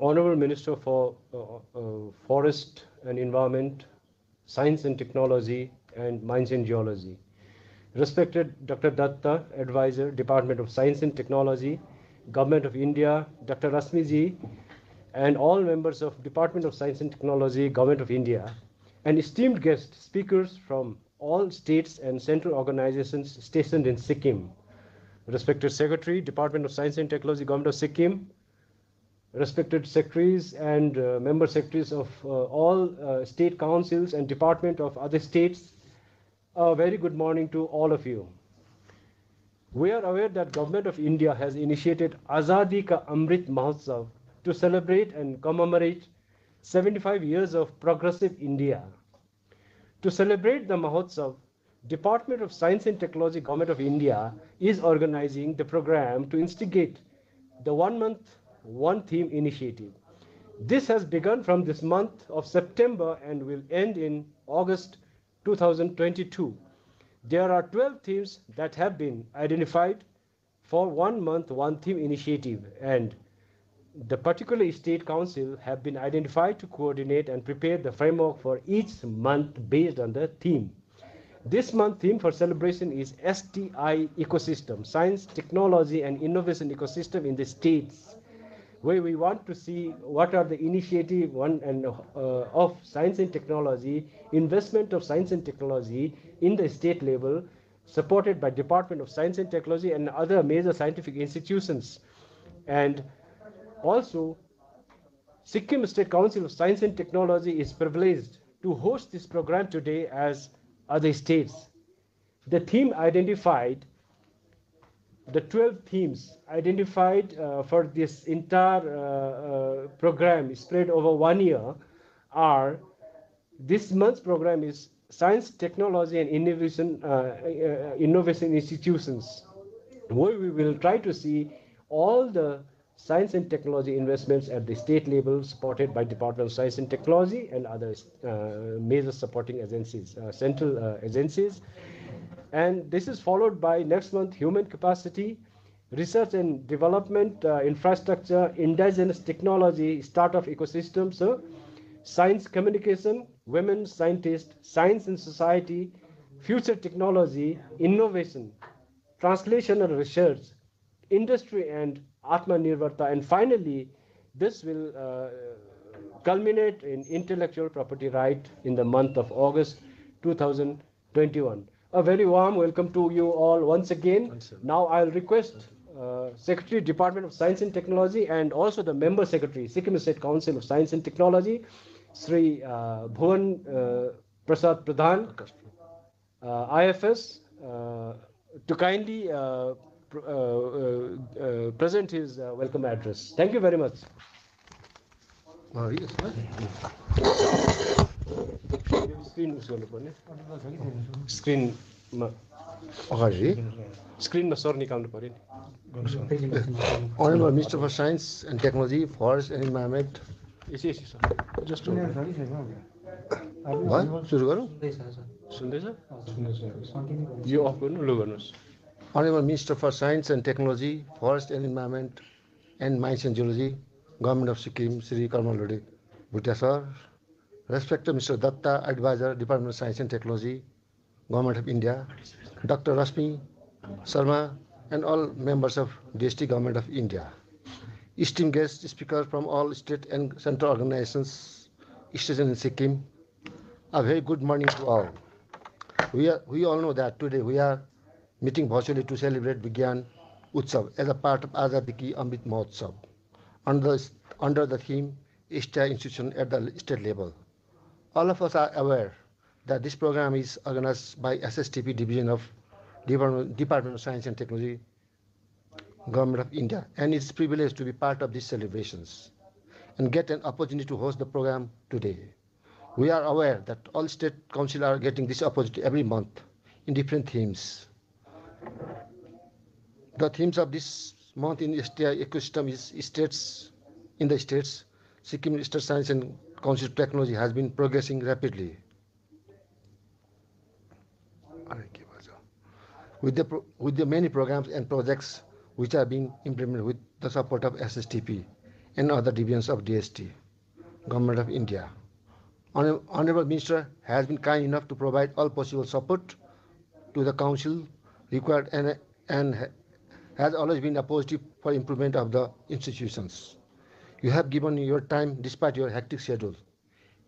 Honorable Minister for Forest and Environment, Science and Technology, and Mines and Geology. Respected Dr. Dutta, Advisor, Department of Science and Technology, Government of India, Dr. Rasmi ji, and all members of Department of Science and Technology, Government of India, and esteemed guest speakers from all states and central organizations stationed in Sikkim. Respected Secretary, Department of Science and Technology, Government of Sikkim, respected secretaries and member secretaries of all state councils and department of other states, a very good morning to all of you. We are aware that Government of India has initiated Azadi Ka Amrit Mahotsav to celebrate and commemorate 75 years of progressive India. To celebrate the Mahotsav, Department of Science and Technology, Government of India is organizing the program to instigate the 1 month, 1 theme initiative. This has begun from this month of September and will end in August 2022. There are 12 themes that have been identified for 1 month, 1 theme initiative, and the particular state council have been identified to coordinate and prepare the framework for each month based on the theme. This month theme for celebration is STI ecosystem, science, technology, and innovation ecosystem in the states, where we want to see what are the initiative of science and technology, investment of science and technology in the state level, supported by Department of Science and Technology and other major scientific institutions. And also, Sikkim State Council of Science and Technology is privileged to host this program today as other states. The theme identified, the 12 themes identified for this entire program spread over 1 year are, this month's program is Science, Technology, and Innovation Institutions, where we will try to see all the science and technology investments at the state level supported by Department of Science and Technology and other major supporting agencies, central agencies. And this is followed by next month human capacity, research and development, infrastructure, indigenous technology, startup ecosystems, science communication, women scientists, science and society, future technology, innovation, translation and research, industry and Atmanirbharta, and finally this will culminate in intellectual property right in the month of August 2021. A very warm welcome to you all once again. Now I'll request Secretary, Department of Science and Technology, and also the Member Secretary, Sikkim State Council of Science and Technology, Sri Bhuvan Prasad Pradhan, IFS, to kindly present his welcome address. Thank you very much. Screen ma sor nikalnu पर्यो नि. Honorable Minister for Science and Technology, Forest and Environment. Just सुरु गरौँ? सुन्दैछ? यो of गर्नु, लु गर्नुहोस्. Honorable Minister for Science and Technology, Forest and Environment, and Mines and Geology, Government of Sikkim, Sri Loday, Bhutia sir. Respected Mr. Dutta, Advisor, Department of Science and Technology, Government of India, Dr. Rasmi, Sharma, and all members of DST Government of India. Esteemed guest speakers from all state and central organizations stationed in Sikkim, a very good morning to all. We all know that today we are meeting virtually to celebrate Vigyan Utsav as a part of Azadi Ki Amrit Mahotsav under the theme STI institution at the state level. All of us are aware that this program is organized by SSTP Division of Department of Science and Technology, Government of India, and it's privileged to be part of these celebrations and get an opportunity to host the program today. We are aware that all state councils are getting this opportunity every month in different themes. The themes of this month in STI ecosystem is states. In the states, Sikkim State Science and Council of Technology has been progressing rapidly. With the many programs and projects which are being implemented with the support of SSTP and other divisions of DST, Government of India. Honorable Minister has been kind enough to provide all possible support to the Council required and has always been a positive for improvement of the institutions. You have given your time despite your hectic schedule.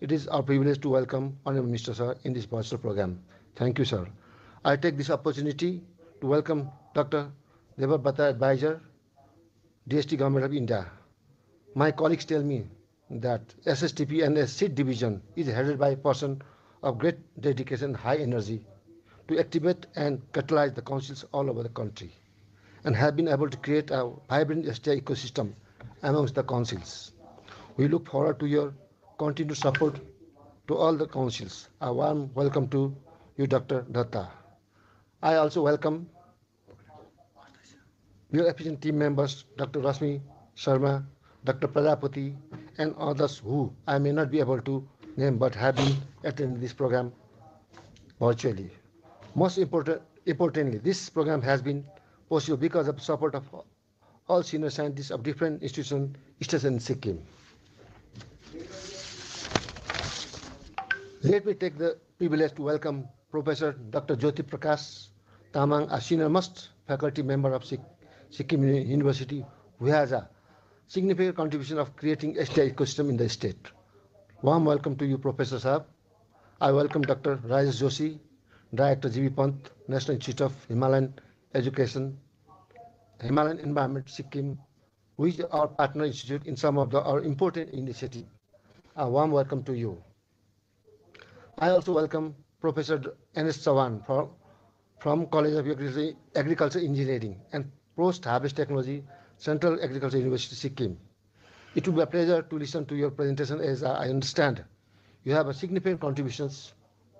It is our privilege to welcome Honorable Minister Sir in this virtual program. Thank you, sir. I take this opportunity to welcome Dr. Devabhata Advisor, DST Government of India. My colleagues tell me that SSTP and SIT division is headed by a person of great dedication and high energy to activate and catalyze the councils all over the country and have been able to create a vibrant STI ecosystem amongst the councils. We look forward to your continued support to all the councils. A warm welcome to you, Dr. Dutta. I also welcome your efficient team members, Dr. Rasmi Sharma, Dr. Prajapati, and others who I may not be able to name but have been attending this program virtually. Most importantly, this program has been possible because of support of all senior scientists of different institutions stationed in Sikkim. Let me take the privilege to welcome Professor Dr. Jyoti Prakash Tamang, a senior-most faculty member of Sikkim University, who has a significant contribution of creating STI ecosystem in the state. Warm welcome to you, Professor Saab. I welcome Dr. Rajesh Joshi, Director GB Pant, National Institute of Himalayan Education, Himalayan Environment, Sikkim, which is our partner institute in some of our important initiatives. A warm welcome to you. I also welcome Professor N.S. Chauhan from College of Agriculture Engineering and Post-Harvest Technology, Central Agriculture University, Sikkim. It will be a pleasure to listen to your presentation, as I understand you have a significant contributions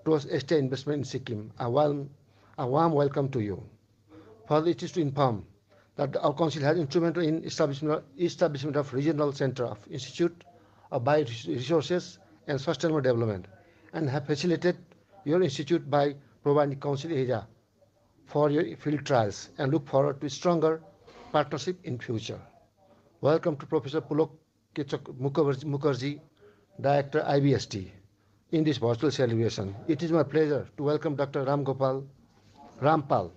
towards STI investment in Sikkim. A warm welcome to you. Further, it is to inform that our council has instrumental in establishment of regional center of Institute of Bioresources and Sustainable Development, and have facilitated your institute by providing council area for your field trials, and look forward to stronger partnership in future. Welcome to Professor Pulok Mukherjee, Director IBST, in this virtual celebration. It is my pleasure to welcome Dr. Rampal,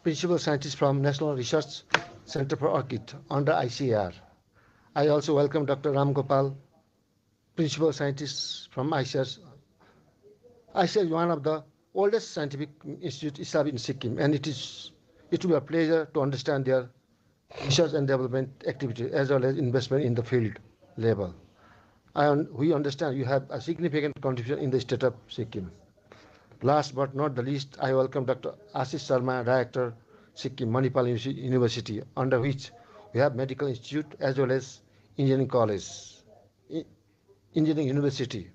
Principal Scientist from National Research Center for Orchid under ICAR. I also welcome Dr. Ram Gopal, Principal Scientist from ICAR. ICAR is one of the oldest scientific institutes established in Sikkim, and it will be a pleasure to understand their research and development activities as well as investment in the field level. We understand you have a significant contribution in the state of Sikkim. Last but not the least, I welcome Dr. Asish Sharma, Director, Sikkim Manipal University, under which we have Medical Institute as well as Engineering College, Engineering University,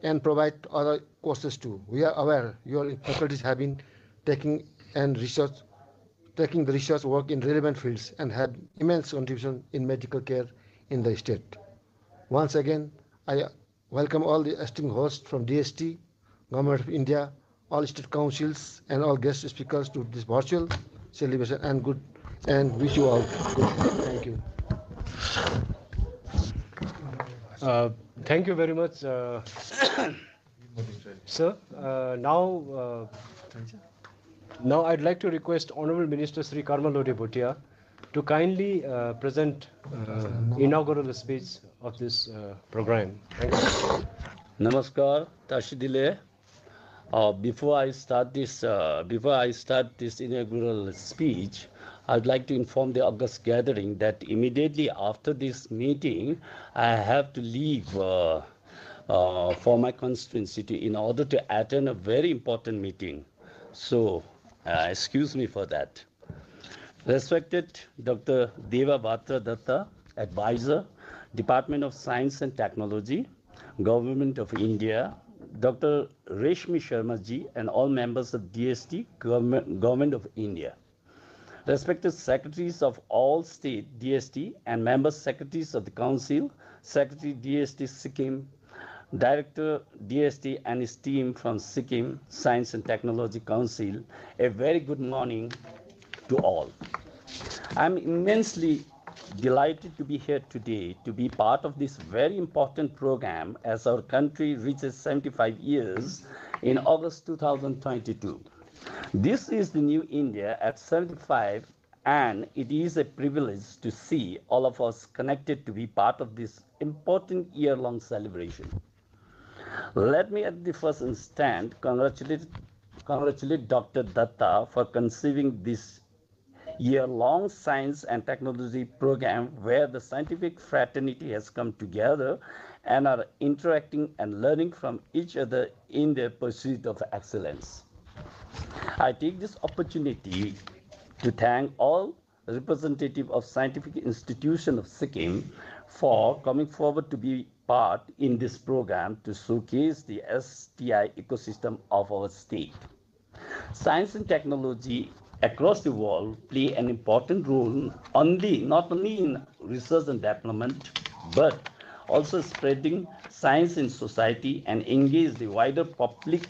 and provide other courses too. We are aware your faculties have been taking the research work in relevant fields and have immense contribution in medical care in the state. Once again, I welcome all the esteemed hosts from DST, Government of India, all state councils, and all guest speakers to this virtual celebration, and wish you all good. Thank you. Thank you very much, sir. Now I'd like to request Honorable Minister Sri Loday Bhutia to kindly present inaugural speech of this program. Thank you. Namaskar, Tashidile. Before I start this inaugural speech, I'd like to inform the August gathering that immediately after this meeting, I have to leave for my constituency in order to attend a very important meeting. So, excuse me for that. Respected Dr. Devabhata Dutta, Advisor, Department of Science and Technology, Government of India, Dr. Reshmi Sharma ji, and all members of DST, Government of India. Respected secretaries of all state DST and member secretaries of the Council, Secretary DST Sikkim, Director DST and his team from Sikkim Science and Technology Council, a very good morning to all. I'm immensely delighted to be here today to be part of this very important program as our country reaches 75 years in August 2022. This is the new India at 75, and it is a privilege to see all of us connected to be part of this important year-long celebration. Let me at the first instant congratulate Dr. Dutta for conceiving this year-long science and technology program where the scientific fraternity has come together and are interacting and learning from each other in their pursuit of excellence. I take this opportunity to thank all representatives of scientific institutions of Sikkim for coming forward to be part in this program to showcase the STI ecosystem of our state. Science and technology across the world play an important role not only in research and development, but also spreading science in society and engage the wider public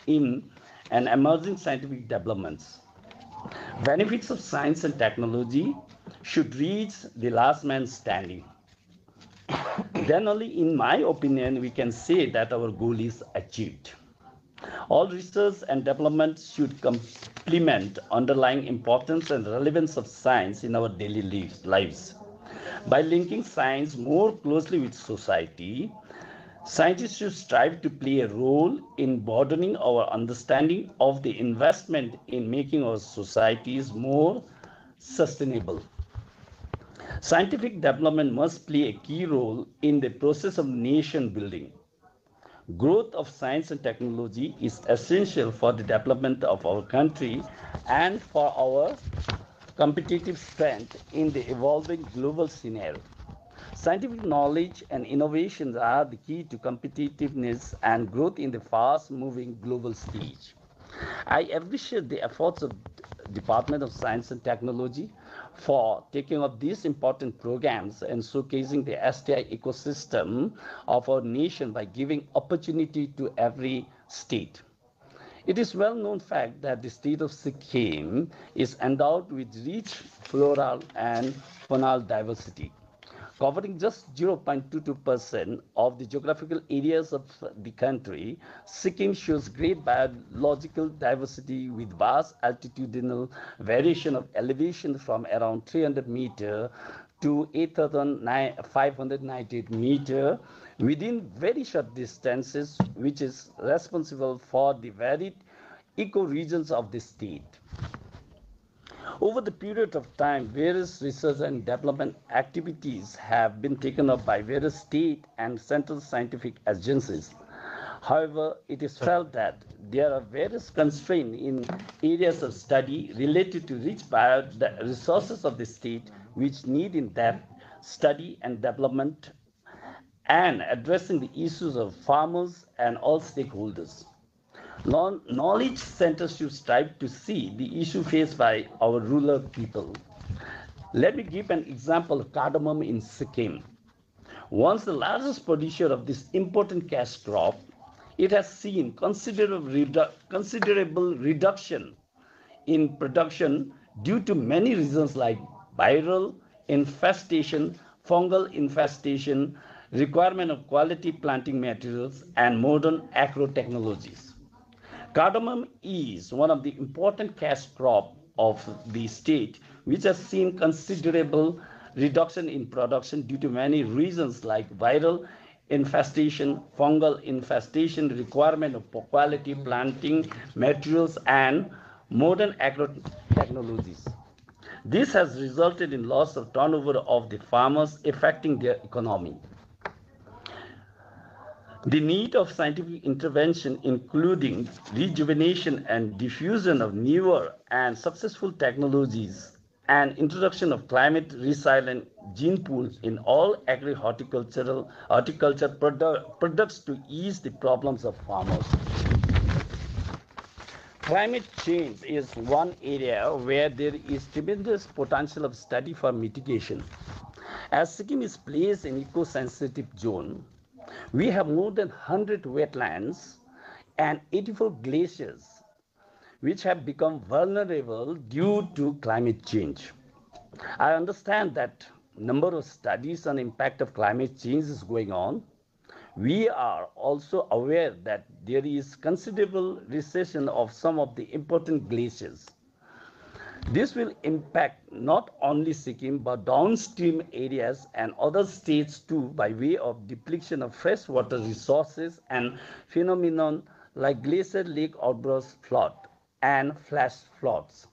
in and emerging scientific developments. Benefits of science and technology should reach the last man standing. Then only, in my opinion, we can say that our goal is achieved. All research and development should complement underlying importance and relevance of science in our daily lives. By linking science more closely with society, scientists should strive to play a role in broadening our understanding of the investment in making our societies more sustainable. Scientific development must play a key role in the process of nation building. Growth of science and technology is essential for the development of our country and for our competitive strength in the evolving global scenario. Scientific knowledge and innovations are the key to competitiveness and growth in the fast-moving global stage. I appreciate the efforts of Department of Science and Technology for taking up these important programs and showcasing the STI ecosystem of our nation by giving opportunity to every state. It is well-known fact that the state of Sikkim is endowed with rich floral and faunal diversity. Covering just 0.22% of the geographical areas of the country, Sikkim shows great biological diversity with vast altitudinal variation of elevation from around 300 meters to 8,598 meters within very short distances, which is responsible for the varied ecoregions of the state. Over the period of time, various research and development activities have been taken up by various state and central scientific agencies. However, it is felt that there are various constraints in areas of study related to rich resources of the state which need in-depth study and development and addressing the issues of farmers and all stakeholders. Knowledge centers should strive to see the issue faced by our rural people. Let me give an example of cardamom in Sikkim. Once the largest producer of this important cash crop, it has seen considerable reduction in production due to many reasons like viral infestation, fungal infestation, requirement of quality planting materials, and modern agro technologies. Cardamom is one of the important cash crop of the state, which has seen considerable reduction in production due to many reasons like viral infestation, fungal infestation, requirement of quality planting materials, and modern agro technologies. This has resulted in loss of turnover of the farmers, affecting their economy. The need of scientific intervention, including rejuvenation and diffusion of newer and successful technologies, and introduction of climate resilient gene pools in all horticulture products to ease the problems of farmers. Climate change is one area where there is tremendous potential of study for mitigation. As Sikkim is placed in eco-sensitive zone, we have more than 100 wetlands and 84 glaciers, which have become vulnerable due to climate change. I understand that number of studies on impact of climate change is going on, we are also aware that there is considerable recession of some of the important glaciers. This will impact not only Sikkim but downstream areas and other states too by way of depletion of freshwater resources and phenomenon like glacier lake outburst flood and flash floods.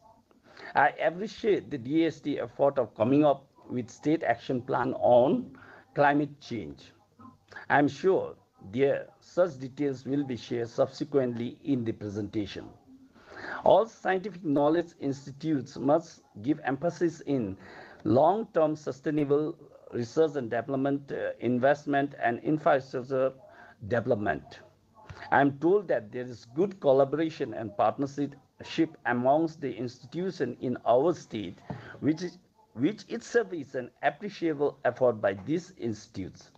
I appreciate the DST effort of coming up with state action plan on climate change. I am sure there such details will be shared subsequently in the presentation. All scientific knowledge institutes must give emphasis in long-term sustainable research and development, investment and infrastructure development. I am told that there is good collaboration and partnership amongst the institutions in our state, which itself is an appreciable effort by these institutes.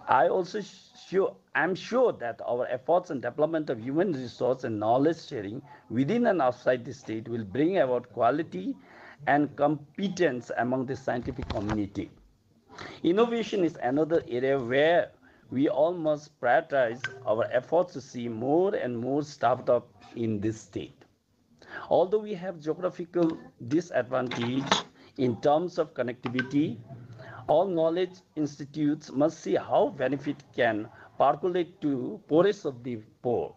I'm sure that our efforts in development of human resource and knowledge sharing within and outside the state will bring about quality and competence among the scientific community. Innovation is another area where we all must prioritize our efforts to see more and more startups in this state. Although we have geographical disadvantage in terms of connectivity, all knowledge institutes must see how benefit can percolate to poorest of the poor.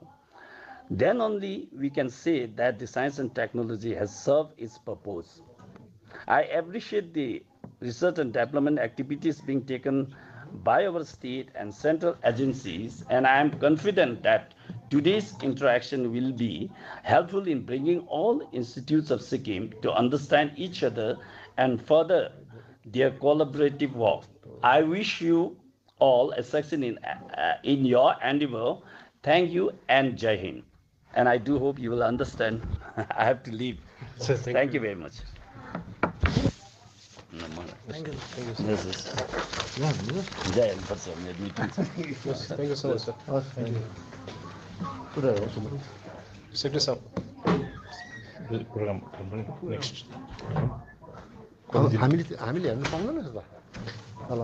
Then only we can say that the science and technology has served its purpose. I appreciate the research and development activities being taken by our state and central agencies, and I am confident that today's interaction will be helpful in bringing all institutes of Sikkim to understand each other and further their collaborative work. I wish you all a success in your endeavor. Thank you and Jai Hind. And I do hope you will understand. I have to leave. So thank you very much. Thank you. This is Jai Hind for some meeting. Yes, thank you so much, sir. Thank you. Secretary sir. Program next. हामीले हेर्नु पाउँदैन त ल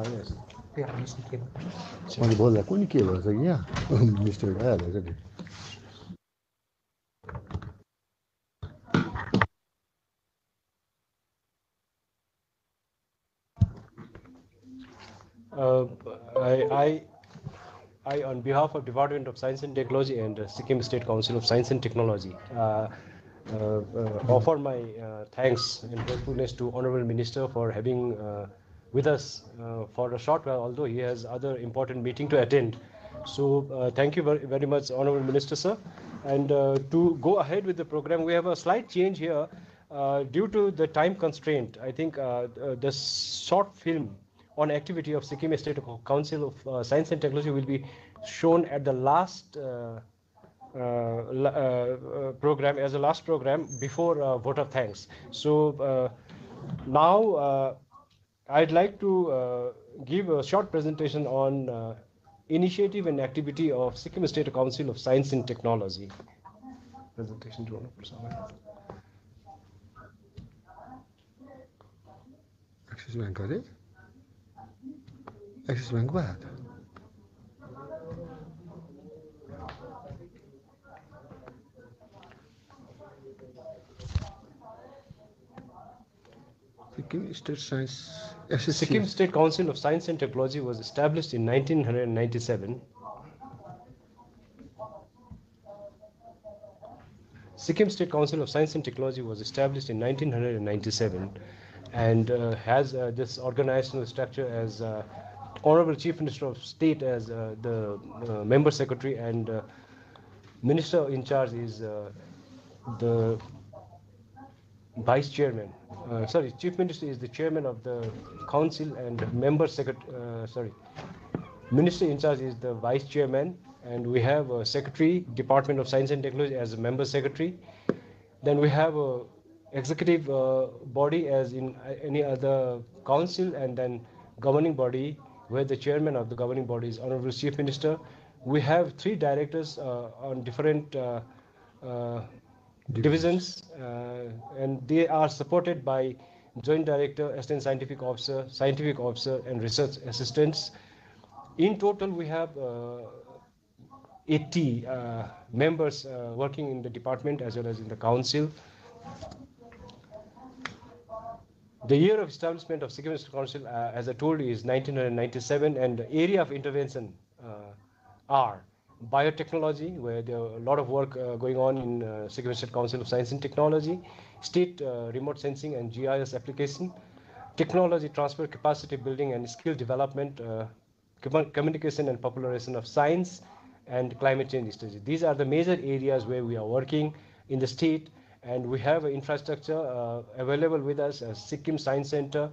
मैले बोल्दा कुनि के भएछ कि यहाँ मिस्टेक भइहालेछ नि I, on behalf of Department of Science and Technology and Sikkim State Council of Science and Technology, offer my thanks and gratefulness to Honorable Minister for having with us for a short while, although he has other important meeting to attend. So thank you very much, Honorable Minister, sir. And to go ahead with the program, we have a slight change here due to the time constraint. I think the short film on activity of Sikkim State Council of Science and Technology will be shown at the last program, as a last program before vote of thanks. So now I'd like to give a short presentation on initiative and activity of Sikkim State Council of Science and Technology. Presentation to Axis Bank गरे Axis Bank भयो त Sikkim State Council of Science and Technology was established in 1997. Sikkim State Council of Science and Technology was established in 1997 and has this organizational structure as Honorable Chief Minister of State as the member secretary, and Minister in charge is the Vice Chairman. Chief Minister is the Chairman of the Council, and member secretary. Minister in charge is the Vice Chairman, and we have a Secretary, Department of Science and Technology as a member secretary. Then we have a executive body as in any other council, and then governing body where the chairman of the governing body is Honorable Chief Minister. We have 3 directors on different divisions, and they are supported by Joint Director, Assistant Scientific Officer, and Research Assistants. In total, we have 80 members working in the department as well as in the council. The year of establishment of Sikkim Institute Council, as I told you, is 1997, and the area of intervention are biotechnology, where there are a lot of work going on in Sikkim State Council of Science and Technology, state remote sensing and GIS application, technology transfer, capacity building and skill development, communication and popularization of science, and climate change studies. These are the major areas where we are working in the state, and we have infrastructure available with us as Sikkim Science Center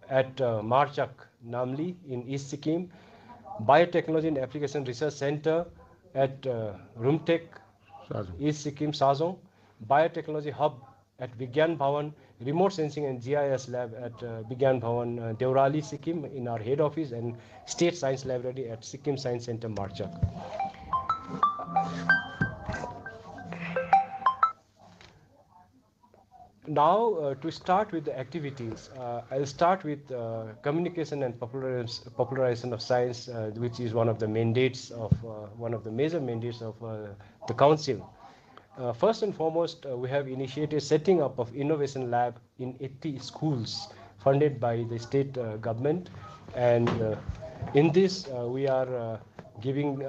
at Marchak, Namli in East Sikkim, Biotechnology and Application Research Center at Rumtek, East Sikkim, Sazong, Biotechnology Hub at Vigyan Bhavan, Remote Sensing and GIS Lab at Vigyan Bhavan, Deorali, Sikkim in our head office, and State Science Library at Sikkim Science Center, Marchak. Now, to start with the activities, I'll start with communication and popularization of science, which is one of the mandates of one of the major mandates of the council. First and foremost, we have initiated setting up of innovation lab in 80 schools funded by the state government, and in this we are giving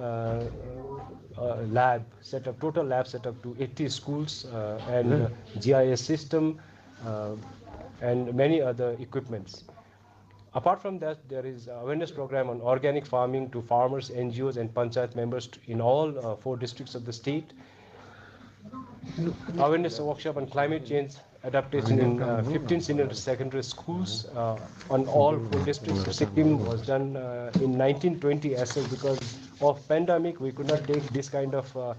lab setup, total lab setup to 80 schools and GIS system and many other equipments. Apart from that, there is awareness program on organic farming to farmers, NGOs and panchayat members in all 4 districts of the state. Awareness workshop on climate change adaptation in 15 senior secondary schools on all 4 districts of Sikkim was done in 1920 as well. Because of pandemic, we could not take this kind of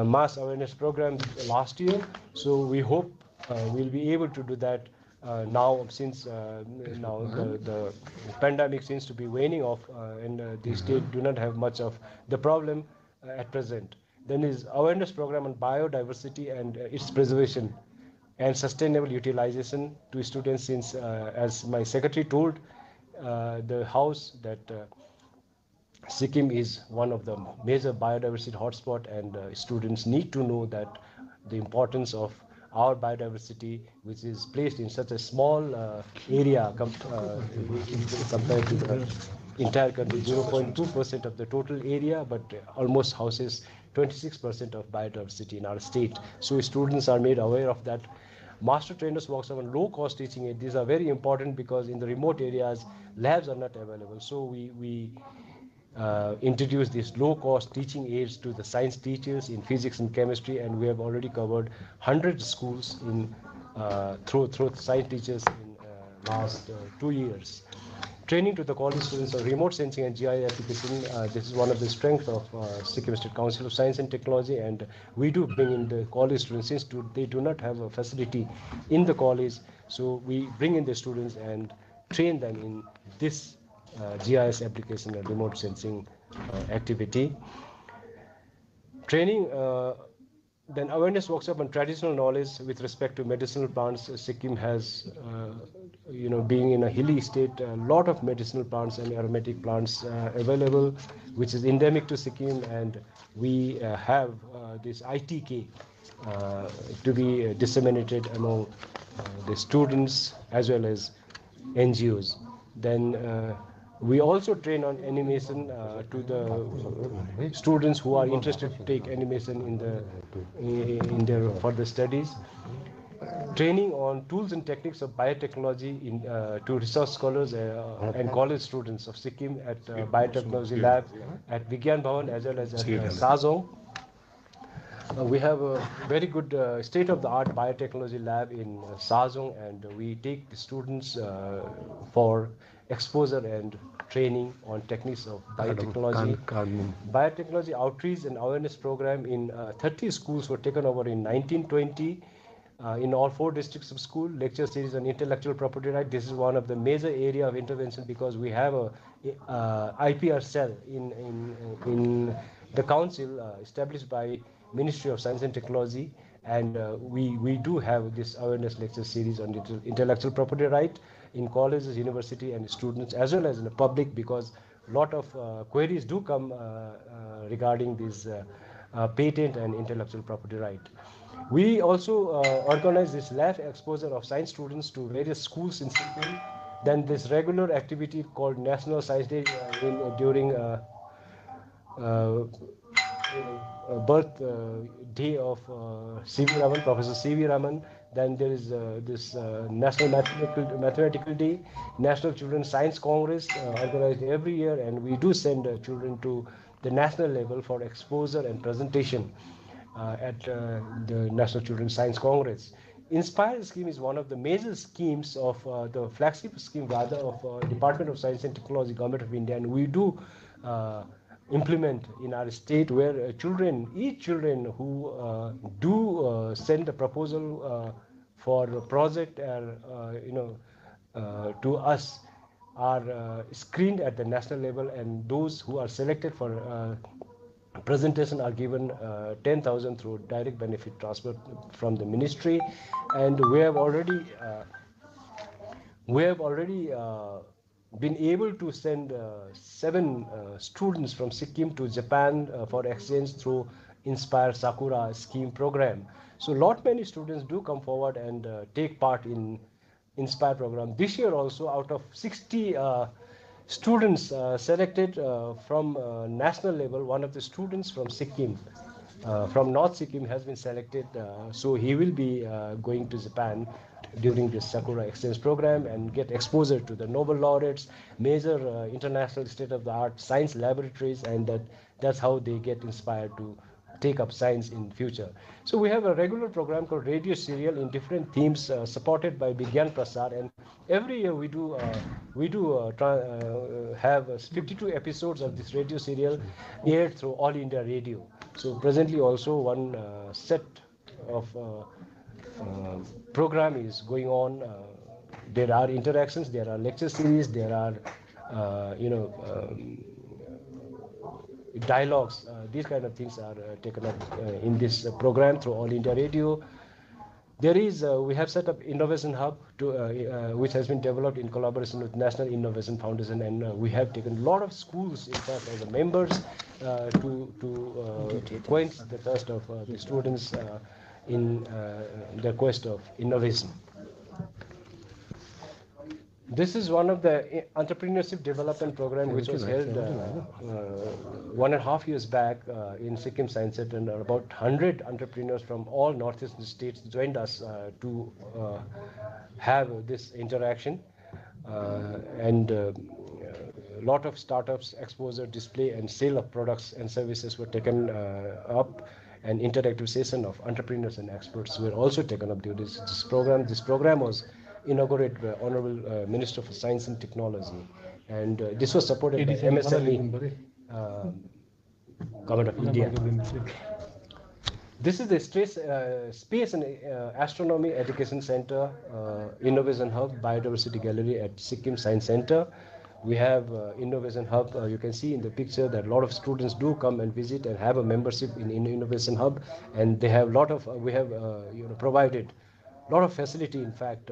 mass awareness program last year. So we hope we'll be able to do that now, since now the pandemic seems to be waning off and the state do not have much of the problem at present. Then is awareness program on biodiversity and its preservation and sustainable utilization to students, since as my secretary told the house that Sikkim is one of the major biodiversity hotspot, and students need to know that the importance of our biodiversity, which is placed in such a small area compared to the entire country, 0.2% of the total area, but almost houses 26% of biodiversity in our state. So students are made aware of that. Master trainers workshop on low-cost teaching aids. These are very important because in the remote areas, labs are not available. So we introduce these low-cost teaching aids to the science teachers in physics and chemistry, and we have already covered 100 schools in through science teachers in last 2 years. Training to the college students of remote sensing and GIS application. This is one of the strengths of Sikkim State Council of Science and Technology, and we do bring in the college students since they do not have a facility in the college. So we bring in the students and train them in this GIS application and remote sensing activity. Training, then awareness workshop on traditional knowledge with respect to medicinal plants. Sikkim has, being in a hilly state, a lot of medicinal plants and aromatic plants available, which is endemic to Sikkim, and we have this ITK to be disseminated among the students as well as NGOs. Then we also train on animation to the students who are interested to take animation in their further studies. Training on tools and techniques of biotechnology to research scholars and college students of Sikkim at Biotechnology Lab at Vigyan Bhavan as well as at Sazong. We have a very good state-of-the-art biotechnology lab in Sazong, and we take the students for exposure and training on techniques of biotechnology. Biotechnology outreach and awareness program in 30 schools were taken over in 1920 in all 4 districts of school. Lecture series on intellectual property right. This is one of the major area of intervention because we have a IPR cell in the council established by Ministry of Science and Technology, And we do have this awareness lecture series on intellectual property right in colleges, university, and students, as well as in the public, because a lot of queries do come regarding this patent and intellectual property right. We also organize this live exposure of science students to various schools in Sikkim. Then this regular activity called National Science Day during birth day of C.V. Raman, Professor C.V. Raman. Then there is this National Mathematical Day, National Children's Science Congress organized every year, and we do send children to the national level for exposure and presentation at the National Children's Science Congress. Inspire scheme is one of the major schemes of the flagship scheme rather of Department of Science and Technology, Government of India, and we do implement in our state where each children who do send a proposal for a project to us are screened at the national level, and those who are selected for presentation are given 10,000 through direct benefit transfer from the ministry. And we have already been able to send 7 students from Sikkim to Japan for exchange through Inspire Sakura scheme program. So many students do come forward and take part in Inspire program. This year also, out of 60 students selected from national level, one of the students from Sikkim, from North Sikkim, has been selected. So he will be going to Japan during this Sakura exchange program and get exposure to the Nobel laureates, major international state-of-the-art science laboratories, and that's how they get inspired to take up science in future. So we have a regular program called Radio Serial in different themes, supported by Vigyan Prasar, and every year we do have 52 episodes of this radio serial aired through All India Radio. So presently also one set of program is going on. There are interactions, there are lecture series, there are dialogues. These kind of things are taken up in this program through All India Radio. There is we have set up Innovation Hub which has been developed in collaboration with National Innovation Foundation, and we have taken a lot of schools in fact as members to quench the thirst of the students in the quest of innovation. This is one of the entrepreneurship development program which was held 1.5 years back in Sikkim Science Center, and about 100 entrepreneurs from all northeastern states joined us to have this interaction, and a lot of startups, exposure, display, and sale of products and services were taken up. An interactive session of entrepreneurs and experts were also taken up during this program. This program was inaugurated by Honorable Minister for Science and Technology, and this was supported by MSME, Government of India. This is the Space and Astronomy Education Center, Innovation Hub, Biodiversity Gallery at Sikkim Science Center. We have Innovation Hub. You can see in the picture that a lot of students do come and visit and have a membership in Innovation Hub, and they have we have provided a lot of facility in fact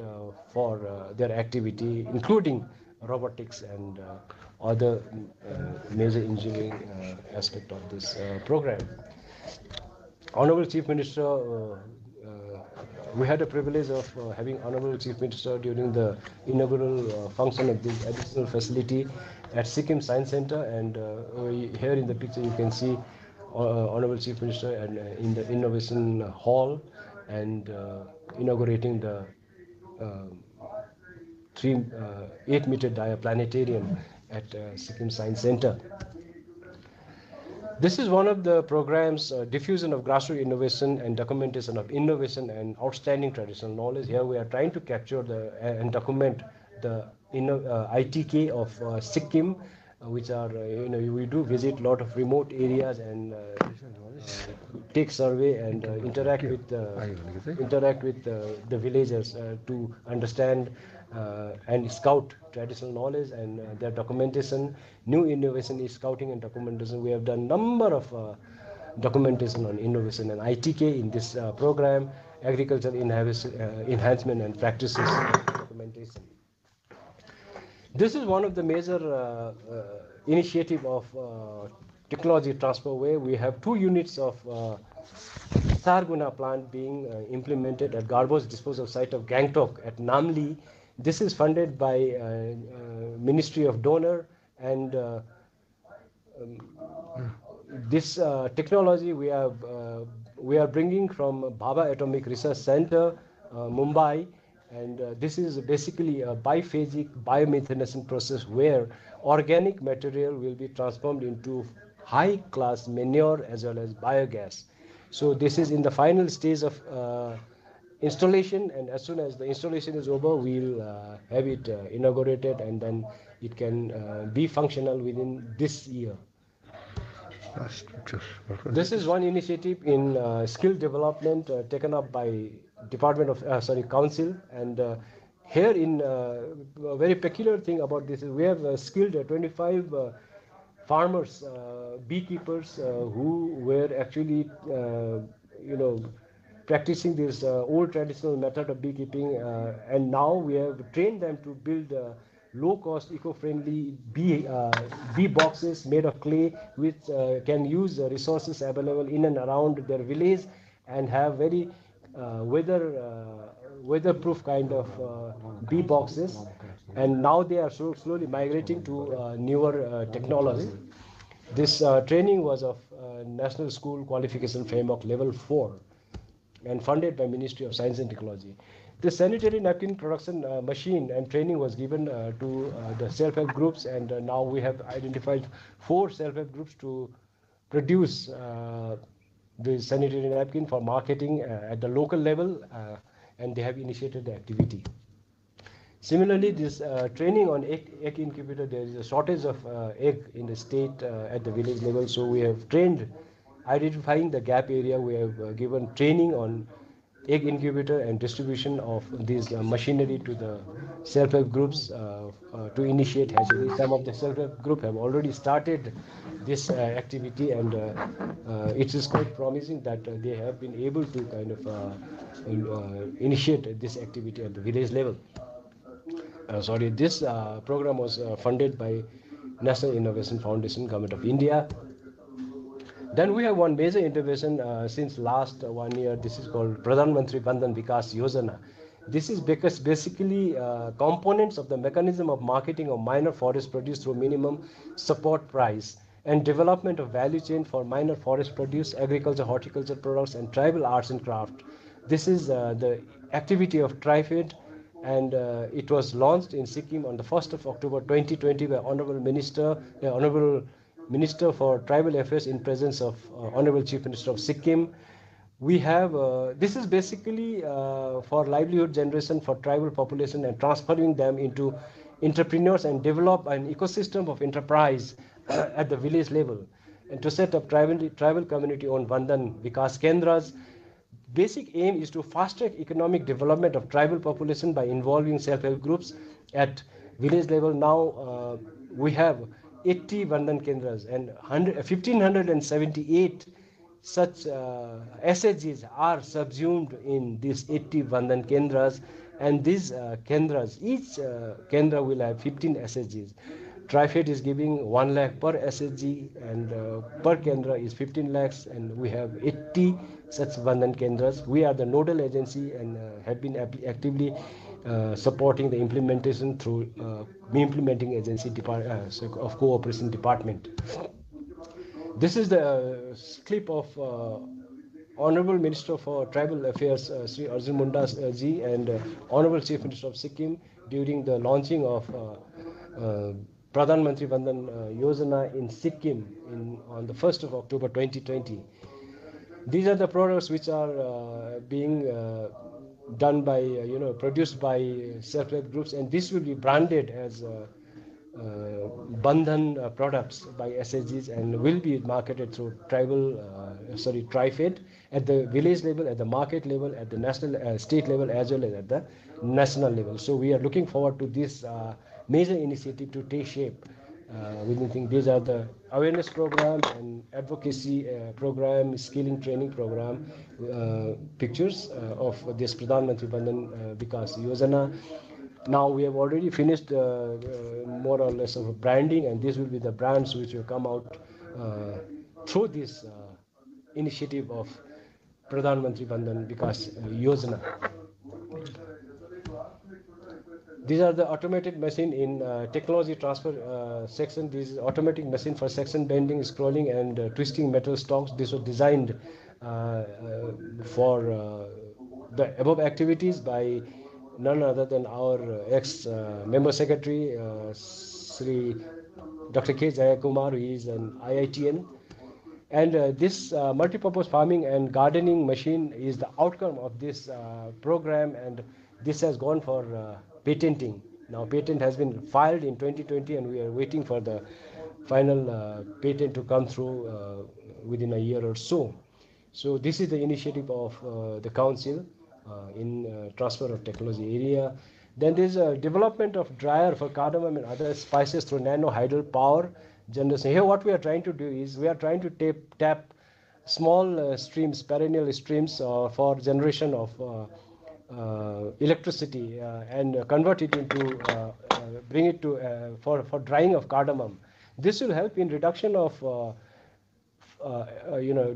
for their activity, including robotics and other major engineering aspect of this program. Honorable Chief Minister, we had the privilege of having Honorable Chief Minister during the inaugural function of this additional facility at Sikkim Science Center, and here in the picture you can see Honorable Chief Minister and in the Innovation Hall, and inaugurating the 8-meter dia planetarium at Sikkim Science Center. This is one of the programs, diffusion of grassroots innovation and documentation of innovation and outstanding traditional knowledge. Here we are trying to capture and document the ITK of Sikkim, which are, we do visit a lot of remote areas and take survey and interact with the villagers to understand and scout traditional knowledge and their documentation. New innovation is scouting and documentation. We have done number of documentation on innovation and ITK in this program, agriculture enhancement and practices documentation. This is one of the major initiative of technology transfer where we have 2 units of Sarguna plant being implemented at garbage disposal site of Gangtok at Namli. This is funded by Ministry of Donor, and this technology we are bringing from Bhabha Atomic Research Center, Mumbai, and this is basically a biphasic biomethanation process where organic material will be transformed into high-class manure as well as biogas. So this is in the final stage of installation, and as soon as the installation is over, we'll have it inaugurated, and then it can be functional within this year. This is one initiative in skill development taken up by Department of Council, and here in a very peculiar thing about this is we have skilled 25 farmers, beekeepers who were actually practicing this old traditional method of beekeeping, and now we have trained them to build low-cost, eco-friendly bee boxes made of clay, which can use resources available in and around their village and have very weatherproof kind of bee boxes. And now they are slowly migrating to newer technology. This training was of National School Qualification Framework Level 4 and funded by Ministry of Science and Technology. The sanitary napkin production machine and training was given to the self-help groups, and now we have identified 4 self-help groups to produce the sanitary napkin for marketing at the local level, and they have initiated the activity. Similarly, this training on egg incubator, there is a shortage of egg in the state at the village level, so we have trained, identifying the gap area, we have given training on egg incubator and distribution of this machinery to the self-help groups to initiate hatchery. Some of the self-help group have already started this activity, and it is quite promising that they have been able to kind of initiate this activity at the village level. This program was funded by National Innovation Foundation, Government of India. Then we have one major intervention since last 1 year. This is called Pradhan Mantri Bandhan Vikas Yojana. This is because basically components of the mechanism of marketing of minor forest produce through minimum support price and development of value chain for minor forest produce, agriculture, horticulture products, and tribal arts and craft. This is the activity of TriFed, and it was launched in Sikkim on the 1st of October 2020 by Honorable Minister for Tribal Affairs in presence of Honorable Chief Minister of Sikkim. We have, this is basically for livelihood generation for tribal population and transferring them into entrepreneurs and develop an ecosystem of enterprise at the village level, and to set up tribal community-owned Bandhan Vikas Kendras. Basic aim is to fast-track economic development of tribal population by involving self-help groups at village level. Now we have 80 Bandhan Kendras and 1,578 such SHGs are subsumed in these 80 Bandhan Kendras, and these Kendras, each Kendra will have 15 SHGs. TriFed is giving 1 lakh per SHG, and per Kendra is 15 lakhs, and we have 80 such Bandhan Kendras. We are the nodal agency and have been actively supporting the implementation through implementing agency of cooperation department. This is the clip of Honorable Minister for Tribal Affairs Sri Arjun Munda ji and Honorable Chief Minister of Sikkim during the launching of Pradhan Mantri Bandhan Yojana in Sikkim on the 1st of October 2020. These are the products which are being done by, produced by self-help groups, and this will be branded as Bandhan products by SHGs and will be marketed through TriFed at the village level, at the market level, at the national, state level, as well as at the national level. So we are looking forward to this major initiative to take shape within thing. These are the awareness program and advocacy program, skilling training program, pictures of this Pradhan Mantri Bandhan Vikas Yojana. Now we have already finished more or less of a branding, and these will be the brands which will come out through this initiative of Pradhan Mantri Bandhan Vikas Yojana. These are the automated machine in technology transfer section. This is automatic machine for section bending, scrolling, and twisting metal stocks. This was designed for the above activities by none other than our ex-member secretary, Sri Dr. K. Jayakumar, who is an IITN. And this multi-purpose farming and gardening machine is the outcome of this program, and this has gone for patenting. Now patent has been filed in 2020, and we are waiting for the final patent to come through within a year or so. So this is the initiative of the council in transfer of technology area. Then there is a development of dryer for cardamom and other spices through nano hydel power generation. Here what we are trying to do is we are trying to tap small streams, perennial streams for generation of electricity and convert it into bring it to for drying of cardamom. This will help in reduction of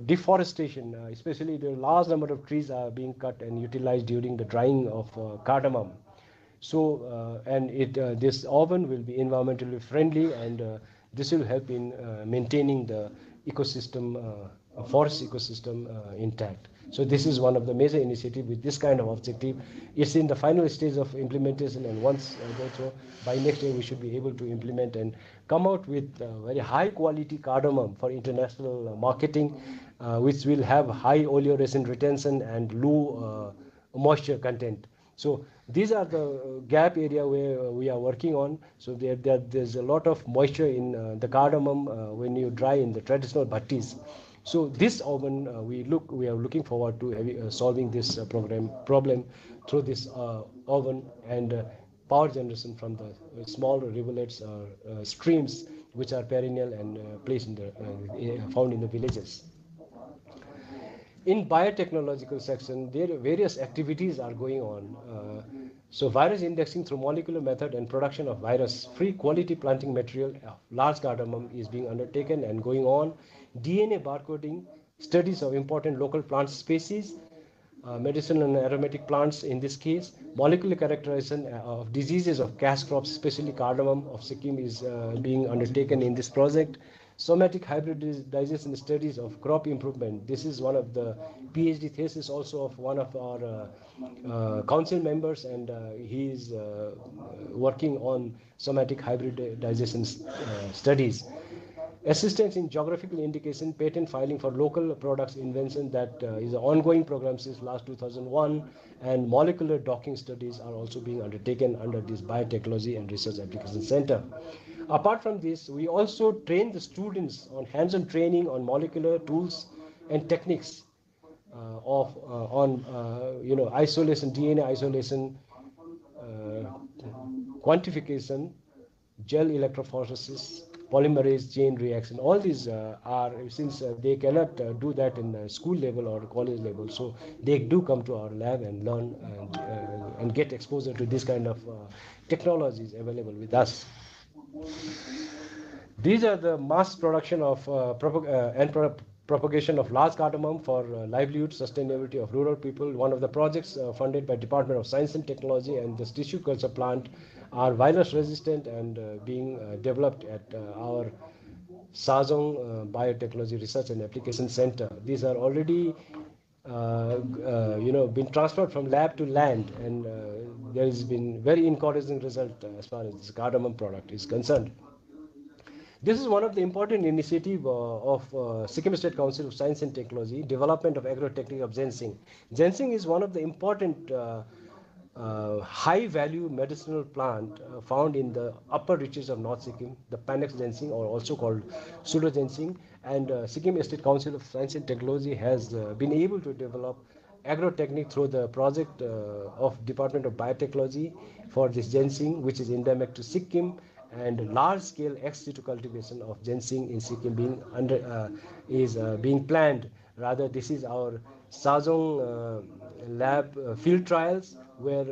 deforestation, especially the large number of trees are being cut and utilized during the drying of cardamom. So and this oven will be environmentally friendly, and this will help in maintaining the ecosystem, forest ecosystem intact. So this is one of the major initiatives with this kind of objective. It's in the final stage of implementation, and once go through, by next year we should be able to implement and come out with very high quality cardamom for international marketing, which will have high oleoresin retention and low moisture content. So these are the gap area where we are working on. So there's a lot of moisture in the cardamom when you dry in the traditional bhattis. So this oven, we are looking forward to solving this problem through this oven and power generation from the small rivulets or streams which are perennial and placed in the found in the villages. In biotechnological section, there various activities are going on. So virus indexing through molecular method and production of virus-free quality planting material, large cardamom is being undertaken and going on. DNA barcoding, studies of important local plant species, medicinal and aromatic plants in this case, molecular characterization of diseases of cash crops, especially cardamom of Sikkim is being undertaken in this project. Somatic hybridization studies of crop improvement. This is one of the PhD thesis also of one of our council members, and he is working on somatic hybridization studies. Assistance in geographical indication, patent filing for local products invention, that is an ongoing program since last 2001, and molecular docking studies are also being undertaken under this Biotechnology and Research Application Center. Apart from this, we also train the students on hands-on training on molecular tools and techniques on isolation, DNA isolation, quantification, gel electrophoresis, polymerase chain reaction. All these are, since they cannot do that in school level or college level, so they do come to our lab and learn and get exposure to this kind of technologies available with us. These are the mass production of propagation of large cardamom for livelihood sustainability of rural people. One of the projects funded by Department of Science and Technology and this tissue culture plant are virus resistant and being developed at our Sajong Biotechnology Research and Application Center. These are already been transferred from lab to land, and there has been very encouraging result as far as this cardamom product is concerned. This is one of the important initiative of Sikkim State Council of Science and Technology, development of agrotechnique of ginseng. Ginseng is one of the important high-value medicinal plant found in the upper reaches of North Sikkim, the Panax ginseng, or also called pseudo ginseng. And Sikkim State Council of Science and Technology has been able to develop agrotechnique through the project of Department of Biotechnology for this ginseng, which is endemic to Sikkim, and large-scale ex situ cultivation of ginseng in Sikkim being planned. Rather, this is our Sajong lab field trials where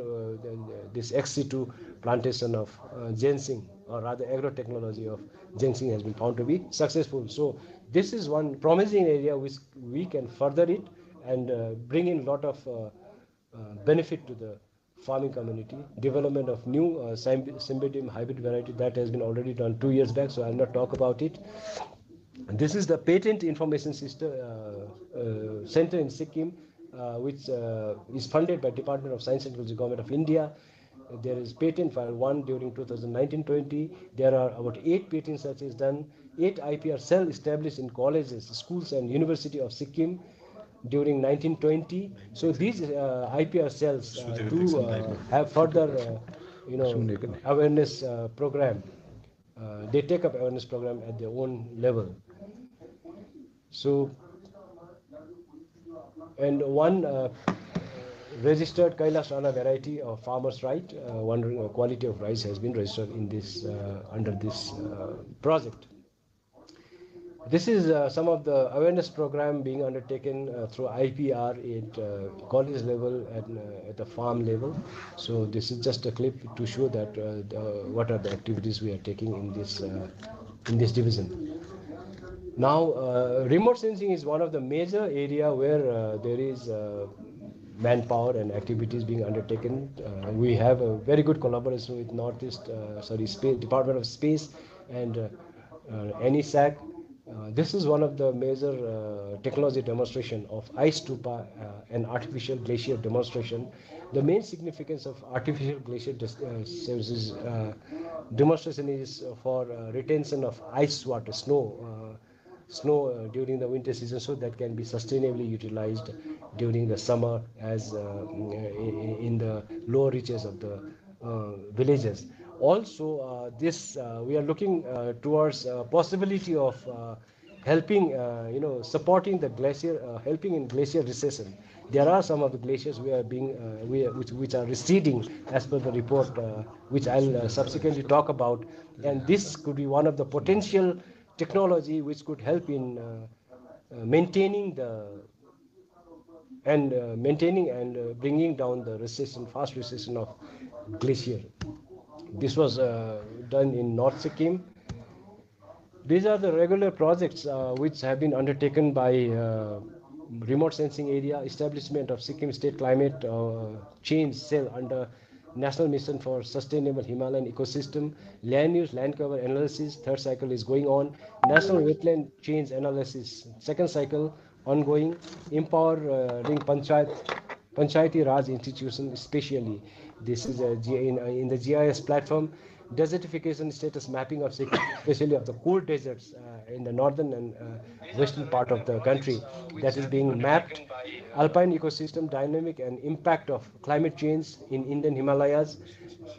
this ex situ plantation of ginseng, or rather agro-technology of ginseng, has been found to be successful. So this is one promising area which we can further it and bring in a lot of benefit to the farming community. Development of new Symbidium hybrid variety that has been already done 2 years back, so I'll not talk about it. This is the Patent Information System Center in Sikkim, which is funded by Department of Science and Technology, Government of India. There is patent file 1 during 2019-20. There are about 8 patent searches done, 8 IPR cell established in colleges, schools and University of Sikkim during 1920. So these IPR cells do have further awareness program. They take up awareness program at their own level. So, and one registered Kailash Rana variety of farmer's right, one quality of rice has been registered in this under this project. This is some of the awareness program being undertaken through IPR at college level and at the farm level. So this is just a clip to show that what are the activities we are taking in this division. Now, remote sensing is one of the major area where there is manpower and activities being undertaken. We have a very good collaboration with Department of Space and NESAC. This is one of the major technology demonstration of ice stupa and artificial glacier demonstration. The main significance of artificial glacier services demonstration is for retention of ice water, snow during the winter season, so that can be sustainably utilized during the summer as in the lower reaches of the villages. Also, we are looking towards possibility of helping, supporting the glacier, helping in glacier recession. There are some of the glaciers which are receding as per the report, which I'll subsequently talk about, and this could be one of the potential technology which could help in maintaining and bringing down the fast recession of glacier. This was done in North Sikkim. These are the regular projects which have been undertaken by remote sensing area, establishment of Sikkim State Climate Change Cell under National Mission for Sustainable Himalayan Ecosystem, land use, land cover analysis, third cycle is going on, National Wetland Change Analysis, second cycle ongoing, empowering Panchayati Raj institution, especially this is in the GIS platform, desertification status mapping of Sikkim, especially of the cold deserts in the northern and western part of the country, that is being mapped. Alpine ecosystem dynamic and impact of climate change in Indian Himalayas,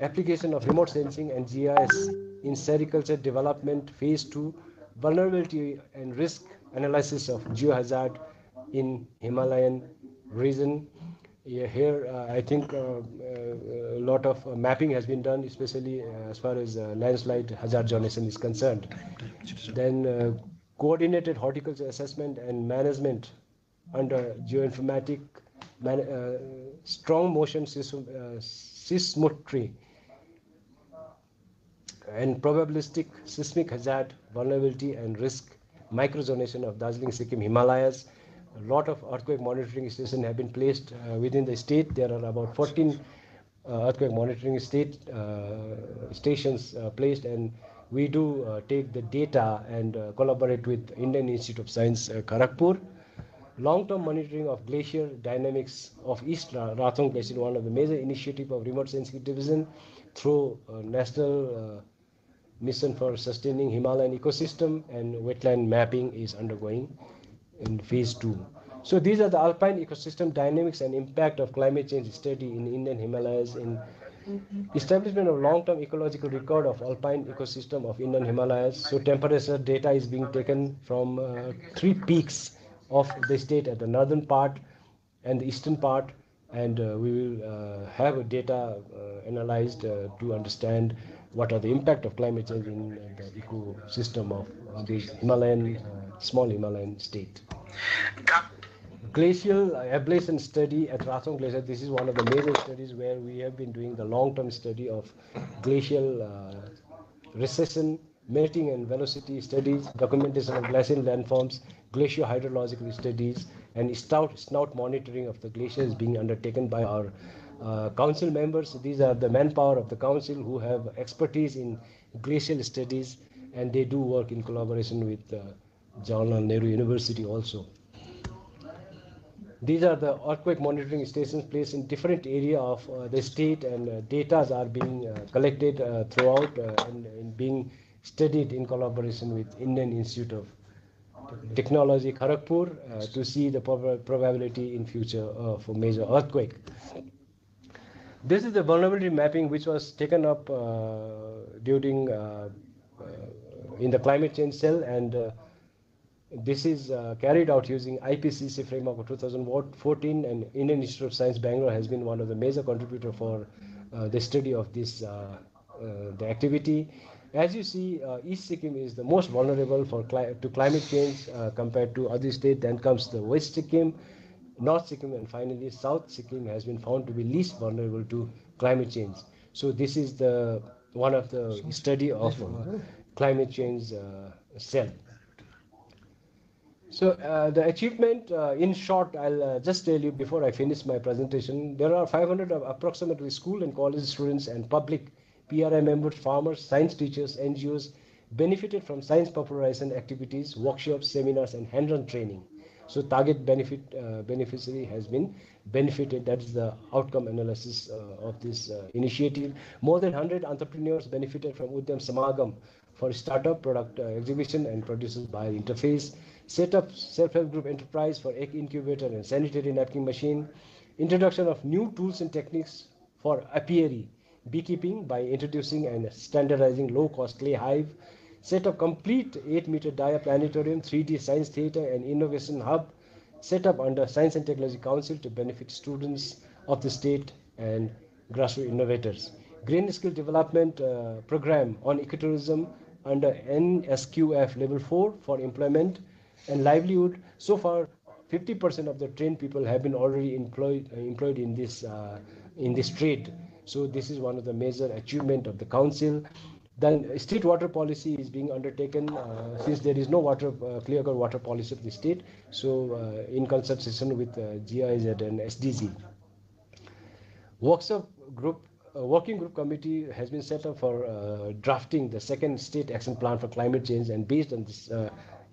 application of remote sensing and GIS in sericulture development phase 2, vulnerability and risk analysis of geohazard in Himalayan region. Here I think a lot of mapping has been done, especially as far as landslide hazard zonation is concerned. Then coordinated horticulture assessment and management under geoinformatic strong motion seismometry and probabilistic seismic hazard vulnerability and risk microzonation of Darjeeling Sikkim Himalayas. A lot of earthquake monitoring stations have been placed within the state. There are about 14 earthquake monitoring stations placed, and we do take the data and collaborate with Indian Institute of Science, Kharagpur. Long-term monitoring of glacier dynamics of East Rathong Glacier, one of the major initiative of remote sensing division through National Mission for Sustaining Himalayan Ecosystem, and wetland mapping is undergoing in phase 2. So these are the alpine ecosystem dynamics and impact of climate change study in Indian Himalayas, in establishment of long-term ecological record of alpine ecosystem of Indian Himalayas. So temperature data is being taken from 3 peaks of the state at the northern part and the eastern part, and we will have data analyzed to understand what are the impact of climate change in the ecosystem of this Himalayan, small Himalayan state. Glacial ablation study at Rathong Glacier. This is one of the major studies where we have been doing the long-term study of glacial recession, melting and velocity studies, documentation of glacial landforms, glacial-hydrological studies, and snout monitoring of the glaciers being undertaken by our council members. These are the manpower of the council who have expertise in glacial studies, and they do work in collaboration with Jawaharlal Nehru University also. These are the earthquake monitoring stations placed in different area of the state, and data are being collected throughout and being studied in collaboration with Indian Institute of Technology, Kharagpur, to see the probability in future for major earthquake. This is the vulnerability mapping which was taken up during in the climate change cell, and this is carried out using IPCC framework of 2014, and Indian Institute of Science Bangalore has been one of the major contributor for the study of this the activity. As you see, East Sikkim is the most vulnerable to climate change compared to other states. Then comes the West Sikkim, North Sikkim, and finally South Sikkim has been found to be least vulnerable to climate change. So this is the one of the study of climate change cell. So the achievement, in short, I'll just tell you before I finish my presentation. There are 500 approximately school and college students and public PRI members, farmers, science teachers, NGOs benefited from science popularization activities, workshops, seminars, and hands-on training. So target beneficiary has been benefited. That is the outcome analysis of this initiative. More than 100 entrepreneurs benefited from Udyam Samagam for startup, product exhibition, and producers buyer interface. Set up self-help group enterprise for egg incubator and sanitary napkin machine. Introduction of new tools and techniques for apiary beekeeping by introducing and standardizing low-cost clay hive. Set up complete 8-meter dia planetarium, 3D science theater, and innovation hub. Set up under Science and Technology Council to benefit students of the state and grassroots innovators. Green skill development program on ecotourism under NSQF level 4 for employment and livelihood. So far, 50% of the trained people have been already employed in this trade. So this is one of the major achievement of the council. Then state water policy is being undertaken since there is no clear-cut water policy of the state. So in consultation with GIZ and SDG. Working group committee has been set up for drafting the second state action plan for climate change, and based on this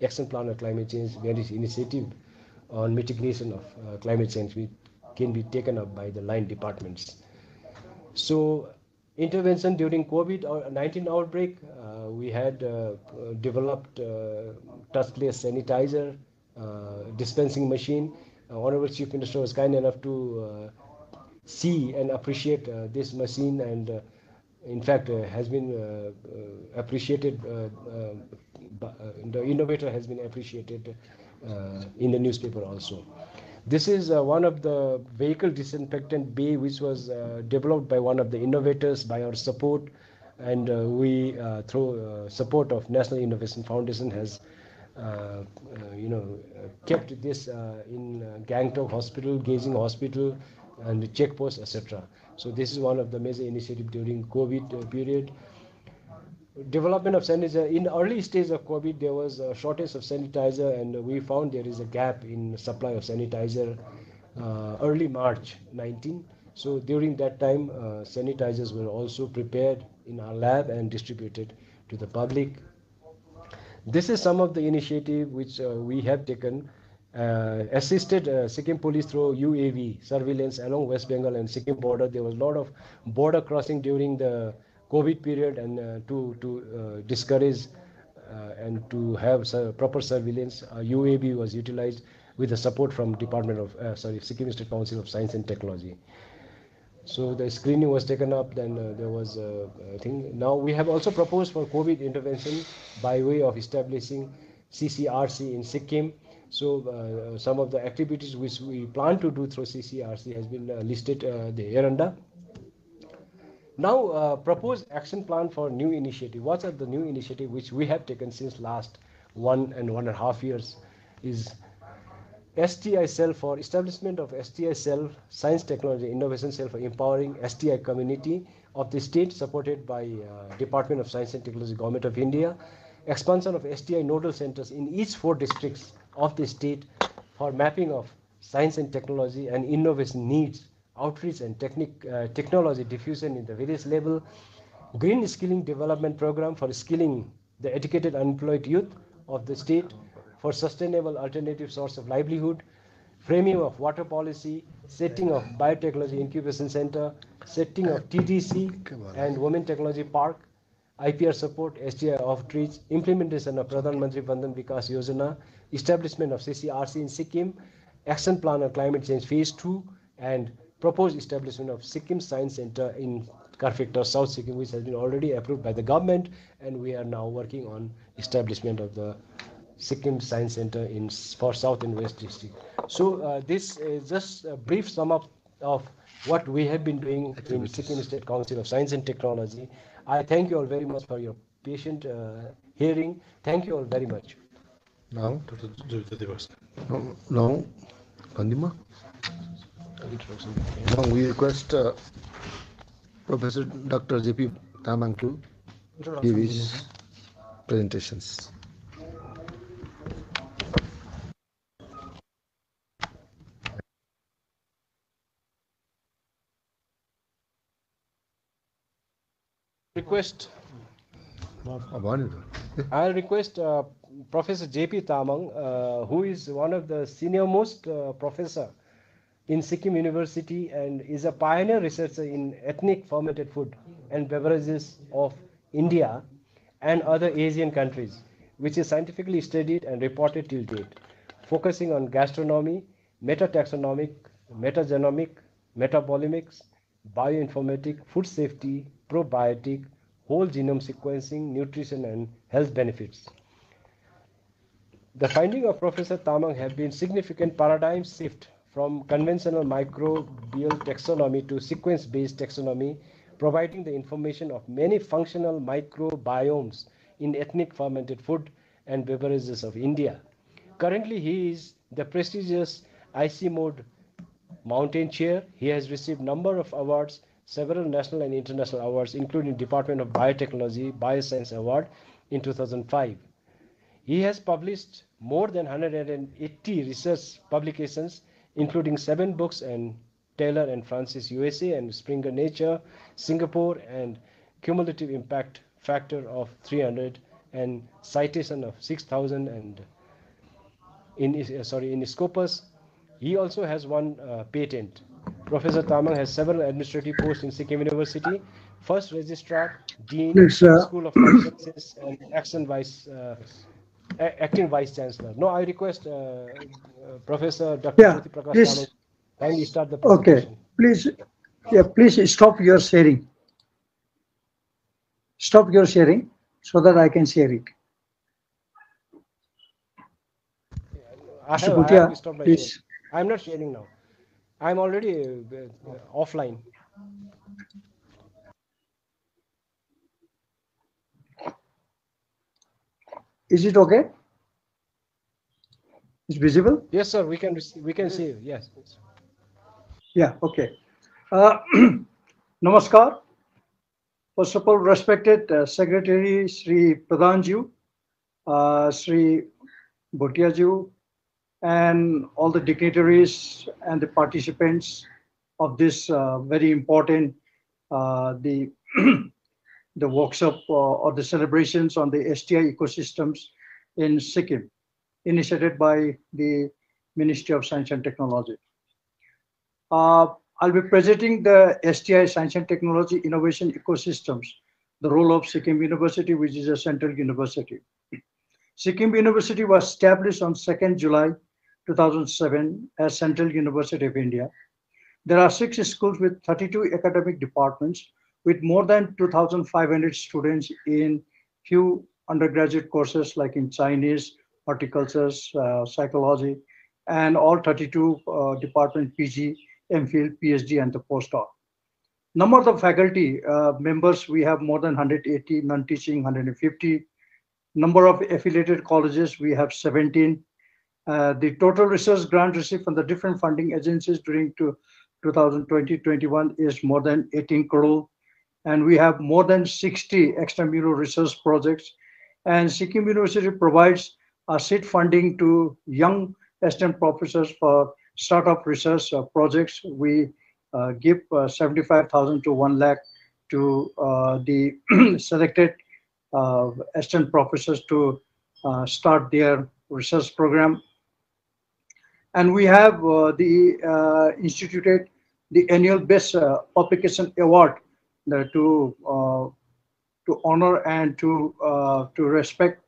action plan of climate change, various initiative on mitigation of climate change can be taken up by the line departments. So intervention during COVID-19 outbreak, we had developed touchless sanitizer, dispensing machine. Honorable Chief Minister was kind enough to see and appreciate this machine, and in fact has been appreciated. The innovator has been appreciated in the newspaper also. This is one of the vehicle disinfectant bay which was developed by one of the innovators by our support, and we through support of National Innovation Foundation has kept this in Gangtok Hospital, Gazing Hospital, and the checkpost, etc. So this is one of the major initiatives during COVID period. Development of sanitizer. In early stage of COVID, there was a shortage of sanitizer, and we found there is a gap in supply of sanitizer early March 19. So during that time, sanitizers were also prepared in our lab and distributed to the public. This is some of the initiative which we have taken. Assisted Sikkim police through UAV surveillance along West Bengal and Sikkim border. There was a lot of border crossing during the COVID period, and to discourage and to have proper surveillance, UAV was utilized with the support from Sikkim State Council of Science and Technology. So the screening was taken up. Then there was a thing. Now we have also proposed for COVID intervention by way of establishing CCRC in Sikkim. So some of the activities which we plan to do through CCRC has been listed the Eranda. Now, proposed action plan for new initiative. What are the new initiative which we have taken since last 1.5 years is STI cell for establishment of STI cell, science, technology, innovation cell for empowering STI community of the state supported by Department of Science and Technology, Government of India. Expansion of STI nodal centers in each 4 districts of the state for mapping of science and technology and innovation needs, outreach and technology diffusion in the various level. Green skilling development program for skilling the educated unemployed youth of the state for sustainable alternative source of livelihood, framing of water policy, setting of biotechnology incubation center, setting of TDC and women technology park, IPR support, STI outreach, implementation of Pradhan Mantri Bandhan Vikas Yojana, establishment of CCRC in Sikkim, action plan on climate change phase 2, and proposed establishment of Sikkim Science Center in Karfektor, South Sikkim, which has been already approved by the government, and we are now working on establishment of the Sikkim Science Center for South and West District. So this is just a brief sum up of what we have been doing in Sikkim State Council of Science and Technology. I thank you all very much for your patient hearing. Thank you all very much. Now, now we request Professor Dr. J.P. Tamang to give his presentations. I'll request Professor J.P. Tamang, who is one of the senior most professor in Sikkim University and is a pioneer researcher in ethnic fermented food and beverages of India and other Asian countries, which is scientifically studied and reported till date, focusing on gastronomy, metataxonomic, metagenomic, metabolomics, bioinformatics, food safety, probiotic, whole genome sequencing, nutrition and health benefits. The findings of Professor Tamang have been significant paradigm shift from conventional microbial taxonomy to sequence-based taxonomy, providing the information of many functional microbiomes in ethnic fermented food and beverages of India. Currently, he is the prestigious IC Mode Mountain Chair. He has received number of awards, several national and international awards, including Department of Biotechnology Bioscience Award in 2005. He has published more than 180 research publications, including 7 books and Taylor and Francis USA and Springer Nature, Singapore, and cumulative impact factor of 300 and citation of 6,000 and in Scopus. He also has one patent. Professor Tamang has several administrative posts in Sikkim University, first registrar, dean, School of Life Sciences, and acting vice chancellor. Now I request Professor Dr. Jyoti Prakash Tamang, kindly start the presentation. Okay, please stop your sharing. Stop your sharing so that I can share it. Bhutia, please. I'm not sharing now. I'm already offline. Is it okay? It's visible? Yes, sir. We can see you. Yes. Yeah. Okay. Namaskar. First of all, respected Secretary Sri Pradhanji, Sri Bhutia, and all the dignitaries and the participants of this very important the workshop or the celebrations on the STI ecosystems in Sikkim, initiated by the Ministry of Science and Technology. I'll be presenting the STI Science and Technology Innovation Ecosystems, the role of Sikkim University, which is a central university. Sikkim University was established on 2nd July 2007 as Central University of India. There are 6 schools with 32 academic departments with more than 2,500 students in few undergraduate courses like in Chinese, horticulture, psychology, and all 32 department PG, MPhil, PhD, and the postdoc. Number of the faculty members, we have more than 180, non-teaching 150. Number of affiliated colleges, we have 17. The total research grant received from the different funding agencies during 2020-21 is more than 18 crore. And we have more than 60 extramural research projects. And Sikkim University provides seed funding to young STEM professors for startup research projects. We give 75,000 to 1 lakh to the selected STEM professors to start their research program. And we have instituted the annual Best Publication Award to honor and to respect,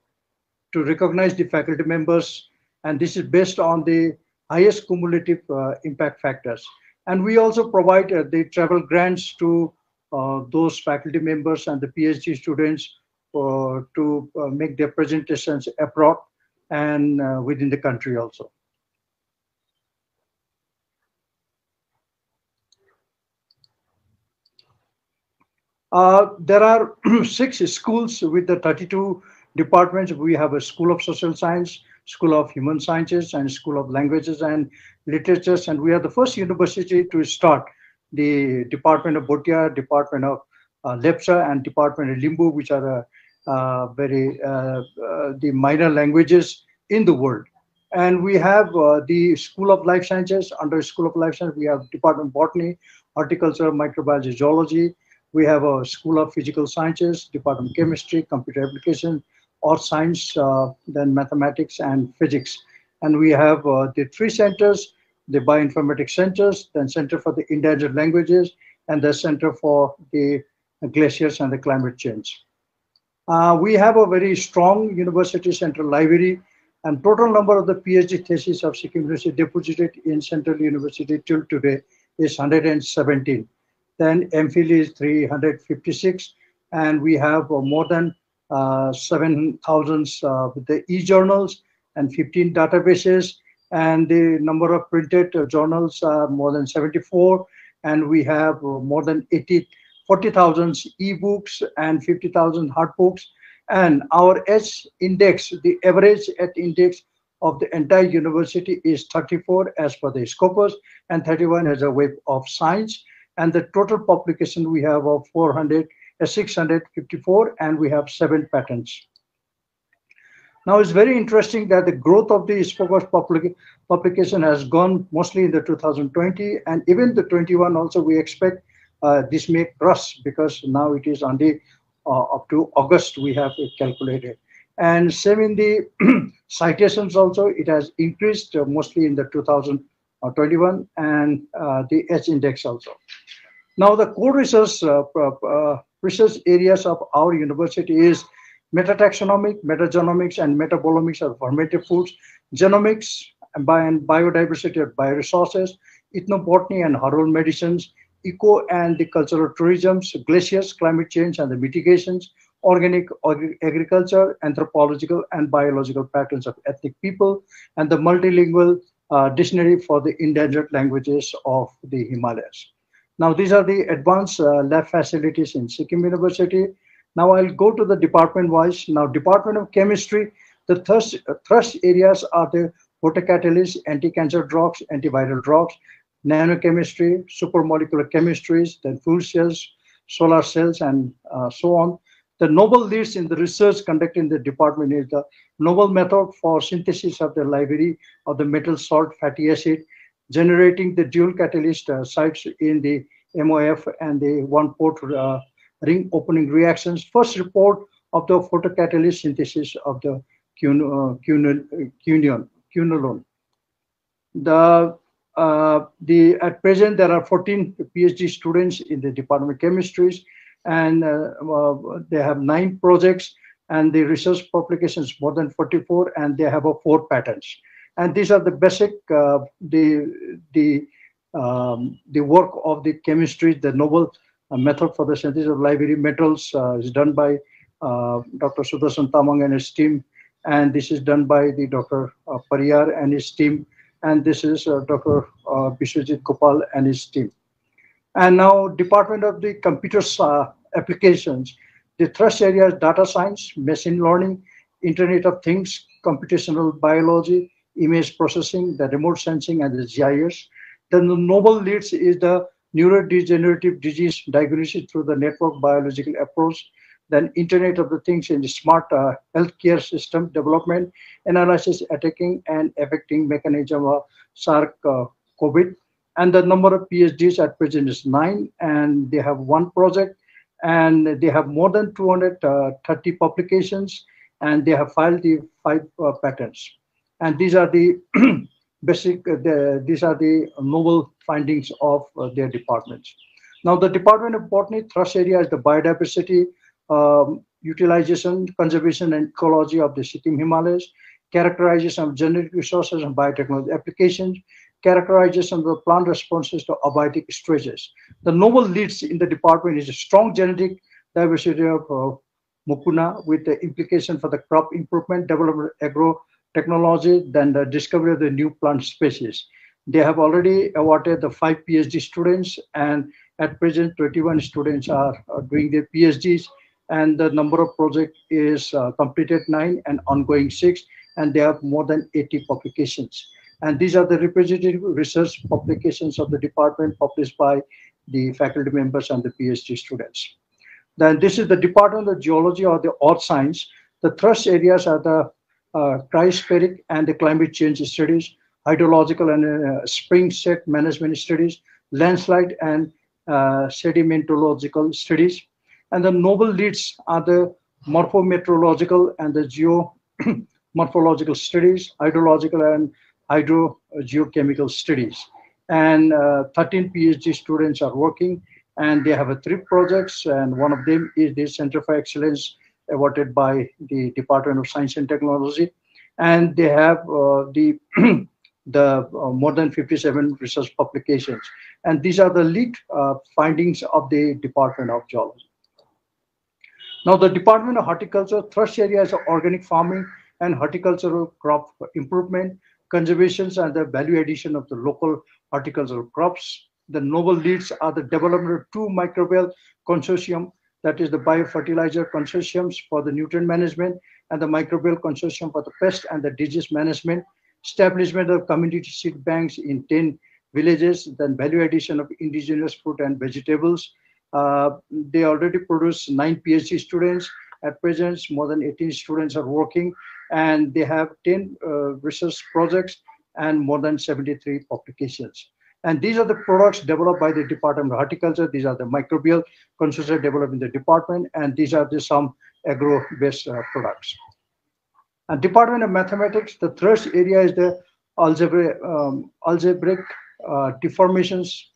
to recognize the faculty members, and this is based on the highest cumulative impact factors. And we also provide the travel grants to those faculty members and the PhD students to make their presentations abroad and within the country also. There are 6 schools with the 32 departments. We have a School of Social Science, School of Human Sciences, and School of Languages and Literatures. And we are the first university to start the Department of Bhutia, Department of Lepcha, and Department of Limbu, which are the minor languages in the world. And we have the School of Life Sciences. Under School of Life Sciences, we have Department of Botany, Horticulture, Microbiology, Geology. We have a School of Physical Sciences, Department of Chemistry, Computer Application, Earth Science, then Mathematics and Physics. And we have the 3 centers, the Bioinformatics Centers, then Center for the Endangered Languages, and the Center for the Glaciers and the Climate Change. We have a very strong university central library, and total number of the PhD theses of Sikkim University deposited in Central University till today is 117. Then MPhil is 356, and we have more than 7,000 with the e-journals and 15 databases, and the number of printed journals are more than 74, and we have more than 40,000 e-books and 50,000 hard books. And our H index, the average H index of the entire university is 34 as per the Scopus, and 31 as a Web of Science. And the total publication we have of 654, and we have 7 patents. Now it's very interesting that the growth of the Scopus publication has gone mostly in the 2020, and even the 21 also we expect this may cross, because now it is on the up to August we have it calculated. And same in the citations also, it has increased mostly in the 2021, and the H index also. Now the core research areas of our university is metataxonomic, metagenomics, and metabolomics of fermented foods, genomics and biodiversity of bioresources, ethnobotany and herbal medicines, eco and the cultural tourism, glaciers, climate change and the mitigations, organic agriculture, anthropological and biological patterns of ethnic people, and the multilingual dictionary for the endangered languages of the Himalayas. Now, these are the advanced lab facilities in Sikkim University. Now, I'll go to the department-wise. Now, Department of Chemistry, the thrust areas are the photocatalysts, anti-cancer drugs, antiviral drugs, nanochemistry, supermolecular chemistries, then fuel cells, solar cells, and so on. The noble leads in the research conducted in the department is the novel method for synthesis of the library of the metal salt fatty acid, generating the dual catalyst sites in the MOF and the one-port ring opening reactions. First report of the photocatalyst synthesis of the quinolone. At present, there are 14 PhD students in the Department of Chemistry, and they have 9 projects, and the research publications more than 44, and they have 4 patents. And these are the basic, the work of the chemistry, the novel method for the synthesis of library metals is done by Dr. Sudarshan Tamang and his team, and this is done by the Dr. Pariyar and his team, and this is Dr. Biswajit Gopal and his team. And now Department of the Computer Applications, the thrust areas data science, machine learning, Internet of Things, computational biology, image processing, the remote sensing, and the GIS. Then the noble leads is the neurodegenerative disease diagnosis through the network biological approach, then Internet of the Things in the smart healthcare system development, analysis, attacking, and affecting mechanism of SARS-CoV. And the number of PhDs at present is 9, and they have one project, and they have more than 230 publications, and they have filed the 5 patents. And these are the these are the novel findings of their departments. Now, the Department of Botany thrust area is the biodiversity, utilization, conservation, and ecology of the Sikkim Himalayas, characterization of genetic resources and biotechnology applications, characterization of the plant responses to abiotic stresses. The novel leads in the department is a strong genetic diversity of mucuna with the implication for the crop improvement, development of agro technology, then the discovery of the new plant species. They have already awarded the 5 PhD students, and at present 21 students are doing their PhDs, and the number of projects is completed 9 and ongoing 6, and they have more than 80 publications. And these are the representative research publications of the department published by the faculty members and the PhD students. Then this is the Department of Geology or the Earth Science. The thrust areas are the cryospheric and the climate change studies, hydrological and spring set management studies, landslide and sedimentological studies. And the noble leads are the morphometeorological and the geomorphological studies, hydrological and hydrogeochemical studies. And 13 PhD students are working, and they have 3 projects, and one of them is the Center for Excellence awarded by the Department of Science and Technology, and they have more than 57 research publications. And these are the lead findings of the Department of Geology. Now, the Department of Horticulture thrust area is organic farming and horticultural crop improvement, conservations, and the value addition of the local horticultural crops. The novel leads are the development of 2 microbial consortium, that is the biofertilizer consortiums for the nutrient management and the microbial consortium for the pest and the disease management, establishment of community seed banks in 10 villages, then value addition of indigenous fruit and vegetables. They already produce 9 PhD students. At present, more than 18 students are working, and they have 10 research projects and more than 73 publications. And these are the products developed by the Department of Horticulture. These are the microbial consortia developed in the department, and these are some agro-based products. And Department of Mathematics, the thrust area is the algebraic deformations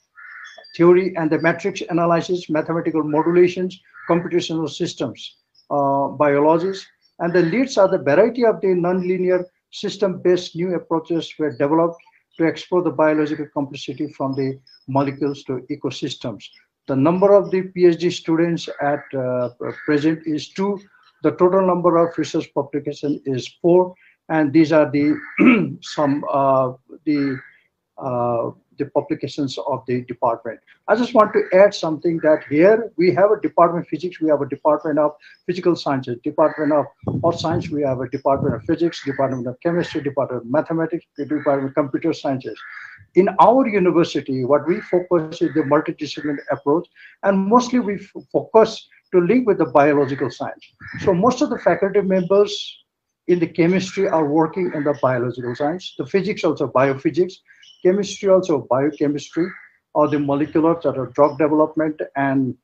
theory and the matrix analysis, mathematical modulations, computational systems, biologies. And the leads are the variety of the nonlinear system-based new approaches were developed to explore the biological complexity from the molecules to ecosystems. The number of the PhD students at present is 2. The total number of research publications is 4, and these are the some the publications of the department. I just want to add something that here we have a department of physics, we have a department of physical sciences, department of earth science, we have a department of physics, department of chemistry, department of mathematics, department of computer sciences. In our university, what we focus is the multidisciplinary approach, and mostly we focus to link with the biological science. So most of the faculty members in the chemistry are working in the biological science, the physics also biophysics, chemistry also biochemistry, or the molecular sort of drug development and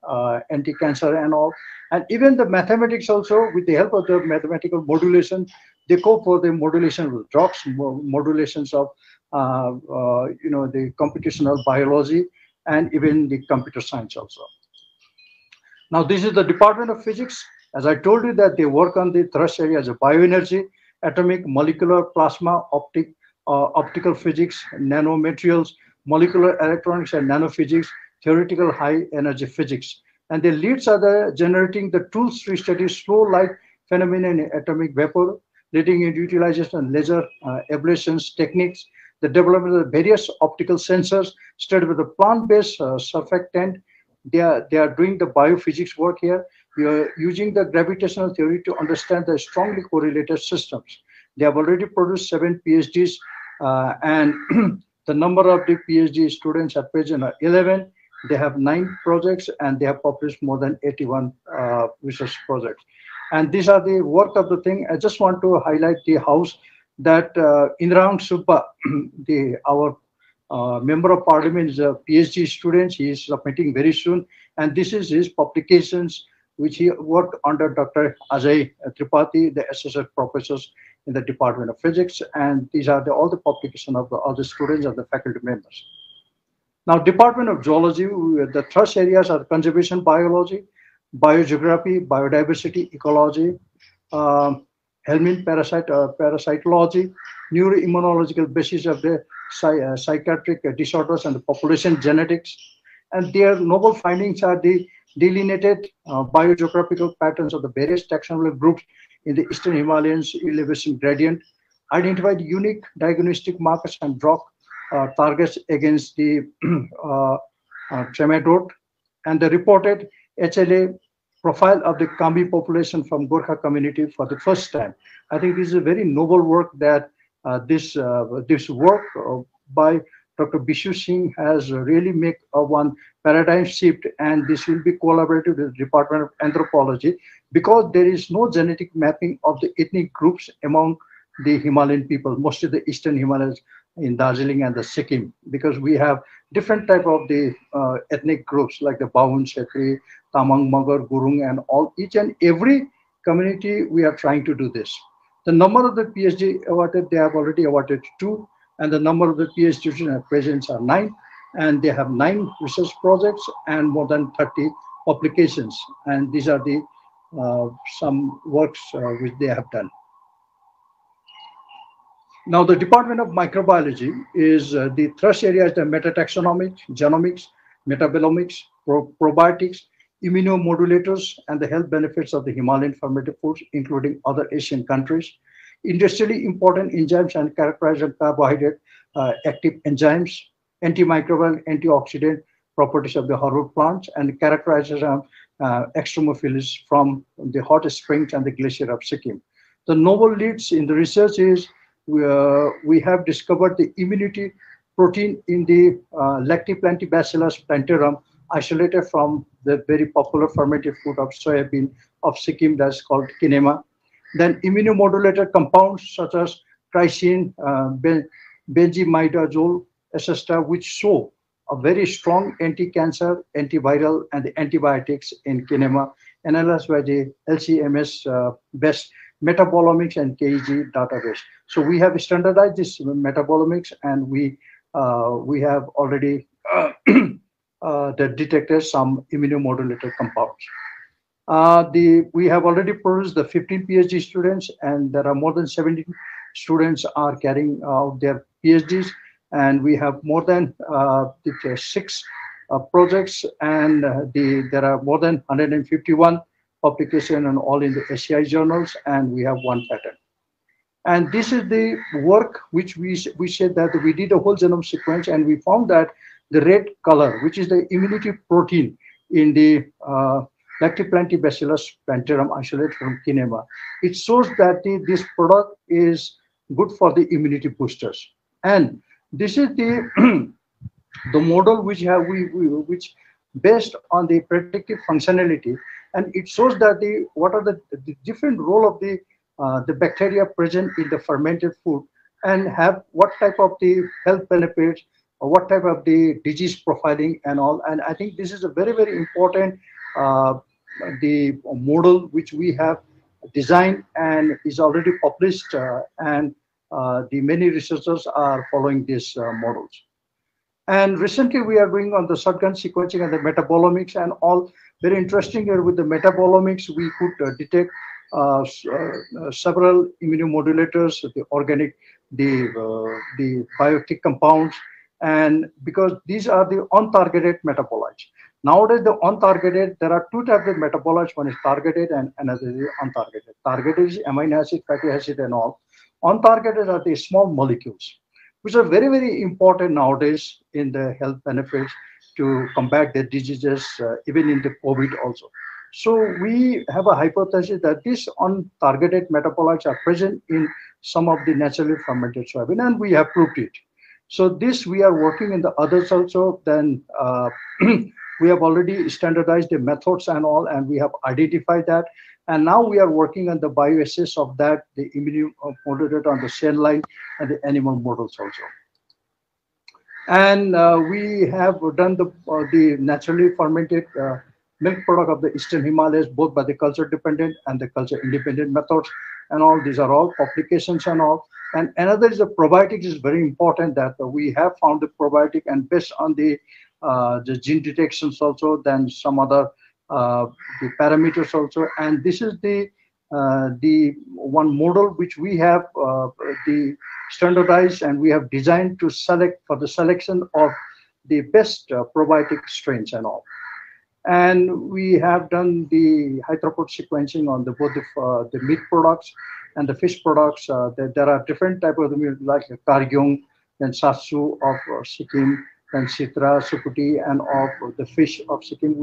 anti-cancer and all. And even the mathematics also, with the help of the mathematical modulation, they go for the modulation of drugs, modulations of the computational biology, and even the computer science also. Now, this is the Department of Physics. As I told you that they work on the thrust areas of bioenergy, atomic, molecular, plasma, optical physics, nanomaterials, molecular electronics and nanophysics, theoretical high energy physics. And the leads are the generating the tools to study slow light phenomena in atomic vapor, leading in utilization of laser ablations techniques, the development of various optical sensors, started with the plant-based surfactant. They are doing the biophysics work here. We are using the gravitational theory to understand the strongly correlated systems. They have already produced 7 PhDs, and the number of the PhD students at present are 11. They have 9 projects, and they have published more than 81 research projects. And these are the work of the thing. I just want to highlight the house that Indrang Subba, our member of parliament, is a PhD student. He is submitting very soon. And this is his publications, which he worked under Dr. Ajay Tripathi, the associate professors in the Department of Physics. And these are all the publications of all the students and the faculty members. Now, Department of Geology, the thrust areas are conservation biology, biogeography, biodiversity, ecology, helminth parasitology, neuroimmunological basis of the psychiatric disorders and the population genetics. And their novel findings are the delineated biogeographical patterns of the various taxonomic groups in the Eastern Himalayas elevation gradient, identified unique diagnostic markers and draw targets against the tremadot, and the reported HLA profile of the Kambi population from Gorkha community for the first time. I think this is a very noble work that this work by Dr. Bishu Singh has really made one paradigm shift, and this will be collaborative with the Department of Anthropology, because there is no genetic mapping of the ethnic groups among the Himalayan people, mostly the Eastern Himalayas in Darjeeling and the Sikkim, because we have different type of the ethnic groups like the Baun, Shetri, Tamang, Magar, Gurung, and all, each and every community we are trying to do this. The number of the PhD awarded, they have already awarded 2, and the number of the PhD students at present are 9, and they have 9 research projects and more than 30 publications. And these are the some works which they have done. Now, the Department of Microbiology is the thrust areas: the metataxonomics, genomics, metabolomics, probiotics, immunomodulators, and the health benefits of the Himalayan fermented foods, including other Asian countries. Industrially important enzymes and characterized carbohydrate active enzymes, antimicrobial, antioxidant properties of the hardwood plants, and characterizes extremophils from the hot springs and the glacier of Sikkim. The novel leads in the research is we have discovered the immunity protein in the Lactobacillus plantarum, isolated from the very popular fermented food of soybean of Sikkim that's called kinema. Then immunomodulator compounds such as tricine, benzimidazole, etc., which show a very strong anti-cancer, antiviral, and the antibiotics in kinema, analyzed by the LCMS best metabolomics and KEG database. So we have standardized this metabolomics, and we have already detected some immunomodulator compounds. We have already produced the 15 PhD students, and there are more than 70 students are carrying out their PhDs, and we have more than 6 projects, and there are more than 151 publications, and all in the STI journals, and we have 1 patent. And this is the work which we said that we did a whole genome sequence, and we found that the red color, which is the immunity protein in the Lactobacillus plantarum isolated from kinema, it shows that this product is good for the immunity boosters. And this is the the model which which based on the predictive functionality, and it shows that what are the different role of the bacteria present in the fermented food, and have what type of the health benefits, or what type of the disease profiling and all. And I think this is a very, very important the model which we have designed and is already published, and the many researchers are following these models. And recently we are doing on the shotgun sequencing and the metabolomics and all. Very interesting here with the metabolomics, we could detect several immunomodulators, the organic, the bioactive compounds, and because these are the on-targeted metabolites. Nowadays, the on-targeted, there are 2 types of metabolites. One is targeted and another is untargeted. Targeted is amino acid, fatty acid, and all. On-targeted are the small molecules. which are very, very important nowadays in the health benefits to combat the diseases, even in the COVID also. So we have a hypothesis that these untargeted metabolites are present in some of the naturally fermented soybean, and we have proved it. So this we are working in the others also. Then we have already standardized the methods and all, and we have identified that. And now we are working on the bioassays of that, the immunomodulator on the cell line and the animal models also. And we have done the naturally fermented milk product of the Eastern Himalayas, both by the culture dependent and the culture independent methods. And all these are all publications and all. And another is the probiotics is very important, that we have found the probiotic, and based on the gene detections also, then some other the parameters also. And this is the one model which we have the standardized, and we have designed to select for the selection of the best probiotic strains and all. And we have done the high throughput sequencing on the both the meat products and the fish products. There are different type of the meat like Kargyong, then Satsu of Sikkim, then Sitra, Sukuti, and of the fish of Sikkim.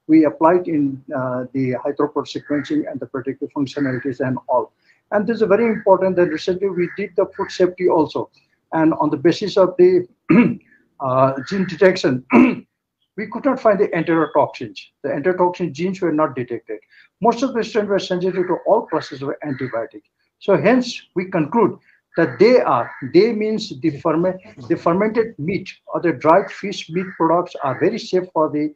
We applied in the high throughput sequencing and the predictive functionalities and all. And this is very important that recently we did the food safety also. And on the basis of the gene detection, we could not find the enterotoxins. The enterotoxin genes were not detected. Most of the strains were sensitive to all classes of antibiotic. So hence we conclude that they means the fermented meat or the dried fish meat products are very safe for the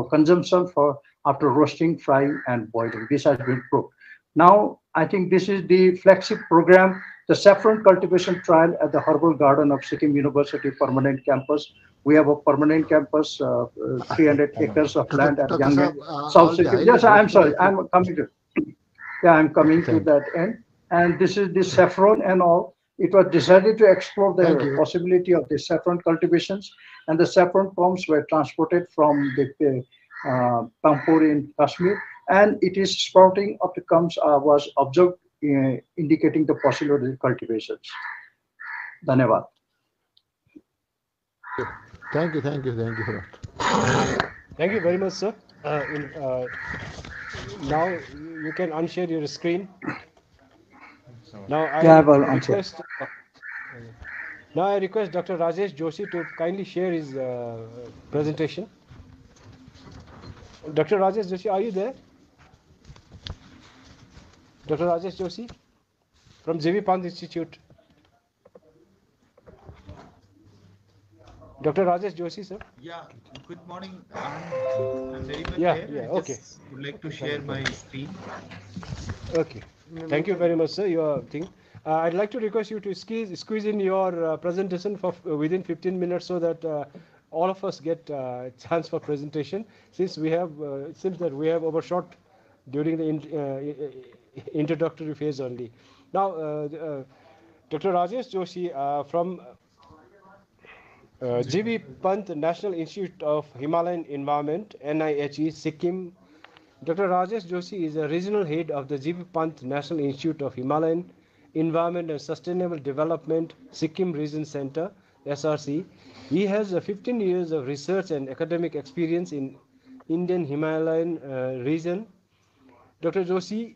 consumption for after roasting, frying, and boiling. This has been proved. Now, I think this is the flagship program, the saffron cultivation trial at the Herbal Garden of Sikkim University Permanent Campus. We have a permanent campus, 300 acres of land at Yangon, South Sikkim. Yes, I'm sorry, I'm coming to. Yeah, I'm coming to that end. And this is the saffron and all. It was decided to explore the possibility of the saffron cultivations, and the saffron palms were transported from the Pampur in Kashmir, and it is sprouting of the comes was observed, indicating the possibility of the cultivations. Dhanyavad. Thank you for that. Thank you very much, sir. Now you can unshare your screen. Now I request. Now I request Dr. Rajesh Joshi to kindly share his presentation. Dr. Rajesh Joshi, are you there? Dr. Rajesh Joshi from JV Pant Institute. Dr. Rajesh Joshi, sir. Yeah, good morning. I'm very much there. I just would like to share my screen. Okay. Thank you very much, sir. Your thing. I'd like to request you to squeeze in your presentation for within 15 minutes, so that all of us get a chance for presentation. Since we have, it seems that we have overshot during the introductory phase only. Now, Dr. Rajesh Joshi from G.V. Pant National Institute of Himalayan Environment, NIHE, Sikkim. Dr. Rajesh Joshi is a regional head of the G.V. Pant National Institute of Himalayan Environment and Sustainable Development, Sikkim Region Center, SRC. He has 15 years of research and academic experience in Indian Himalayan region. Dr. Joshi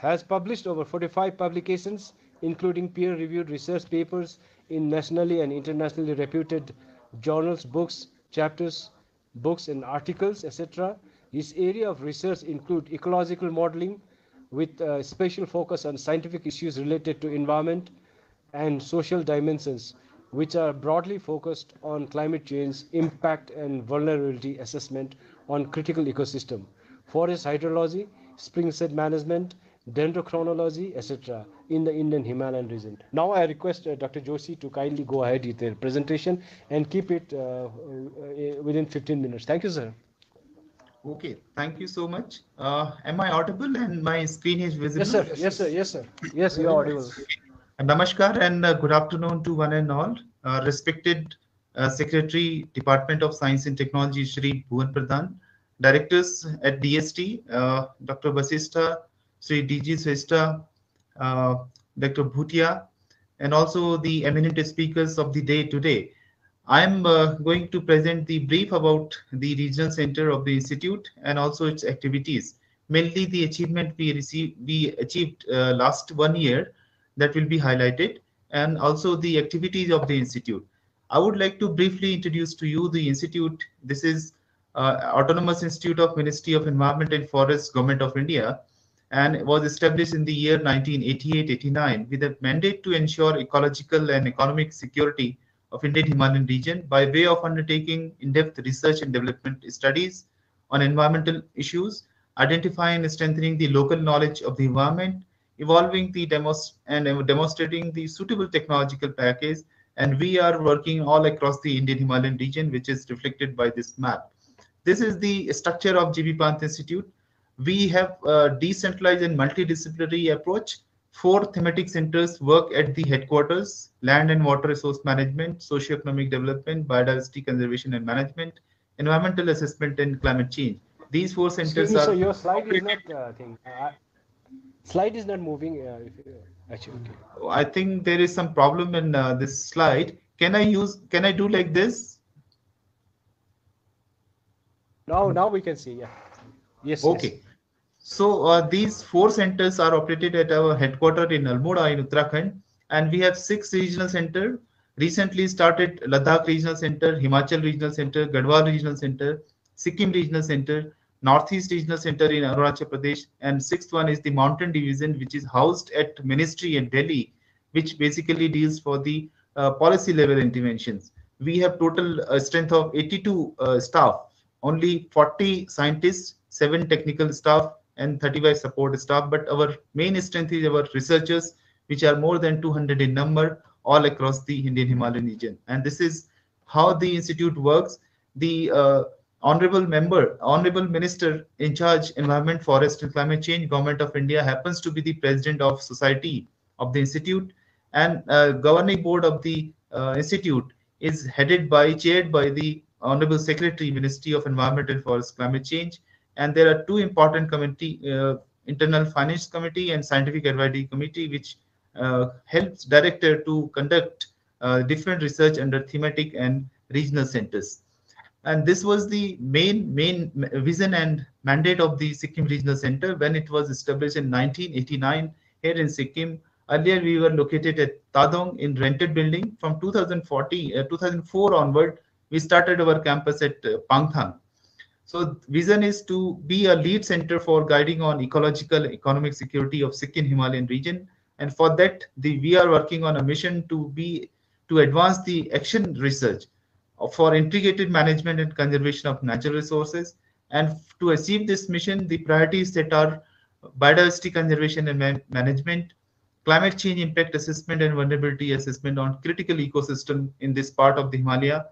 has published over 45 publications, including peer-reviewed research papers in nationally and internationally reputed journals, books, chapters, books and articles, etc. His area of research include ecological modeling with a special focus on scientific issues related to environment and social dimensions, which are broadly focused on climate change, impact and vulnerability assessment on critical ecosystem, forest hydrology, spring set management, dendrochronology, etc. in the Indian Himalayan region. Now I request Dr. Joshi to kindly go ahead with their presentation and keep it within 15 minutes. Thank you, sir. Okay, thank you so much. Am I audible and my screen is visible? Yes, sir. Yes, sir. Yes, sir. Yes, you are audible. Namaskar and good afternoon to one and all. Respected Secretary, Department of Science and Technology, Shri Bhuvan Pradhan, Directors at DST, Dr. Vasista, Shri DG Svesta, Dr. Bhutia, and also the eminent speakers of the day today. I'm going to present the brief about the regional center of the institute and also its activities. Mainly the achievement we achieved last 1 year that will be highlighted, and also the activities of the institute. I would like to briefly introduce to you the institute. This is Autonomous Institute of Ministry of Environment and Forests, Government of India, and was established in the year 1988-89 with a mandate to ensure ecological and economic security of Indian Himalayan region by way of undertaking in-depth research and development studies on environmental issues, identifying and strengthening the local knowledge of the environment, evolving the demonstrating the suitable technological package, and we are working all across the Indian Himalayan region, which is reflected by this map. This is the structure of GB Pant Institute. We have a decentralized and multidisciplinary approach. 4 thematic centers work at the headquarters: land and water resource management, socio-economic development, biodiversity conservation and management, environmental assessment, and climate change. These 4 Excuse centers me, are sir, your slide is not slide is not moving. Actually, okay. I think there is some problem in this slide. Can I do like this? Now we can see. Yeah. Yes. Okay. Yes. So these 4 centers are operated at our headquarters in Almora in Uttarakhand, and we have 6 regional centers. Recently started Ladakh Regional Center, Himachal Regional Center, Garhwal Regional Center, Sikkim Regional Center, Northeast Regional Center in Arunachal Pradesh, and 6th one is the Mountain Division, which is housed at Ministry in Delhi, which basically deals for the policy level interventions. We have total strength of 82 staff, only 40 scientists, 7 technical staff, and 35 support staff. But our main strength is our researchers, which are more than 200 in number, all across the Indian Himalayan region. And this is how the institute works. The honorable minister in charge environment, forest and climate change, Government of India, happens to be the president of society of the institute, and governing board of the institute is chaired by the honorable secretary, Ministry of Environment and Forest Climate Change. And there are 2 important committee, internal finance committee and scientific advisory committee, which helps director to conduct different research under thematic and regional centers. And this was the main vision and mandate of the Sikkim Regional Center when it was established in 1989 here in Sikkim. Earlier, we were located at Tadong in rented building. From 2004 onward, we started our campus at Pangthang. So vision is to be a lead center for guiding on ecological economic security of Sikkim Himalayan region. And for that, we are working on a mission to advance the action research for integrated management and conservation of natural resources. And to achieve this mission, the priorities that are biodiversity conservation and management, climate change impact assessment and vulnerability assessment on critical ecosystem in this part of the Himalaya,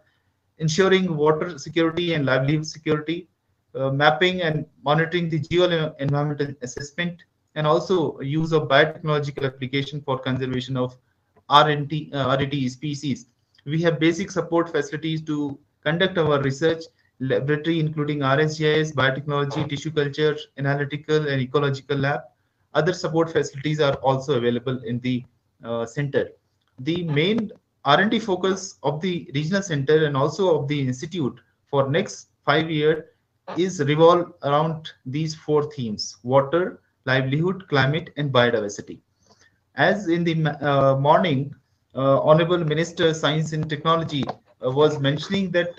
ensuring water security and livelihood security, mapping and monitoring the geo-environmental assessment, and also use of biotechnological application for conservation of RET species. We have basic support facilities to conduct our research laboratory, including RSGIS, biotechnology, tissue culture, analytical and ecological lab. Other support facilities are also available in the center. The main R&D focus of the regional center and also of the institute for next 5 years is revolve around these 4 themes: water, livelihood, climate, and biodiversity. As in the morning, Honorable Minister Science and Technology was mentioning that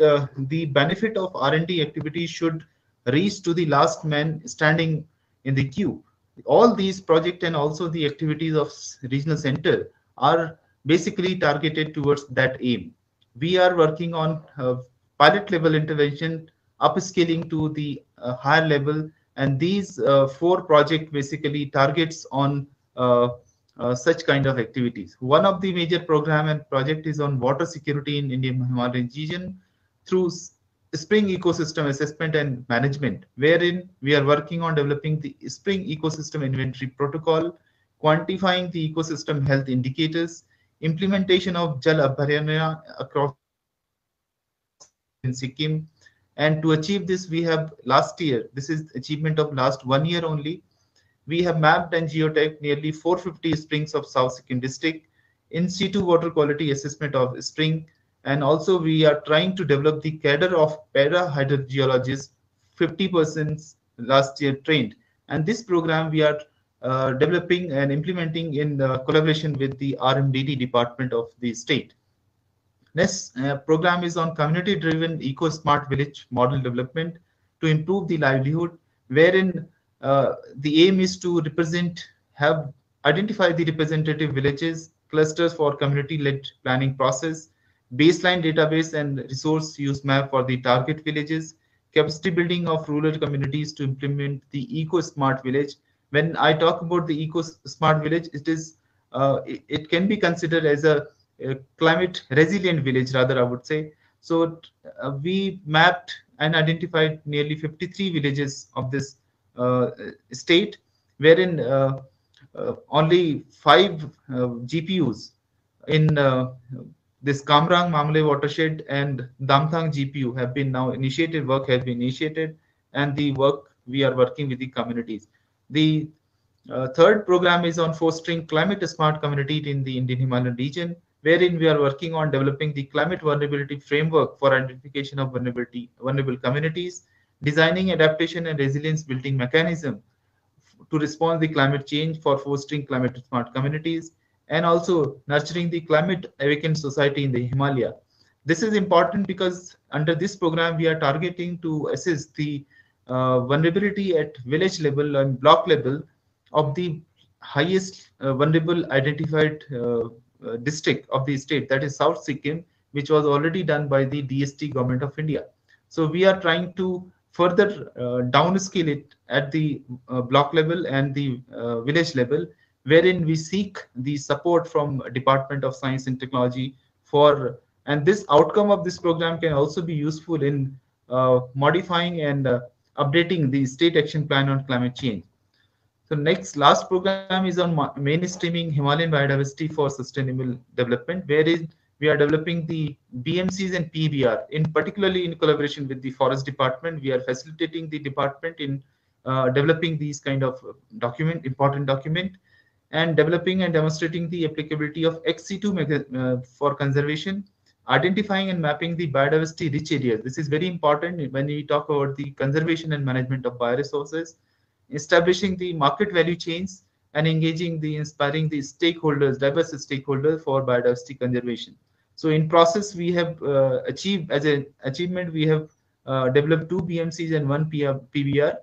the benefit of R&D activities should reach to the last man standing in the queue. All these projects and also the activities of regional center are basically targeted towards that aim. We are working on pilot level intervention, upscaling to the higher level, and these 4 projects basically targets on such kind of activities. One of the major program and project is on water security in Indian Himalayan region through spring ecosystem assessment and management, wherein we are working on developing the spring ecosystem inventory protocol, quantifying the ecosystem health indicators, implementation of Jal Abharyanya across in Sikkim. And to achieve this, we have last year, this is achievement of last 1 year only, we have mapped and geotagged nearly 450 springs of South Sikkim district, in situ water quality assessment of spring, and also we are trying to develop the cadre of para hydrogeologists, 50% last year trained. And this program we are developing and implementing in collaboration with the RMDD department of the state. Next program is on community-driven eco-smart village model development to improve the livelihood, wherein the aim is to identify the representative villages, clusters for community-led planning process, baseline database and resource use map for the target villages, capacity building of rural communities to implement the eco-smart village. When I talk about the eco-smart village, it can be considered as a climate resilient village, rather I would say. So we mapped and identified nearly 53 villages of this state, wherein only 5 GPUs in this Kamrang Mamle watershed and Damthang GPU have been now initiated, work has been initiated, and the work we are working with the communities. The third program is on fostering climate smart community in the Indian Himalayan region, wherein we are working on developing the climate vulnerability framework for identification of vulnerable communities, designing adaptation and resilience building mechanism to respond to the climate change for fostering climate smart communities, and also nurturing the climate awakened society in the Himalaya. This is important because under this program we are targeting to assess the vulnerability at village level and block level of the highest vulnerable identified district of the state, that is South Sikkim, which was already done by the DST government of India. So we are trying to further downscale it at the block level and the village level, wherein we seek the support from Department of Science and Technology and this outcome of this program can also be useful in modifying and updating the state action plan on climate change. So last program is on mainstreaming Himalayan biodiversity for sustainable development, wherein we are developing the BMCs and PBR, particularly in collaboration with the Forest Department. We are facilitating the department in developing these kind of important document, and developing and demonstrating the applicability of XC2 for conservation, identifying and mapping the biodiversity rich areas. This is very important when we talk about the conservation and management of bioresources, establishing the market value chains, and inspiring the stakeholders, diverse stakeholders for biodiversity conservation. So in process, we have achieved as an achievement, we have developed 2 BMCs and 1 PBR.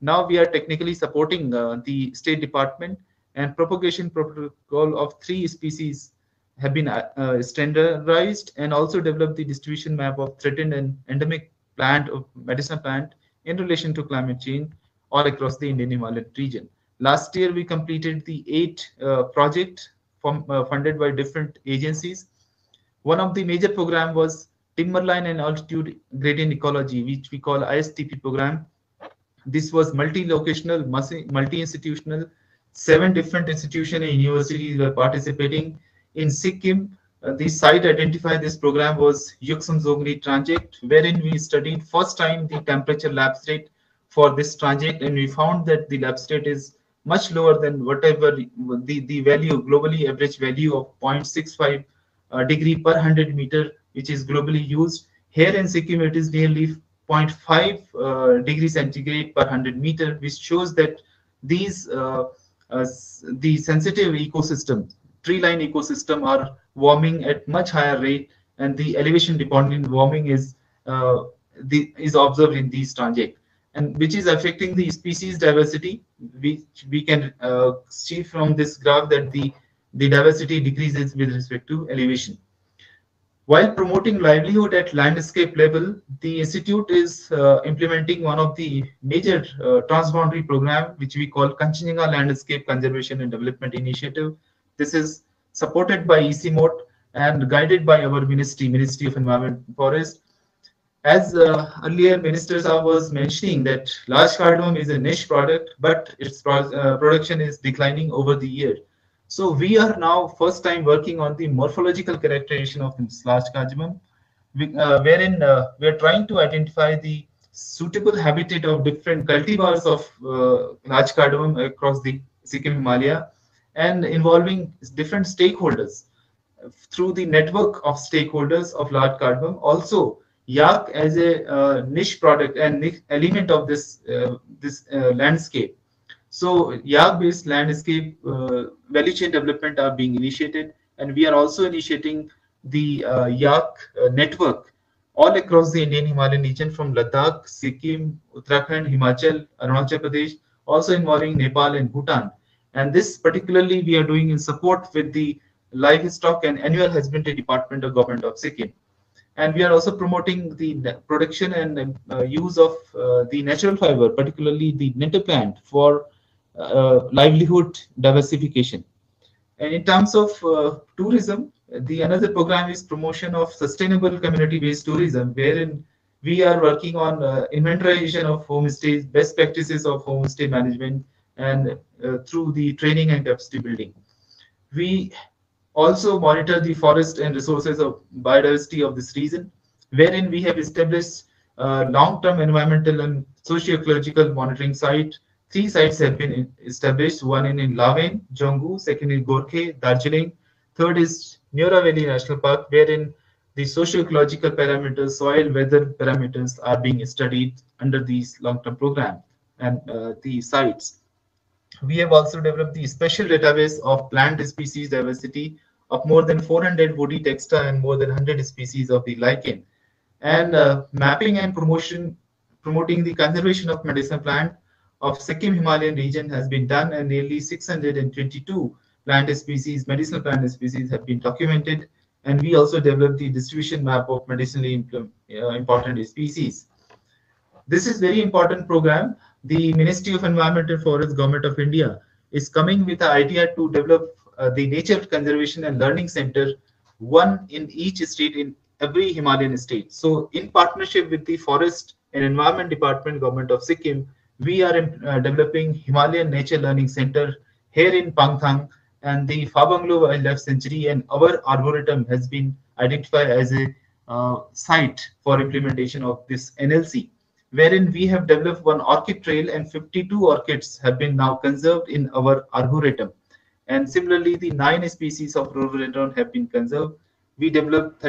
Now we are technically supporting the State Department, and propagation protocol of 3 species have been standardized, and also developed the distribution map of threatened and endemic medicinal plant in relation to climate change all across the Indian Himalayan region. Last year, we completed the 8 projects funded by different agencies. One of the major program was Timberline and Altitude Gradient Ecology, which we call ISTP program. This was multi-locational, multi-institutional. 7 different institutions and universities were participating. In Sikkim, the site identified this program was Yuksum Zogni Transit, wherein we studied first time the temperature lapse rate for this transit, and we found that the lapse rate is much lower than whatever the value, globally average value of 0.65 degree per 100 meter, which is globally used. Here in Sikkim, it is nearly 0.5 degree centigrade per 100 meter, which shows that these the sensitive ecosystem, tree line ecosystem, are warming at much higher rate, and the elevation dependent warming is observed in these transects, and which is affecting the species diversity. We can see from this graph that the diversity decreases with respect to elevation. While promoting livelihood at landscape level, the institute is implementing one of the major transboundary program, which we call Kanchenjunga Landscape Conservation and Development Initiative. This is supported by ECMOT and guided by our Ministry of Environment and Forest. As earlier Minister Saab was mentioning, that large cardamom is a niche product, but its production is declining over the year. So we are now first time working on the morphological characterization of this large cardamom, wherein we are trying to identify the suitable habitat of different cultivars of large cardamom across the Sikkim Himalaya, and involving different stakeholders. through the network of stakeholders of large cardamom. Also, yak as a niche product and niche element of this landscape. So yak-based landscape value chain development are being initiated, and we are also initiating the yak network all across the Indian Himalayan region from Ladakh, Sikkim, Uttarakhand, Himachal, Arunachal Pradesh, also involving Nepal and Bhutan. And this particularly we are doing in support with the Livestock and Annual Husbandry Department of Government of Sikkim. And we are also promoting the production and use of the natural fiber, particularly the nettle plant for livelihood diversification. And in terms of tourism, the another program is promotion of sustainable community-based tourism, wherein we are working on inventorization of homestays, best practices of homestay management, and through the training and capacity building. We also monitor the forest and resources of biodiversity of this region, wherein we have established long-term environmental and socio-ecological monitoring site. 3 sites have been established, one in Lawen, Jongu, second in Gorkhe, Darjeeling, third is Neora Valley National Park, wherein the socio-ecological parameters, soil weather parameters are being studied under these long-term program and the sites. We have also developed the special database of plant species diversity of more than 400 woody texta and more than 100 species of the lichen. And mapping and promoting the conservation of medicinal plant of Sikkim Himalayan region has been done, and nearly 622 medicinal plant species have been documented. And we also developed the distribution map of medicinally important species. This is very important program. The Ministry of Environment and Forest, Government of India, is coming with the idea to develop the Nature Conservation and Learning Center, one in each state in every Himalayan state. So in partnership with the Forest and Environment Department, Government of Sikkim, we are developing Himalayan Nature Learning Center here in Pangthang, and the Fabanglo Wildlife Sanctuary and our arboretum has been identified as a site for implementation of this NLC, wherein we have developed one orchid trail and 52 orchids have been now conserved in our arboretum. And similarly, the 9 species of rhododendron have been conserved. We developed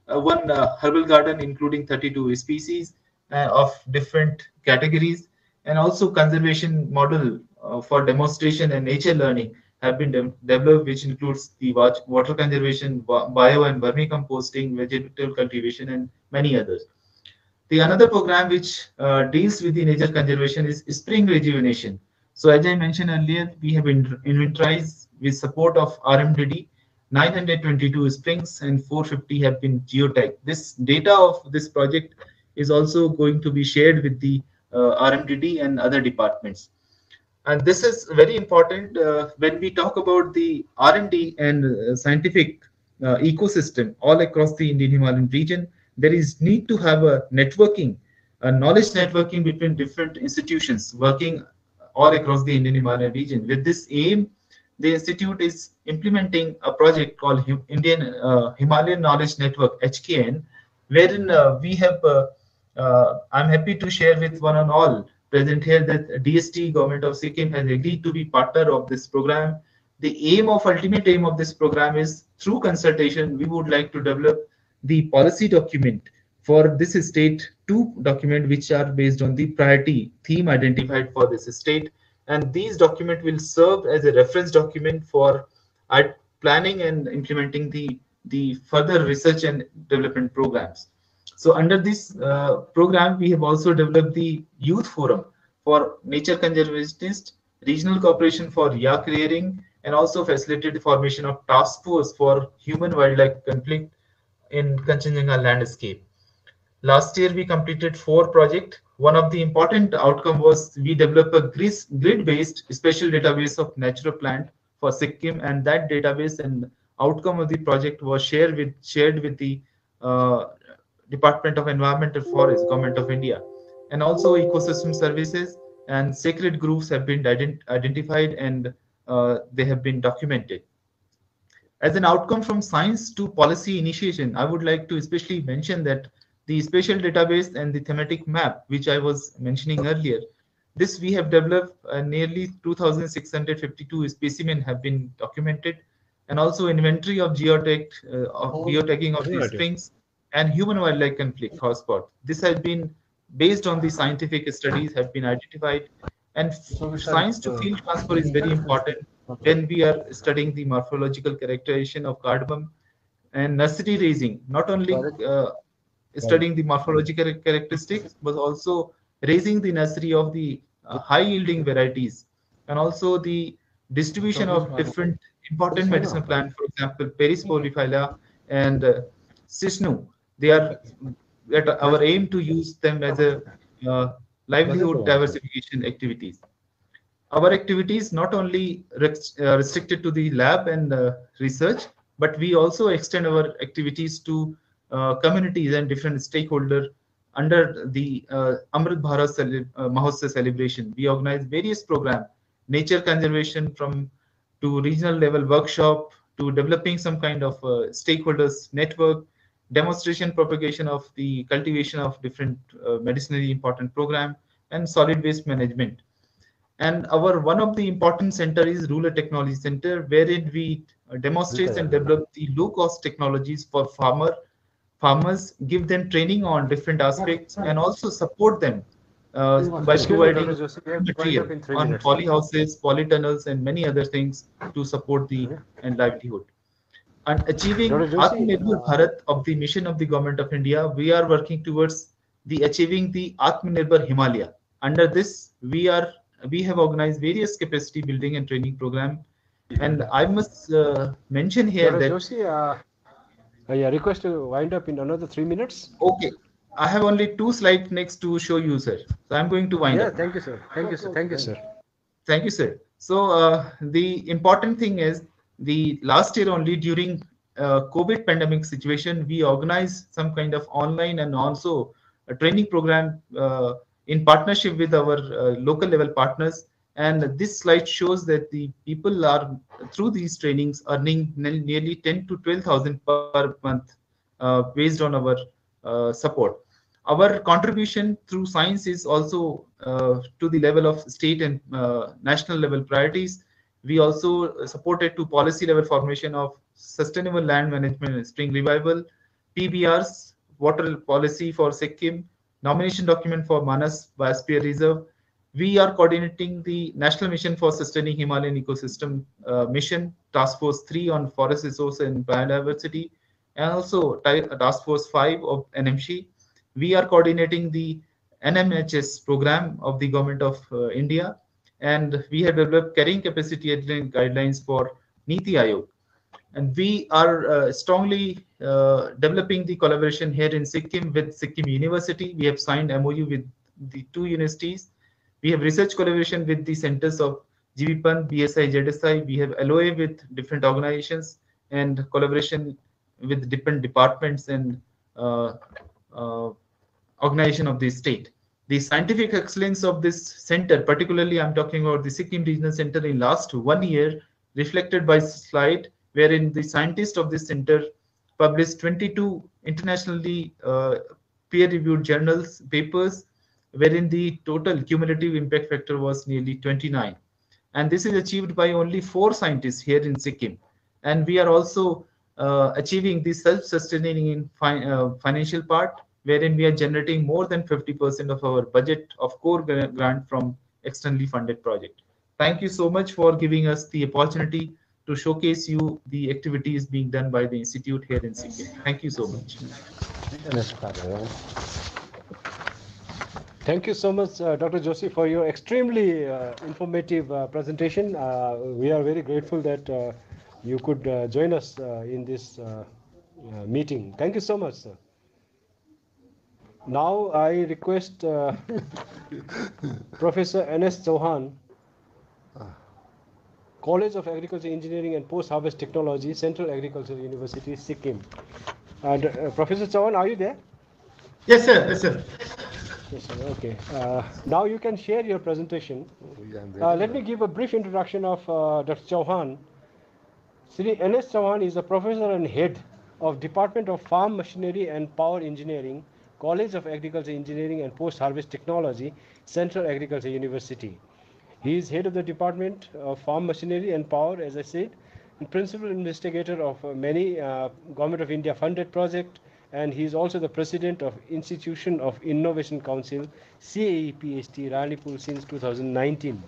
one herbal garden including 32 species of different categories, and also conservation model for demonstration and nature learning have been developed, which includes the water conservation, bio and vermicomposting, vegetable cultivation, and many others. The another program which deals with the nature conservation is spring rejuvenation. So as I mentioned earlier, we have inventorized with support of RMDD 922 springs and 450 have been geotagged. This data of this project is also going to be shared with the RMDD and other departments. And this is very important when we talk about the R&D and scientific ecosystem all across the Indian Himalayan region. There is need to have a networking, a knowledge networking between different institutions working all across the Indian Himalayan region. With this aim, the institute is implementing a project called Indian Himalayan Knowledge Network (HKN), wherein we have. I'm happy to share with one and all present here that DST, Government of Sikkim, has agreed to be partner of this program. The ultimate aim of this program is, through consultation, we would like to develop the policy document for this state, 2 documents which are based on the priority theme identified for this state. And these documents will serve as a reference document for planning and implementing the further research and development programs. So under this program, we have also developed the Youth Forum for Nature Conservationists, Regional Cooperation for Yak Rearing, and also facilitated the formation of task force for human-wildlife conflict in Kanchenjunga landscape. Last year, we completed 4 projects. One of the important outcome was we developed a grid-based special database of natural plant for Sikkim, and that database and outcome of the project was shared with the Department of Environment and Forest, Government of India. And also ecosystem services and sacred groves have been identified and they have been documented. As an outcome from science to policy initiation, I would like to especially mention that the spatial database and the thematic map, which I was mentioning earlier, this we have developed nearly 2,652 specimens have been documented, and also inventory of geotagging of the springs and human-wildlife conflict hotspot. This has been based on the scientific studies have been identified, and science to field transfer is very important when we are studying the morphological characterization of cardamom and nursery raising. Not only studying the morphological characteristics, but also raising the nursery of the high-yielding varieties, and also the distribution of different important medicinal plants, for example, Paris polyphylla and Sisnu. They are at our aim to use them as a livelihood diversification activities. Our activities not only restricted to the lab and research, but we also extend our activities to communities and different stakeholders under the Amrit Bharat Mahotsav celebration. We organize various programs, nature conservation from to regional level workshop to developing some kind of stakeholders network, demonstration propagation of the cultivation of different medicinally important program, and solid waste management. And our one of the important center is Rural Technology Center, wherein we demonstrate and develop the low-cost technologies for farmers, give them training on different aspects, and also support them by providing material on polyhouses, polytunnels, and many other things to support the and livelihood. And achieving Atmanirbhar Bharat of the mission of the Government of India, we are working towards the achieving the Atmanirbhar Himalaya. Under this, we have organized various capacity building and training program. And I must mention here that Joshi, I request to wind up in another 3 minutes. Okay, I have only 2 slides next to show you, sir. So I'm going to wind up. Thank you, sir. Thank you, sir. Thank you, sir. Thank you, sir. So the important thing is the last year only during COVID pandemic situation, we organized some kind of online and also a training program in partnership with our local level partners. And this slide shows that the people are through these trainings earning nearly 10 to 12,000 per month based on our support. Our contribution through science is also to the level of state and national level priorities. We also supported to policy level formation of sustainable land management and spring revival, PBRs, water policy for Sikkim, nomination document for Manas Biosphere Reserve. We are coordinating the National Mission for Sustaining Himalayan Ecosystem Mission, Task Force 3 on Forest Resource and Biodiversity, and also Task Force 5 of NMC. We are coordinating the NMHS program of the Government of India, and we have developed carrying capacity guidelines for Niti Aayog. And we are strongly developing the collaboration here in Sikkim with Sikkim University. We have signed MOU with the 2 universities. We have research collaboration with the centers of GVPAN, BSI, ZSI. We have LOA with different organizations and collaboration with different departments and organization of the state. The scientific excellence of this center, particularly I'm talking about the Sikkim Regional Center in last 1 year, reflected by slide wherein the scientists of this center published 22 internationally peer-reviewed journals papers, wherein the total cumulative impact factor was nearly 29. And this is achieved by only 4 scientists here in Sikkim. And we are also achieving the self-sustaining in financial part, wherein we are generating more than 50% of our budget of core grant from externally funded project. Thank you so much for giving us the opportunity to showcase you the activities being done by the institute here in Sikkim. Thank you so much. Thank you so much, Dr. Joshi, for your extremely informative presentation. We are very grateful that you could join us in this meeting. Thank you so much, sir. Now I request Professor N.S. Chauhan, College of Agriculture Engineering and Post-Harvest Technology, Central Agricultural University, Sikkim. And Professor Chauhan, are you there? Yes, sir. Yes, sir. Yes, sir. Okay. Now you can share your presentation. Let me give a brief introduction of Dr. Chauhan. Sri N.S. Chauhan is a professor and head of Department of Farm Machinery and Power Engineering, College of Agriculture Engineering and Post-Harvest Technology, Central Agriculture University. He is head of the Department of Farm Machinery and Power, as I said, principal investigator of many Government of India funded projects, and he is also the president of Institution of Innovation Council, CAE PhD, Ranipur since 2019.